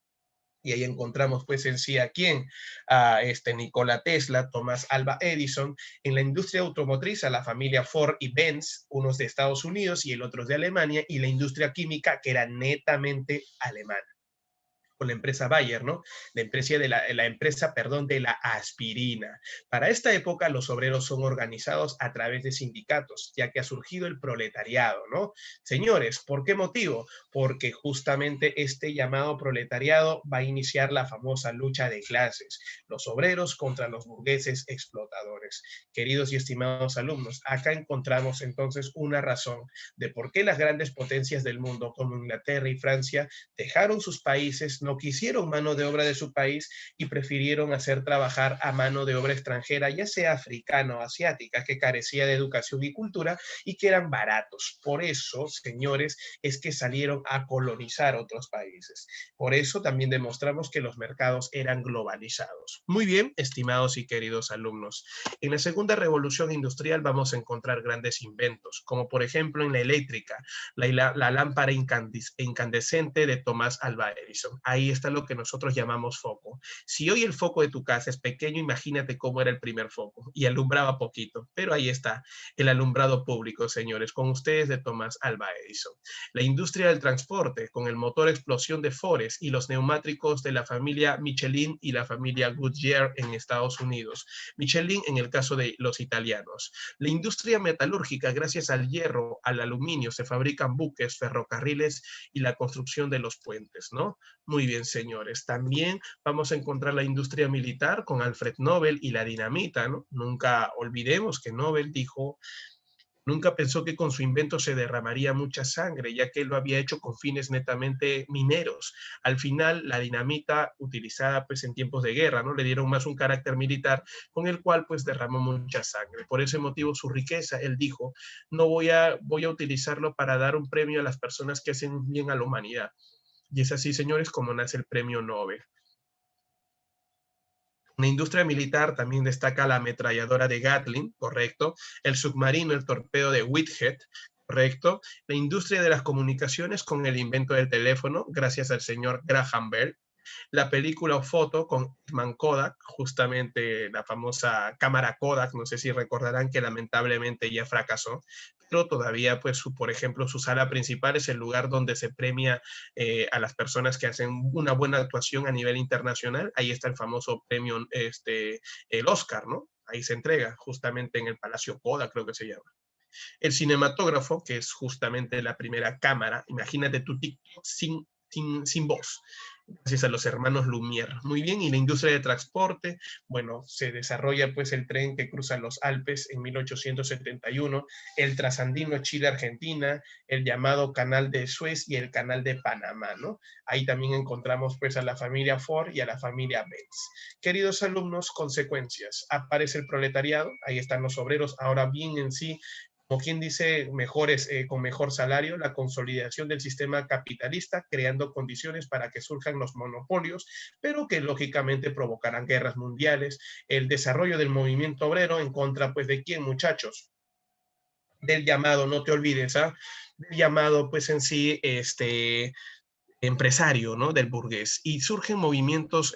y ahí encontramos pues en sí a quién, a Nikola Tesla, Thomas Alva Edison. En la industria automotriz a la familia Ford y Benz, unos de Estados Unidos y el otro de Alemania, y la industria química que era netamente alemana, con la empresa Bayer, ¿no? La empresa, perdón, de la aspirina. Para esta época, los obreros son organizados a través de sindicatos, ya que ha surgido el proletariado, ¿no? Señores, ¿por qué motivo? Porque justamente este llamado proletariado va a iniciar la famosa lucha de clases, los obreros contra los burgueses explotadores. Queridos y estimados alumnos, acá encontramos entonces una razón de por qué las grandes potencias del mundo, como Inglaterra y Francia, dejaron sus países, no quisieron mano de obra de su país y prefirieron hacer trabajar a mano de obra extranjera, ya sea africana o asiática, que carecía de educación y cultura y que eran baratos. Por eso, señores, es que salieron a colonizar otros países. Por eso también demostramos que los mercados eran globalizados. Muy bien, estimados y queridos alumnos. En la segunda revolución industrial vamos a encontrar grandes inventos, como por ejemplo en la eléctrica, la lámpara incandescente de Thomas Alva Edison. Ahí está lo que nosotros llamamos foco. Si hoy el foco de tu casa es pequeño, imagínate cómo era el primer foco y alumbraba poquito, pero ahí está el alumbrado público, señores, con ustedes de Thomas Alva Edison. La industria del transporte, con el motor explosión de Forest y los neumáticos de la familia Michelin y la familia Goodyear en Estados Unidos. Michelin en el caso de los italianos. La industria metalúrgica, gracias al hierro, al aluminio, se fabrican buques, ferrocarriles y la construcción de los puentes, ¿no? Muy Muy bien, señores. También vamos a encontrar la industria militar con Alfred Nobel y la dinamita, ¿no? Nunca olvidemos que Nobel dijo, nunca pensó que con su invento se derramaría mucha sangre, ya que él lo había hecho con fines netamente mineros. Al final, la dinamita utilizada pues en tiempos de guerra, ¿no? Le dieron más un carácter militar con el cual pues derramó mucha sangre. Por ese motivo, su riqueza, él dijo, no voy a utilizarlo para dar un premio a las personas que hacen bien a la humanidad. Y es así, señores, como nace el premio Nobel. En la industria militar también destaca la ametralladora de Gatling, correcto, el submarino, el torpedo de Whitehead, correcto, la industria de las comunicaciones con el invento del teléfono, gracias al señor Graham Bell, la película o foto con Edmund Kodak, justamente la famosa cámara Kodak, no sé si recordarán que lamentablemente ya fracasó, pero todavía, pues, por ejemplo, su sala principal es el lugar donde se premia a las personas que hacen una buena actuación a nivel internacional. Ahí está el famoso premio, el Oscar, ¿no? Ahí se entrega, justamente en el Palacio Kodak, creo que se llama. El cinematógrafo, que es justamente la primera cámara, imagínate tu TikTok sin voz, gracias a los hermanos Lumière. Muy bien, y la industria de transporte, bueno, se desarrolla pues el tren que cruza los Alpes en 1871, el trasandino Chile-Argentina, el llamado Canal de Suez y el Canal de Panamá, ¿no? Ahí también encontramos pues a la familia Ford y a la familia Benz. Queridos alumnos, consecuencias. Aparece el proletariado, ahí están los obreros, ahora bien en sí, como quien dice, mejores, con mejor salario, la consolidación del sistema capitalista, creando condiciones para que surjan los monopolios, pero que lógicamente provocarán guerras mundiales, el desarrollo del movimiento obrero en contra, pues, ¿de quién, muchachos? Del llamado, no te olvides, ¿ah? Del llamado, pues, en sí, empresario, ¿no? Del burgués. Y surgen movimientos,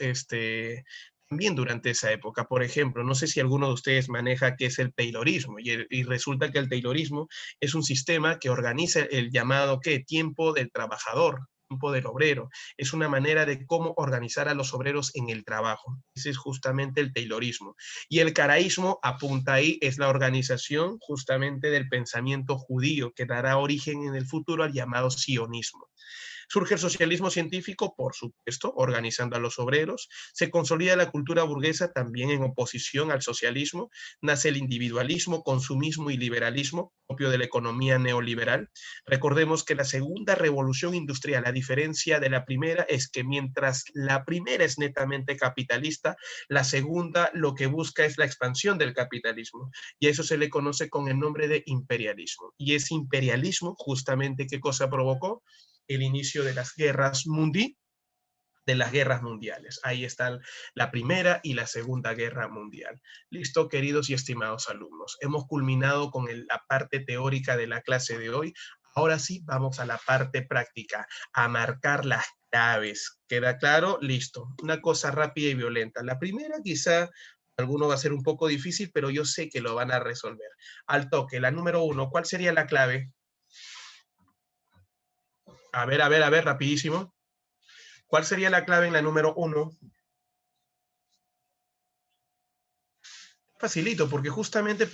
también durante esa época. Por ejemplo, no sé si alguno de ustedes maneja qué es el taylorismo, y resulta que el taylorismo es un sistema que organiza el llamado, ¿qué? Tiempo del trabajador, tiempo del obrero. Es una manera de cómo organizar a los obreros en el trabajo. Ese es justamente el taylorismo. Y el caraísmo, apunta ahí, es la organización justamente del pensamiento judío que dará origen en el futuro al llamado sionismo. Surge el socialismo científico, por supuesto, organizando a los obreros. Se consolida la cultura burguesa también en oposición al socialismo. Nace el individualismo, consumismo y liberalismo, propio de la economía neoliberal. Recordemos que la segunda revolución industrial, a diferencia de la primera, es que mientras la primera es netamente capitalista, la segunda lo que busca es la expansión del capitalismo. Y a eso se le conoce con el nombre de imperialismo. Y ese imperialismo, justamente, ¿qué cosa provocó? El inicio de las guerras mundiales. Ahí están la Primera y la Segunda Guerra Mundial. Listo, queridos y estimados alumnos. Hemos culminado con la parte teórica de la clase de hoy. Ahora sí, vamos a la parte práctica, a marcar las claves. ¿Queda claro? Listo. Una cosa rápida y violenta. La primera quizá alguno va a ser un poco difícil, pero yo sé que lo van a resolver. Al toque, la número 1, ¿cuál sería la clave? A ver, rapidísimo. ¿Cuál sería la clave en la número 1? Facilito, porque justamente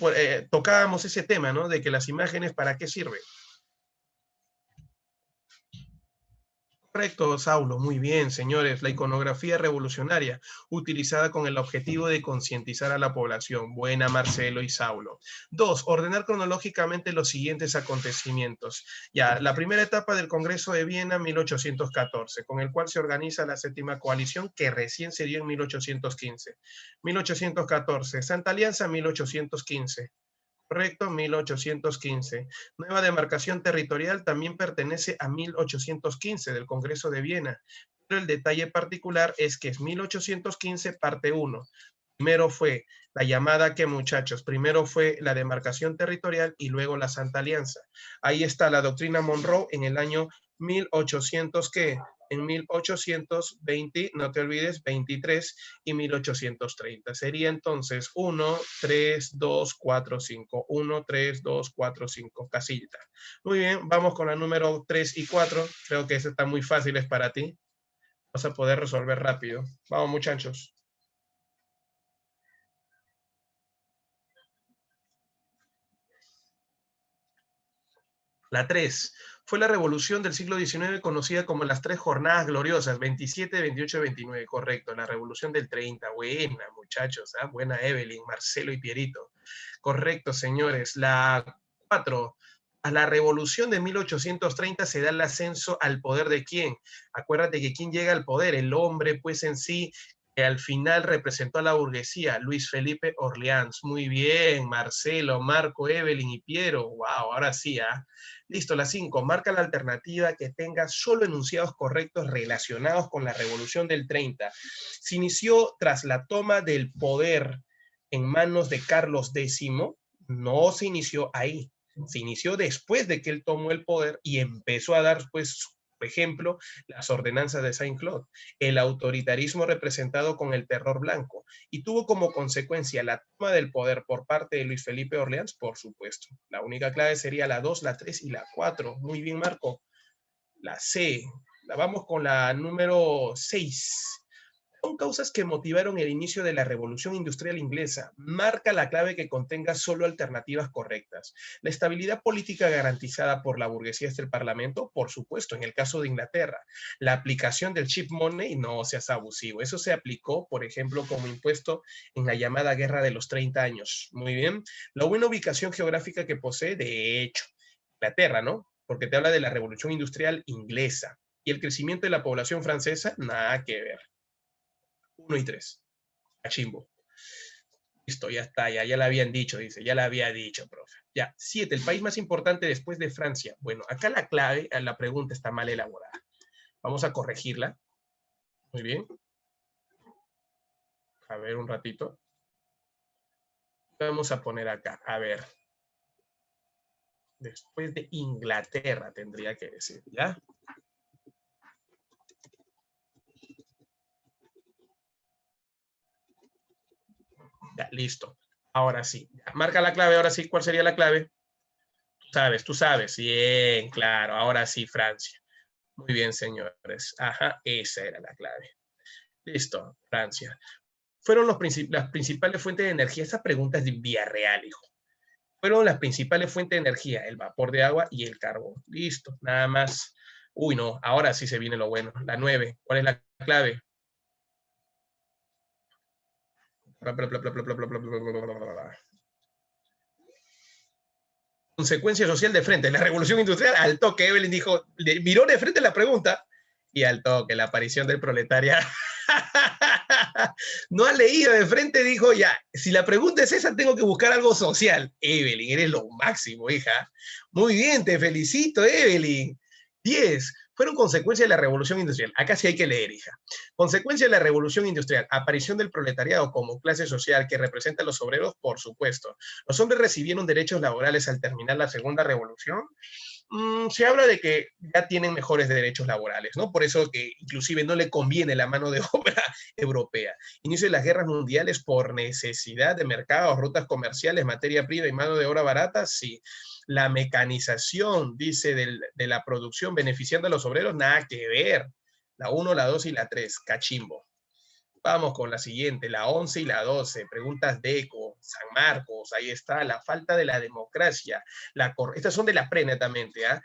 tocábamos ese tema, ¿no? De que las imágenes, ¿para qué sirven? Correcto, Saulo. Muy bien, señores. La iconografía revolucionaria, utilizada con el objetivo de concientizar a la población. Buena, Marcelo y Saulo. 2. Ordenar cronológicamente los siguientes acontecimientos. Ya, la primera etapa del Congreso de Viena, 1814, con el cual se organiza la séptima coalición que recién se dio en 1815. 1814. Santa Alianza, 1815. Correcto, 1815. Nueva demarcación territorial también pertenece a 1815 del Congreso de Viena, pero el detalle particular es que es 1815 parte 1. Primero fue la llamada que muchachos, primero fue la demarcación territorial y luego la Santa Alianza. Ahí está la doctrina Monroe en el año 1800, ¿qué? En 1820, no te olvides, 23 y 1830. Sería entonces 1, 3, 2, 4, 5. 1, 3, 2, 4, 5. Casillita. Muy bien, vamos con la número 3 y 4. Creo que esta está muy fácil es para ti. Vas a poder resolver rápido. Vamos, muchachos. La 3. fue la revolución del siglo XIX conocida como las tres jornadas gloriosas, 27, 28 y 29, correcto, la revolución del 30, buena muchachos, ¿eh? Buena Evelyn, Marcelo y Pierito, correcto señores, la 4, a la revolución de 1830 se da el ascenso al poder de quién, acuérdate que quién llega al poder, el hombre pues en sí, que al final representó a la burguesía, Luis Felipe Orleans. Muy bien, Marcelo, Marco, Evelyn y Piero. Wow, ahora sí, ¿ah? Listo, la 5. Marca la alternativa que tenga solo enunciados correctos relacionados con la Revolución del 30. Se inició tras la toma del poder en manos de Carlos X. No se inició ahí. Se inició después de que él tomó el poder y empezó a dar, pues, por ejemplo, las ordenanzas de Saint-Claude, el autoritarismo representado con el terror blanco, y tuvo como consecuencia la toma del poder por parte de Luis Felipe Orleans, por supuesto. La única clave sería la 2, la 3 y la 4. Muy bien, Marco. La C. La vamos con la número 6. Son causas que motivaron el inicio de la Revolución Industrial Inglesa. Marca la clave que contenga solo alternativas correctas. La estabilidad política garantizada por la burguesía hasta el Parlamento, por supuesto, en el caso de Inglaterra. La aplicación del cheap money, no seas abusivo. Eso se aplicó, por ejemplo, como impuesto en la llamada Guerra de los 30 años. Muy bien. La buena ubicación geográfica que posee, de hecho, Inglaterra, ¿no? Porque te habla de la Revolución Industrial Inglesa. Y el crecimiento de la población francesa, nada que ver. 1 y 3. Cachimbo. Listo, ya está, ya la habían dicho, dice, ya la había dicho, profe. Ya, 7, el país más importante después de Francia. Bueno, acá la clave, la pregunta está mal elaborada. Vamos a corregirla. Muy bien. A ver, un ratito. Vamos a poner acá, a ver. Después de Inglaterra tendría que decir, ¿ya? Ya, listo. Ahora sí. Ya, marca la clave, ahora sí. ¿Cuál sería la clave? Tú sabes. Bien, claro. Ahora sí, Francia. Muy bien, señores. Ajá, esa era la clave. Listo, Francia. Fueron las principales fuentes de energía. Esa pregunta es de Villarreal, hijo. Fueron las principales fuentes de energía, el vapor de agua y el carbón. Listo, nada más. Uy, no, ahora sí se viene lo bueno. La 9. ¿Cuál es la clave? Consecuencia social de frente. La revolución industrial, al toque, Evelyn dijo, miró de frente la pregunta y al toque, la aparición del proletariado. No ha leído de frente, dijo, ya, si la pregunta es esa, tengo que buscar algo social. Evelyn, eres lo máximo, hija. Muy bien, te felicito, Evelyn. 10. Fueron consecuencia de la revolución industrial. Acá sí hay que leer, hija. Consecuencia de la revolución industrial. Aparición del proletariado como clase social que representa a los obreros, por supuesto. Los hombres recibieron derechos laborales al terminar la segunda revolución. Se habla de que ya tienen mejores derechos laborales, ¿no? Por eso que inclusive no le conviene la mano de obra europea. Inicio de las guerras mundiales por necesidad de mercados, rutas comerciales, materia prima y mano de obra barata, sí. La mecanización, dice, de la producción beneficiando a los obreros, nada que ver. La 1, la 2 y la 3, cachimbo. Vamos con la siguiente, la 11 y la 12. Preguntas de ECO, San Marcos, ahí está, la falta de la democracia. Estas son de la pre netamente, ¿ah?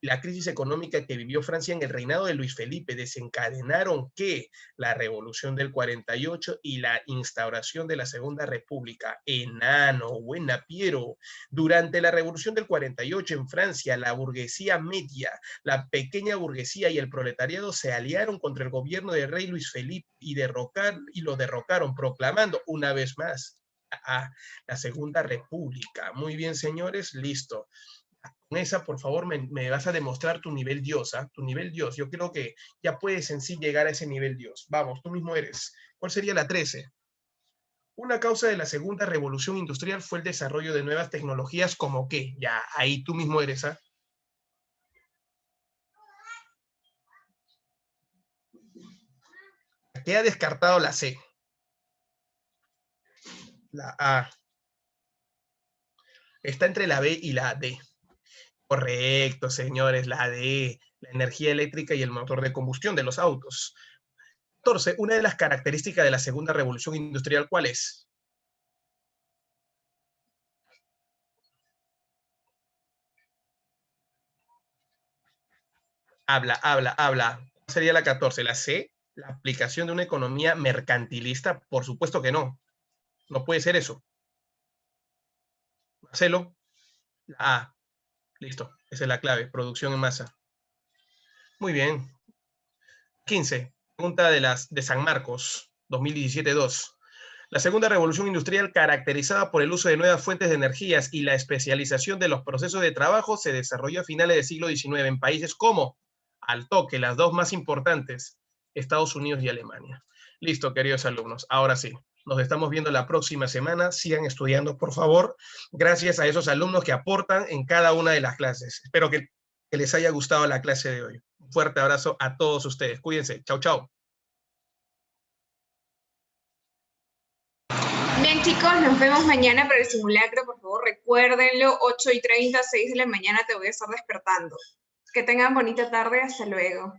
La crisis económica que vivió Francia en el reinado de Luis Felipe desencadenaron que la revolución del 48 y la instauración de la Segunda República. Enano, buena Piero. Durante la revolución del 48 en Francia, la burguesía media, la pequeña burguesía y el proletariado se aliaron contra el gobierno del rey Luis Felipe y lo derrocaron, proclamando una vez más a la Segunda República. Muy bien, señores, listo. Con esa, por favor, me vas a demostrar tu nivel Dios, ¿ah? Tu nivel Dios. Yo creo que ya puedes en sí llegar a ese nivel Dios. Vamos, tú mismo eres. ¿Cuál sería la 13? Una causa de la segunda revolución industrial fue el desarrollo de nuevas tecnologías como qué. Ya, ahí tú mismo eres, ¿ah? Te ha descartado la C. La A. Está entre la B y la D. Correcto, señores, la D. La energía eléctrica y el motor de combustión de los autos. 14. Una de las características de la segunda revolución industrial, ¿cuál es? Habla. ¿Cuál sería la 14? ¿La C? ¿La aplicación de una economía mercantilista? Por supuesto que no. No puede ser eso. Marcelo, la A. Listo, esa es la clave, producción en masa. Muy bien. 15. Pregunta de San Marcos, 2017-2. La segunda revolución industrial, caracterizada por el uso de nuevas fuentes de energías y la especialización de los procesos de trabajo, se desarrolló a finales del siglo XIX en países como, al toque, las dos más importantes, Estados Unidos y Alemania. Listo, queridos alumnos. Ahora sí, nos estamos viendo la próxima semana. Sigan estudiando, por favor. Gracias a esos alumnos que aportan en cada una de las clases. Espero que les haya gustado la clase de hoy. Un fuerte abrazo a todos ustedes. Cuídense. Chau, chau. Bien, chicos, nos vemos mañana para el simulacro. Por favor, recuérdenlo, 8:30, 6 de la mañana te voy a estar despertando. Que tengan bonita tarde. Hasta luego.